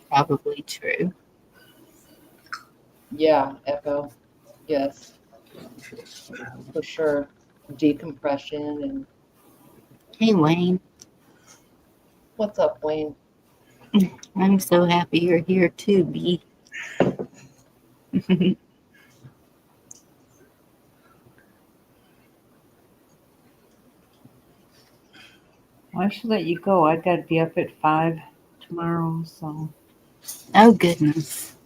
probably true. Yeah, Echo. Yes. For sure. Decompression. And Hey, Wayne. what's up, Wayne? I'm so happy you're here too, B. Well, I should let you go. I got to be up at 5 tomorrow, so. Oh, goodness.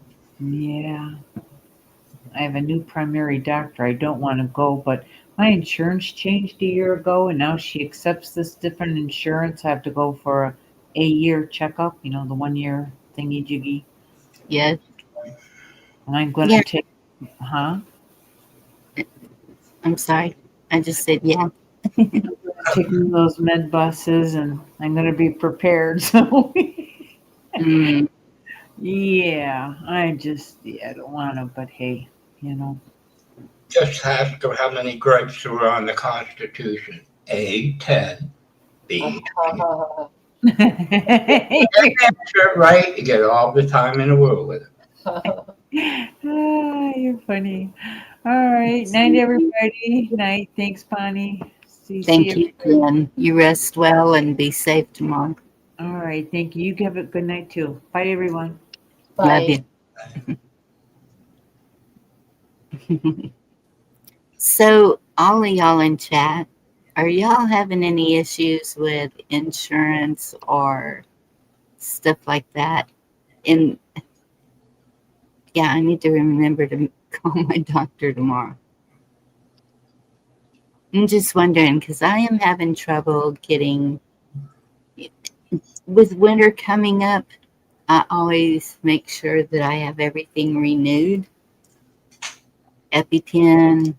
Yeah. I have a new primary doctor. I don't want to go, but my insurance changed a year ago, and now she accepts this different insurance. I have to go for a year checkup, the 1 year thingy jiggy. Yes. And I'm going to take, huh? I'm sorry. I just said, yeah. Taking those med buses, and I'm going to be prepared. So, yeah, I don't want to, but hey, Just ask her how many grapes were on the Constitution. A, 10. B, 20. Answer right, you get all the time in the world with it. You're funny. All right. Night, everybody. Night. Thanks, Bonnie. Thank you, Glenn. You rest well and be safe tomorrow. All right. Thank you. You have a good night, too. Bye, everyone. Love you. So, all of y'all in chat, are y'all having any issues with insurance or stuff like that? And yeah, I need to remember to call my doctor tomorrow. I'm just wondering, because I am having trouble getting, with winter coming up, I always make sure that I have everything renewed. EpiPen,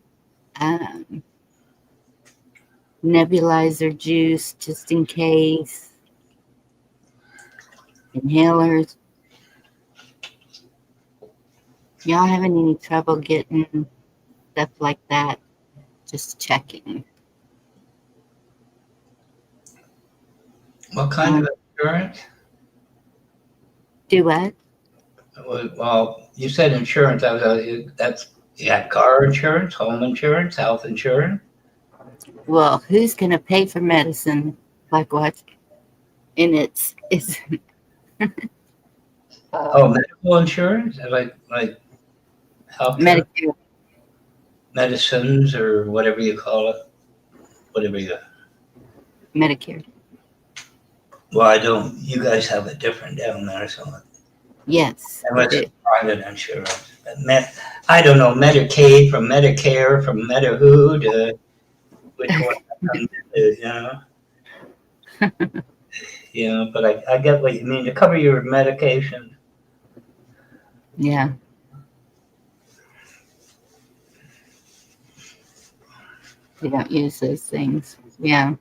nebulizer juice, just in case. Inhalers. Y'all having any trouble getting stuff like that? Just checking. What kind of insurance? Do what? Well, you said insurance. You had car insurance, home insurance, health insurance. Well, who's going to pay for medicine Like what? And it's Oh, medical insurance, like healthcare, Medicare. medicines, or whatever you call it, whatever you. Medicare. Well, I don't. You guys have it different down there, so Yes, we unless do. it's private insurance. But I don't know Medicaid from Medicare from Medihoo to which one that comes into, but I get what you mean to cover your medication. Yeah. We don't use those things. Yeah.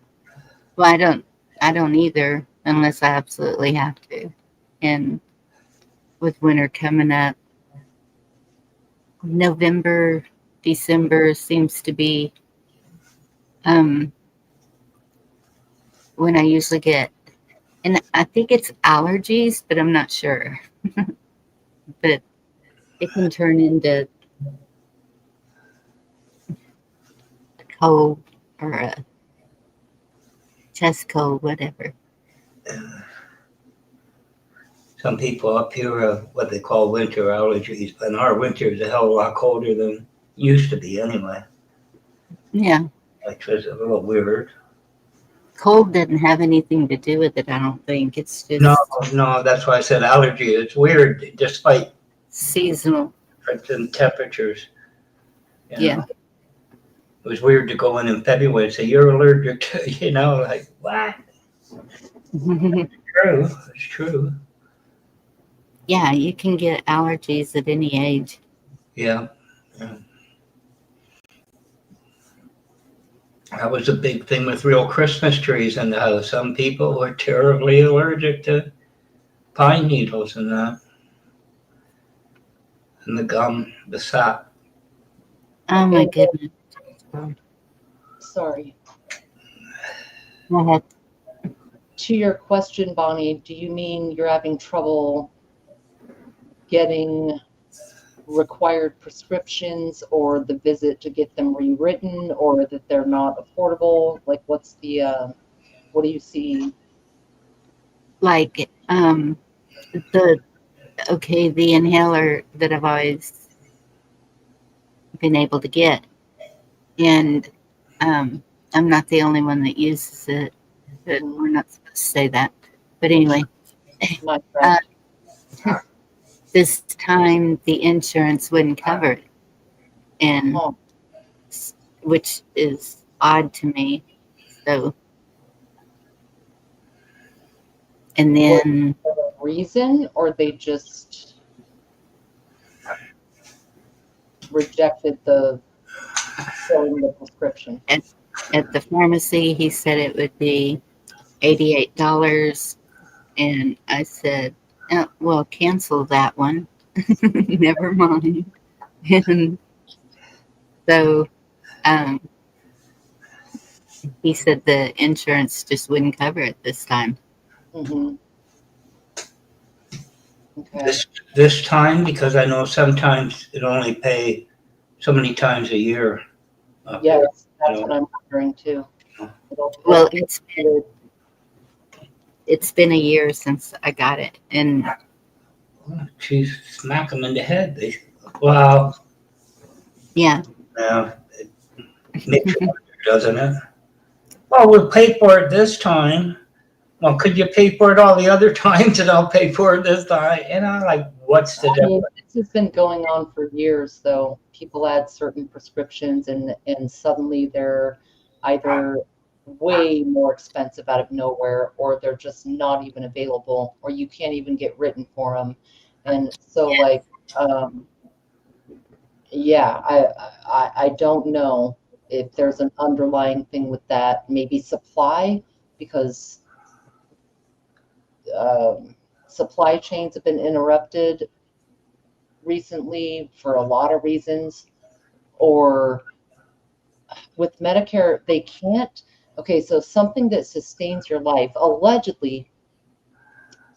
Well, I don't either unless I absolutely have to. And with winter coming up, November, December seems to be when I usually get, and I think it's allergies, but I'm not sure. But it can turn into a cold or a chest cold, whatever. Some people up here have what they call winter allergies, but our winter is a hell of a lot colder than it used to be anyway. Yeah. Which was a little weird. Cold doesn't have anything to do with it, I don't think. It's just No, that's why I said allergy. It's weird, despite seasonal. different temperatures. Yeah. It was weird to go in February and say, you're allergic to, like, what? True. It's true. Yeah, you can get allergies at any age. Yeah. That was a big thing with real Christmas trees in the house. Some people were terribly allergic to pine needles and that. And the gum, the sap. Oh my goodness. Sorry. Go ahead. To your question, Bonnie, do you mean you're having trouble getting required prescriptions or the visit to get them rewritten or that they're not affordable? Like what's the, what do you see? Like, the inhaler that I've always been able to get. And I'm not the only one that uses it. But we're not supposed to say that. But anyway, My friend. this time the insurance wouldn't cover it. And which is odd to me. So, and then Reason, or they just rejected the filling the prescription? At the pharmacy, he said it would be $88. And I said, oh, well, cancel that one. Never mind. And so he said the insurance just wouldn't cover it this time. Mm-hmm. Okay. This time, because I know sometimes it only pay so many times a year. Yes, that's what I'm wondering too. Well, it's been a year since I got it, and geez, smack them in the head. Wow. Yeah. Yeah. It makes you wonder, doesn't it? Well, we'll pay for it this time. Well, could you pay for it all the other times and I'll pay for it this time? Like, what's the difference? This has been going on for years, though. People add certain prescriptions and suddenly they're either way more expensive out of nowhere or they're just not even available or you can't even get written for them. And so like, yeah, I don't know if there's an underlying thing with that, maybe supply, because supply chains have been interrupted recently for a lot of reasons, or with Medicare, they can't. Okay, so something that sustains your life, allegedly,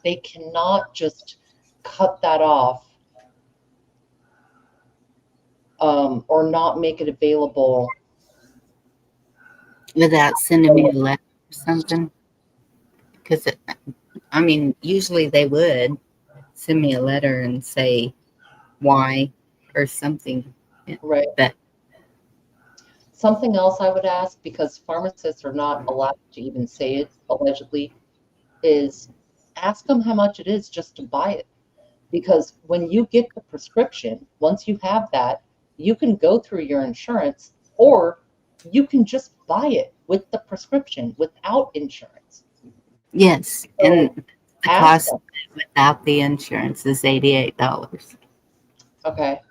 they cannot just cut that off or not make it available without sending me a letter or something. because I mean, usually they would send me a letter and say why or something. Right. But Something else I would ask, because pharmacists are not allowed to even say it, allegedly, is ask them how much it is just to buy it. Because when you get the prescription, once you have that, you can go through your insurance, or you can just buy it with the prescription without insurance. yes, So and the ask cost them. without the insurance is $88. Okay.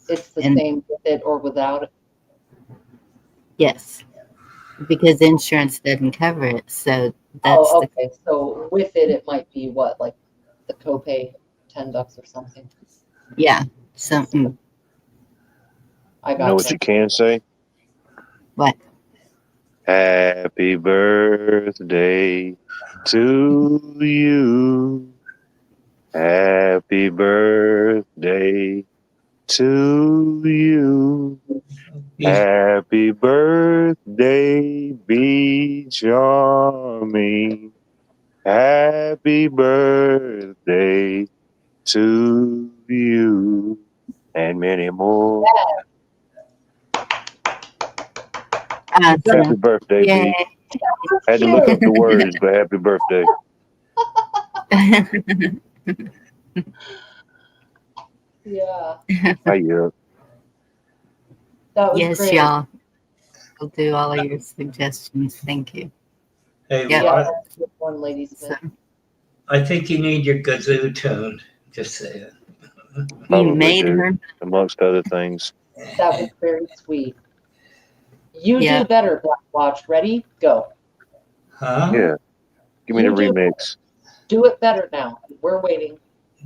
It's the And same with it or without it. yes, because insurance doesn't cover it. So that's Oh, the okay. So with it, it might be what, like the copay, $10 or something. yeah, something. I You know what gotcha. you can say? What? Happy birthday to you. Happy birthday to you. Happy birthday, be charming. Happy birthday to you. And many more. Happy Awesome. birthday, Yay. B. Had to look up the words, but happy birthday. Yeah, Hiya. that was Yes, great. y'all. We'll do all of your suggestions. Thank you. Hey, Yep. Yeah, what? that's a good one, Lady So Smith. I think you need your kazoo tuned. Just saying. you Probably made do, her. amongst other things. That was very sweet. You Yeah. do better, Black Watch. Ready? Go. Huh? Yeah. Give me the You do remix. do it better now. We're waiting.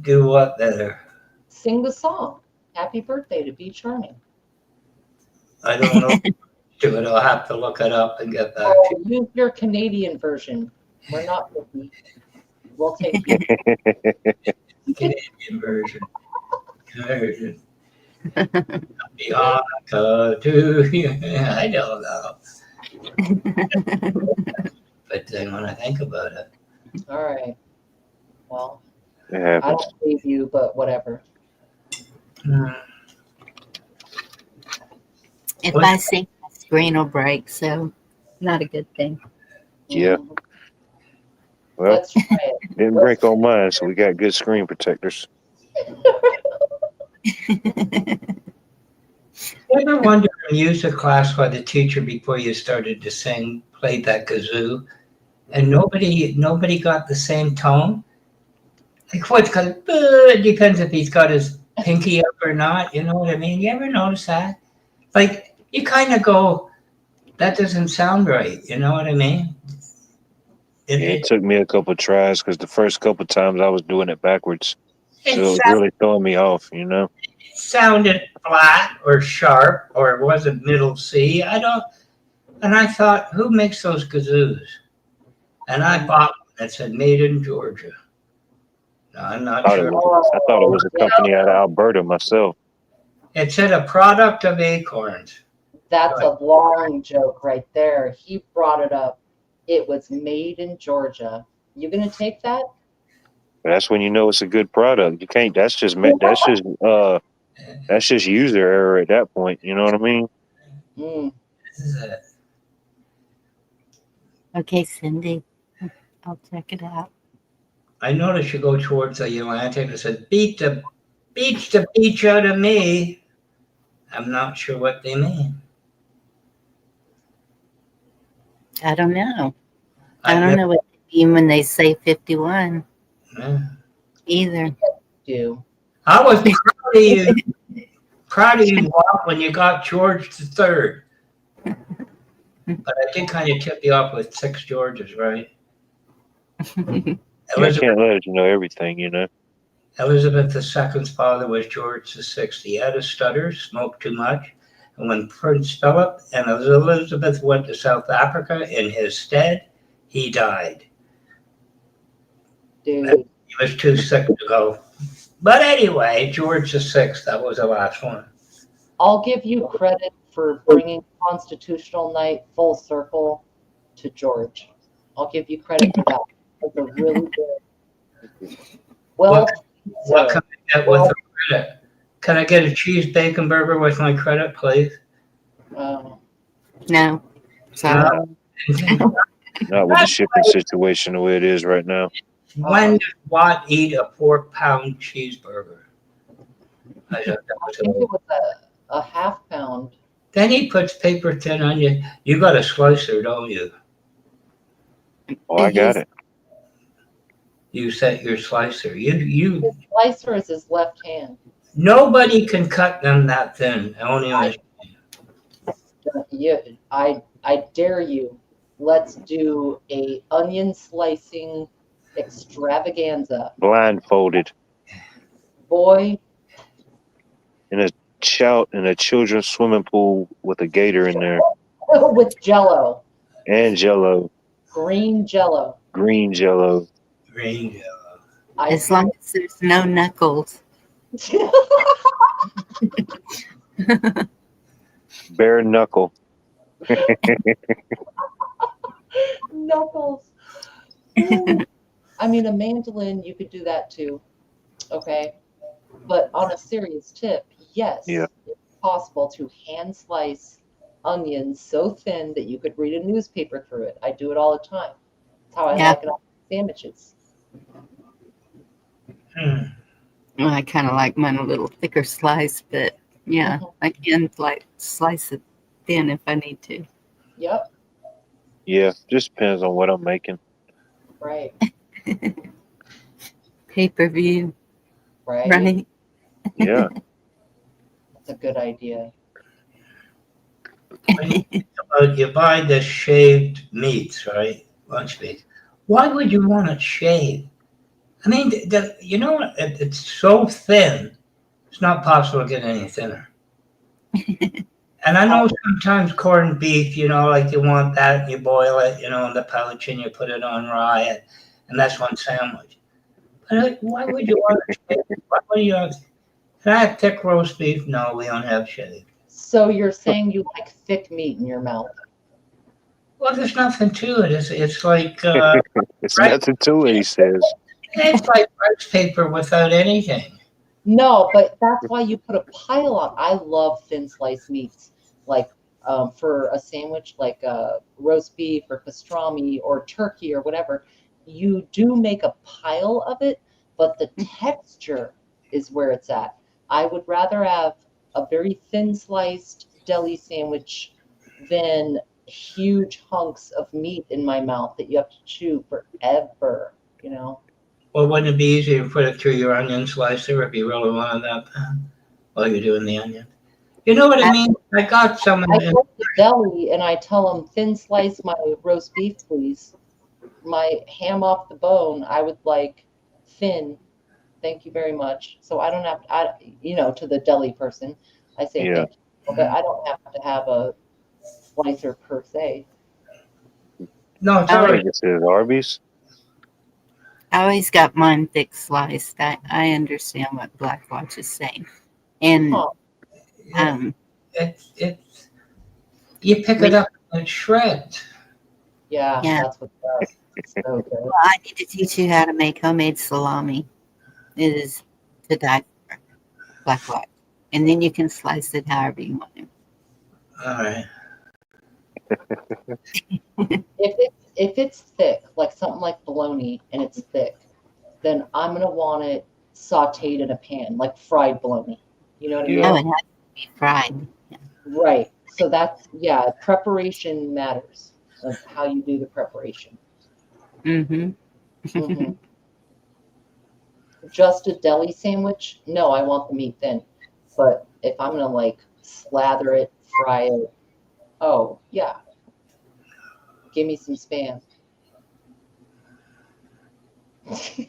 Do what better? Sing the song. Happy birthday to Be Charming. I don't know. Do it. I'll have to look it up and get back to Oh, use your Canadian version. We're not picky. We'll take you. the Canadian version. Bianca, do you? I don't know. But then when I think about it, All right. Well, It I happens. don't believe you, but whatever. If What? I sing, my screen will break. So not a good thing. Yeah. Mhm. Well, Let's try it. didn't Let's break on mine, so we got good screen protectors. you ever wonder in music class why the teacher, before you started to sing, played that kazoo, and nobody got the same tone? Like what's because it depends if he's got his pinky up or not. You know what I mean? You ever notice that? Like you kind of go, that doesn't sound right. You know what I mean? It took me a couple tries because the first couple times I was doing it backwards. So it was really throwing me off, you know? It sounded flat or sharp or it wasn't middle C. And I thought, who makes those kazoos? And I bought one that said made in Georgia. No, I'm not I sure. thought it was a company out of Alberta myself. It said a product of acorns. That's a long joke right there. He brought it up. It was made in Georgia. You gonna take that? That's when you know it's a good product. You can't. That's just user error at that point. You know what I mean? Mm. Okay, Cindy. I'll check it out. I noticed you go towards the Atlantic. It says beat the beach out of me. I'm not sure what they mean. I don't know. I don't know what they mean when they say 51 either. Do. I was proud of you, Walt, when you got George III. But I did kind of tip you off with 6 Georges, right? I can't let you know everything, you know. Elizabeth II's father was George VI. He had a stutter, smoked too much, and when Prince Philip and Elizabeth went to South Africa in his stead, he died. Dude. He was too sick to go. But anyway, George VI, that was the last one. I'll give you credit for bringing Constitutional Night full circle to George. I'll give you credit for that. Those are really good. Well, What sir. can I get with the credit? Can I get a cheese bacon burger with my credit, please? No. Sorry. No, not with the shipping situation the way it is right now. When does Watt eat a 4-pound cheeseburger? I think it was a half pound. Then he puts paper thin onion. You got a slicer, don't you? Oh, I got it. You set your slicer. You. His slicer is his left hand. Nobody can cut them that thin. Only a I dare you. Let's do a onion slicing extravaganza. Blindfolded Boy, in a children's swimming pool with a gator in there with Jello. and Jello, Green Jello. green Jello. Green Jello. As long as there's no knuckles. Bare knuckle. Knuckles. Ooh. I mean, a mandolin, you could do that too. Okay. But on a serious tip, yes, Yeah. it's possible to hand slice onions so thin that you could read a newspaper through it. I do it all the time. That's how I like it on sandwiches. Well, I kind of like mine a little thicker slice, but yeah, I can slice it thin if I need to. Yep. Yeah, just depends on what I'm making. Right. Pay-per-view. Right. Yeah. That's a good idea. You buy the shaved meats, right? Lunch meat. Why would you want it shaved? I mean, it's so thin. It's not possible to get any thinner. And I know sometimes corned beef, like you want that, and you boil it, in the pouch, and you put it on rye, and that's one sandwich. But why would you want it shaved? Why would you? Can I have thick roast beef? No, we don't have shaved. So you're saying you like thick meat in your mouth? Well, there's nothing to it. It's like it's nothing to it, he says. It's like rice paper without anything. No, but that's why you put a pile on. I love thin sliced meats, like for a sandwich, like roast beef or pastrami or turkey or whatever. You do make a pile of it, but the texture is where it's at. I would rather have a very thin sliced deli sandwich than huge hunks of meat in my mouth that you have to chew forever, Well, wouldn't it be easier to put it through your onion slicer if you really wanted that while you're doing the onion? You know what I mean? I got someone. I go to the deli and I tell them, thin slice my roast beef, please. My ham off the bone, I would like thin. Thank you very much. So I don't have to, to the deli person, I say thank you, but I don't have to have a slicer per se. No, it's all right. This is Arby's. I always got mine thick sliced. I understand what Black Watch is saying. And it's you pick it up and shreds. Yeah, that's what does. It's so good. Well, I need to teach you how to make homemade salami. It is to die for, Black Watch. And then you can slice it however you want to. All right. If it's thick, like something like bologna, and it's thick, then I'm gonna want it sautéed in a pan, like fried bologna. You know what I mean? Oh, it has to be fried. Yeah. Right. So that's preparation matters of how you do the preparation. Mm-hmm. Just a deli sandwich? No, I want the meat thin. But if I'm gonna slather it, fry it, oh yeah. Give me some Spam.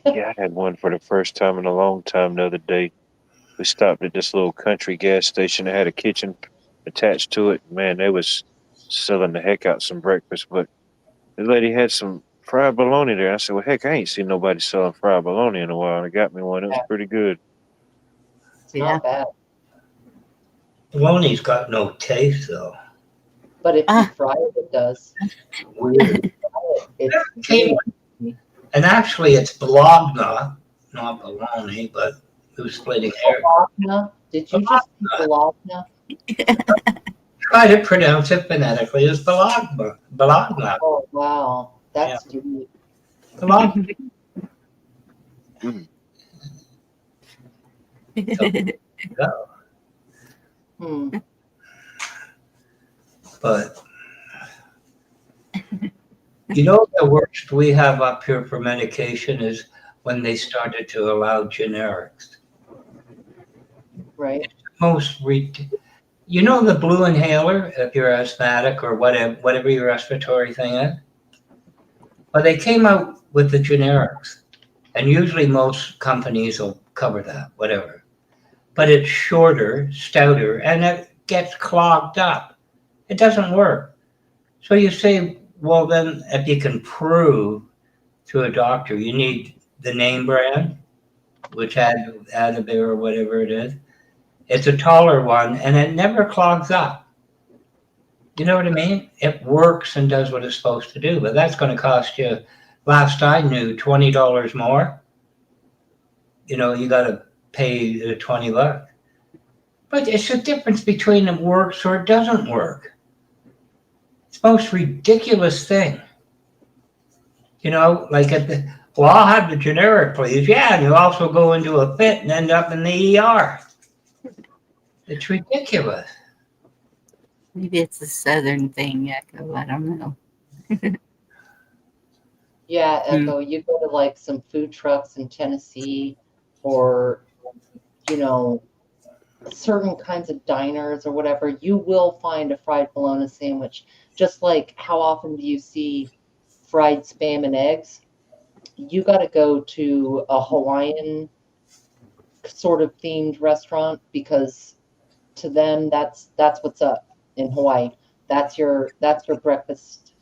Yeah, I had one for the first time in a long time the other day. We stopped at this little country gas station that had a kitchen attached to it. Man, they was selling the heck out some breakfast, but the lady had some fried bologna there. I said, well, heck, I ain't seen nobody selling fried bologna in a while. And it got me one. It was pretty good. It's not bad. Bologna's got no taste, though. But if you fry it, it does. Weird. It's Came, and actually, it's Bologna, not bologna, but who's splitting hairs? Bologna. Did you just say Bologna? Try to pronounce it phonetically as Bologna. Bologna. Oh wow, that's deep. Bologna. Mm. Go. Hmm. But you know, the worst we have up here for medication is when they started to allow generics. Right. Most you know the blue inhaler if you're asthmatic or whatever your respiratory thing is. Well, they came out with the generics, and usually most companies will cover that, whatever. But it's shorter, stouter, and it gets clogged up. It doesn't work. So you say, well, then if you can prove to a doctor you need the name brand, which had Adavir or whatever it is, it's a taller one, and it never clogs up. You know what I mean? It works and does what it's supposed to do, but that's going to cost you, last I knew, $20 more. You know, you got to pay the $20. But it's the difference between it works or it doesn't work. It's the most ridiculous thing. You know, like well, I'll have the generic, please. Yeah, and you also go into a fit and end up in the ER. It's ridiculous. Maybe it's a southern thing, Echo. I don't know. Yeah, Echo, you go to like some food trucks in Tennessee or, you know, certain kinds of diners or whatever, you will find a fried bologna sandwich. Just like how often do you see fried spam and eggs? You got to go to a Hawaiian sort of themed restaurant because to them that's what's up in Hawaii. That's your breakfast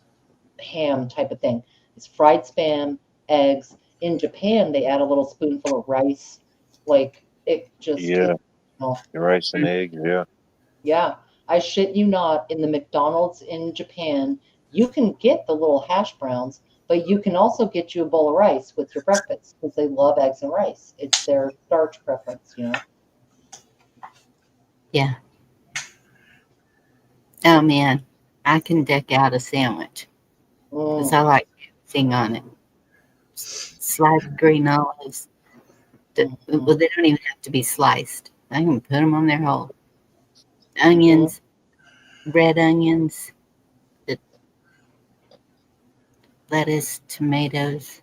ham type of thing. It's fried spam, eggs. In Japan, they add a little spoonful of rice. Like it just Yeah, oh, rice and eggs. Yeah. yeah. I shit you not, in the McDonald's in Japan, you can get the little hash browns, but you can also get you a bowl of rice with your breakfast because they love eggs and rice. It's their starch preference, you know. Yeah. Oh man, I can deck out a sandwich because I like everything on it. Sliced green olives. Well, they don't even have to be sliced. I can put them on their whole. Onions, red onions, lettuce, tomatoes,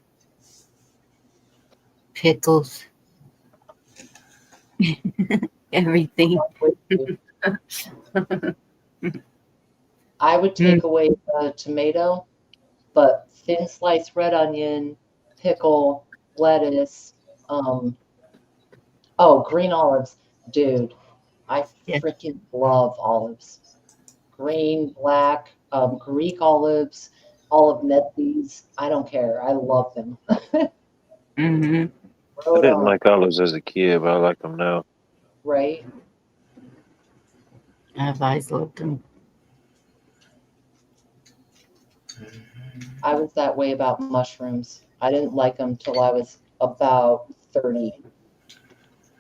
pickles, everything. I would take away the tomato, but thin sliced red onion, pickle, lettuce, green olives. Dude, I freaking love olives. Green, black, Greek olives, olive Medleys. I don't care. I love them. Mm-hmm. I didn't like olives as a kid, but I like them now. Right? I've always loved them. I was that way about mushrooms. I didn't like them till I was about 30.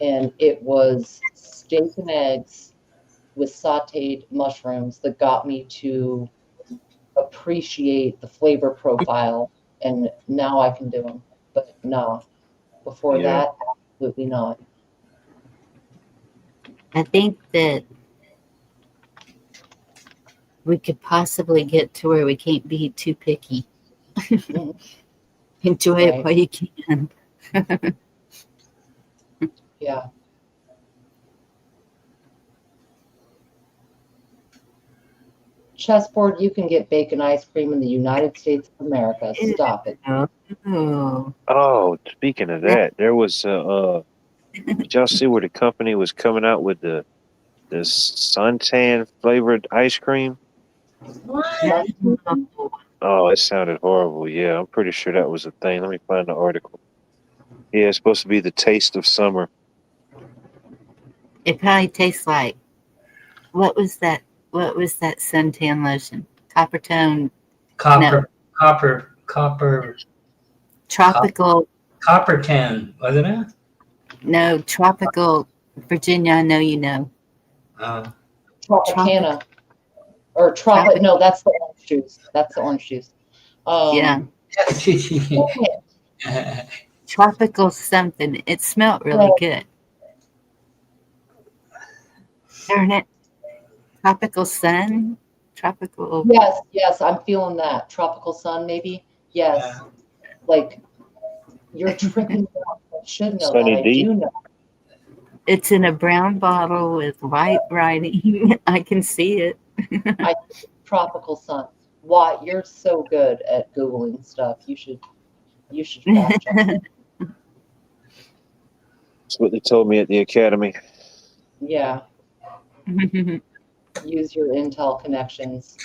And it was steak and eggs with sauteed mushrooms that got me to appreciate the flavor profile. And now I can do them. But no, before that, absolutely not. I think that we could possibly get to where we can't be too picky. Enjoy it while you can. Yeah. Chessboard, you can get bacon ice cream in the United States of America. Stop it. Oh, speaking of that, there was did y'all see where the company was coming out with the suntan flavored ice cream? Oh, it sounded horrible. Yeah, I'm pretty sure that was a thing. Let me find the article. Yeah, it's supposed to be the taste of summer. It probably tastes like, what was that suntan lotion? Copper tone. Copper copper Tropical, copper tan, wasn't it? no, tropical, Virginia, I know you know. Tropic, Tropicana or chocolate. tropic, No, that's the orange juice. That's the orange juice. yeah, tropical something. It smelled really good. Darn it. Tropical sun, tropical. Yes, I'm feeling that. Tropical sun, maybe. Yes. Yeah. Like you're tricking me out. I should know that. Sunny I D. do know. It's in a brown bottle with white writing. I can see it. Tropical sun. Why you're so good at Googling stuff. You should fact check. That's what they told me at the academy. Yeah. Use your Intel connections.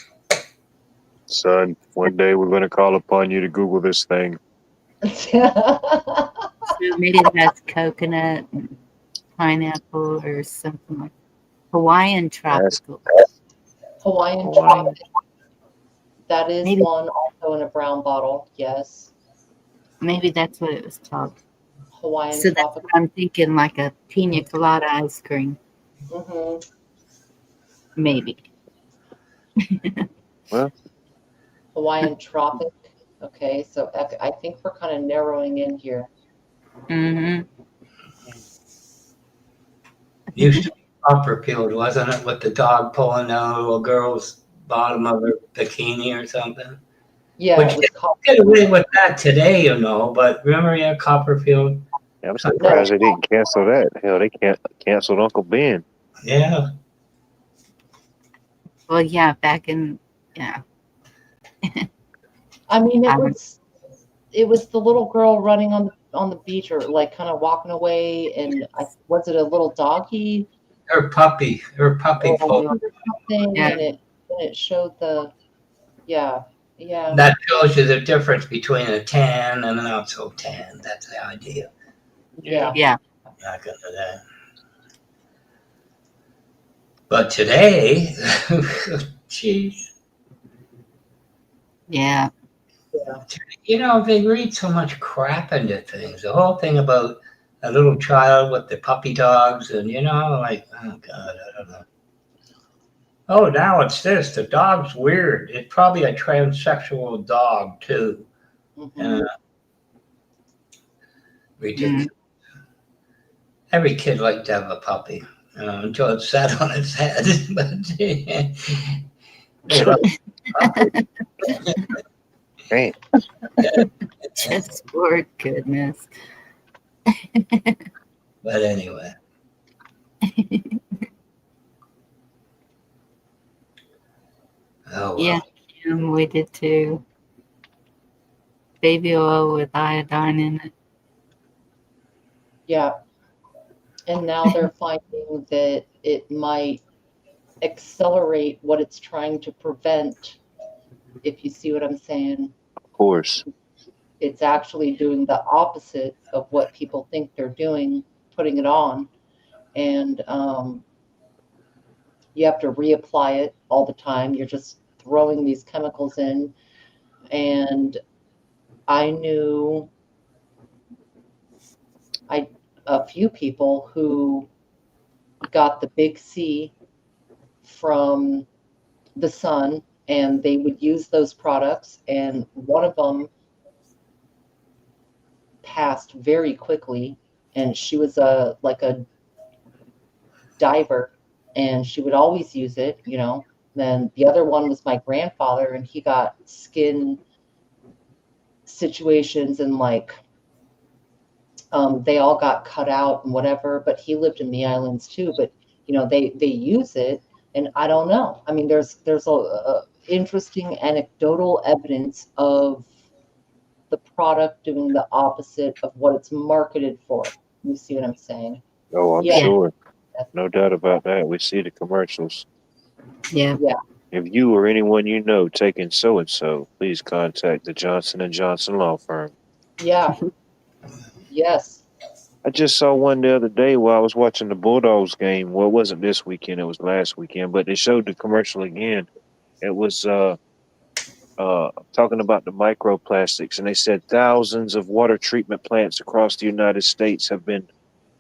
Son, one day we're going to call upon you to Google this thing. So maybe that's coconut and pineapple or something like Hawaiian tropical. Hawaiian tropic. That is Maybe. one also in a brown bottle. Yes. Maybe that's what it was called. Hawaiian So that's tropical. what I'm thinking, like a pina colada ice cream. Maybe. Well, Hawaiian tropic. Okay, so I think we're kind of narrowing in here. Mm-hmm. Used to be copper-filled, wasn't it? With the dog pulling down a little girl's bottom of her bikini or something. Yeah, Which it was copper. get away with that today, you know. But remember, yeah, Copperfield. I'm surprised they didn't cancel that. Hell, they canceled Uncle Ben. Yeah. Well, yeah, back in, yeah. I mean, it was the little girl running on the beach or like kind of walking away, and was it a little doggy? Her puppy or photo. something, Yeah. and it showed the yeah. That shows you the difference between a tan and a not so tan. That's the idea. Yeah. Yeah. Not gonna do that. But today, geez, Yeah. you know, they read so much crap into things. The whole thing about a little child with the puppy dogs, and you know, like, oh God, I don't know. Oh, now it's this. The dog's weird. It's probably a transsexual dog too. Ridiculous. Every kid liked to have a puppy, until it sat on its head. Hey. Just for goodness. But anyway. Oh, well. Yeah, we did too. Baby oil with iodine in it. Yeah. And now they're finding that it might accelerate what it's trying to prevent, if you see what I'm saying. Of course. It's actually doing the opposite of what people think they're doing, putting it on. And you have to reapply it all the time. You're just throwing these chemicals in. And I knew a few people who got the big C from the sun, and they would use those products, and one of them passed very quickly, and she was like a diver, and she would always use it, you know. Then the other one was my grandfather, and he got skin situations, and like they all got cut out and whatever, but he lived in the islands too. But you know, they use it, and I don't know. I mean, there's a interesting anecdotal evidence of the product doing the opposite of what it's marketed for. You see what I'm saying? Oh, I'm sure. No doubt about that. We see the commercials. Yeah. If you or anyone you know taking so-and-so, please contact the Johnson & Johnson law firm. Yeah. Yes. I just saw one the other day while I was watching the Bulldogs game. Well, it wasn't this weekend, it was last weekend, but they showed the commercial again. It was a talking about the microplastics, and they said thousands of water treatment plants across the United States have been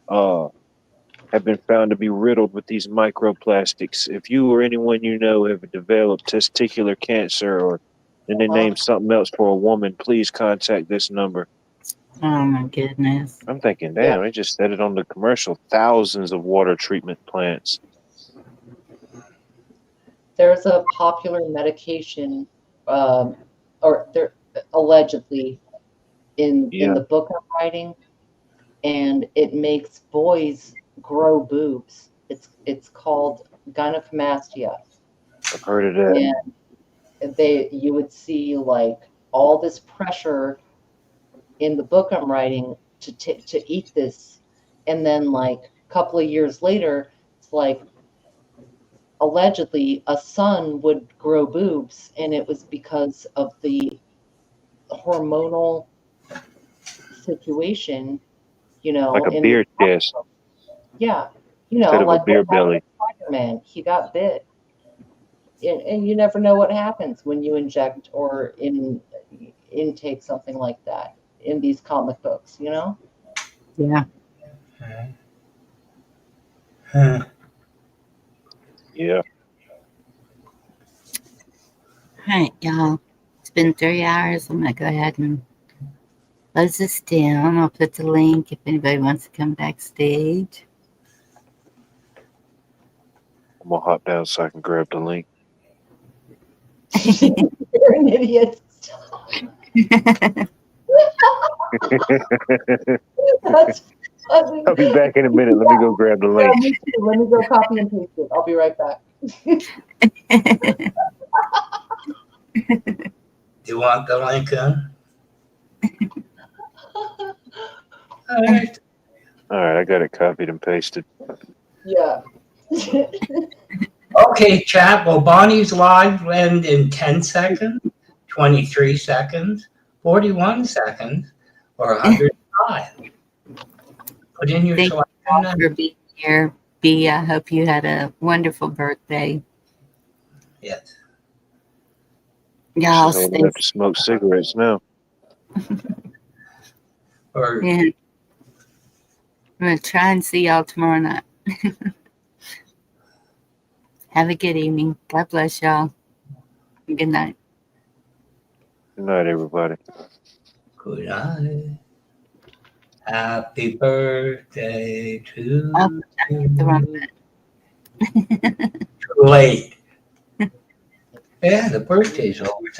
found to be riddled with these microplastics. If you or anyone you know have developed testicular cancer, or then they name something else for a woman, please contact this number. Oh my goodness. I'm thinking, damn, they just said it on the commercial. Thousands of water treatment plants. There's a popular medication, or there allegedly in the book I'm writing, and it makes boys grow boobs. It's called gynecomastia. I've heard of that. And you would see like all this pressure in the book I'm writing to eat this, and then like a couple of years later, it's like allegedly a son would grow boobs, and it was because of the hormonal situation, you know, like a beer chest. Yeah, you know, Instead of like a beer belly. Spider-Man, he got bit, and you never know what happens when you inject or intake something like that in these comic books, you know? Yeah. Yeah. All right, y'all. It's been 3 hours. I'm going to go ahead and close this down. I'll put the link if anybody wants to come backstage. I'm going to hop down so I can grab the link. You're an idiot. I'll be back in a minute. Let me go grab the link. Yeah, me too. Let me go copy and paste it. I'll be right back. Do you want the link then? All right. All right, I got it copied and pasted. Yeah. Okay, chat. Well, Bonnie's live end in 10 seconds, 23 seconds, 41 seconds, or 105. Put in your Thank you all for being here. B, I hope you had a wonderful birthday. Yes. Y'all I'm stay gonna have to smoke cigarettes now. Or yeah. I'm going to try and see y'all tomorrow night. Have a good evening. God bless y'all. Good night. Good night, everybody. good night. Happy birthday to you. I hit the wrong button. Too late. Yeah, the birthday's over.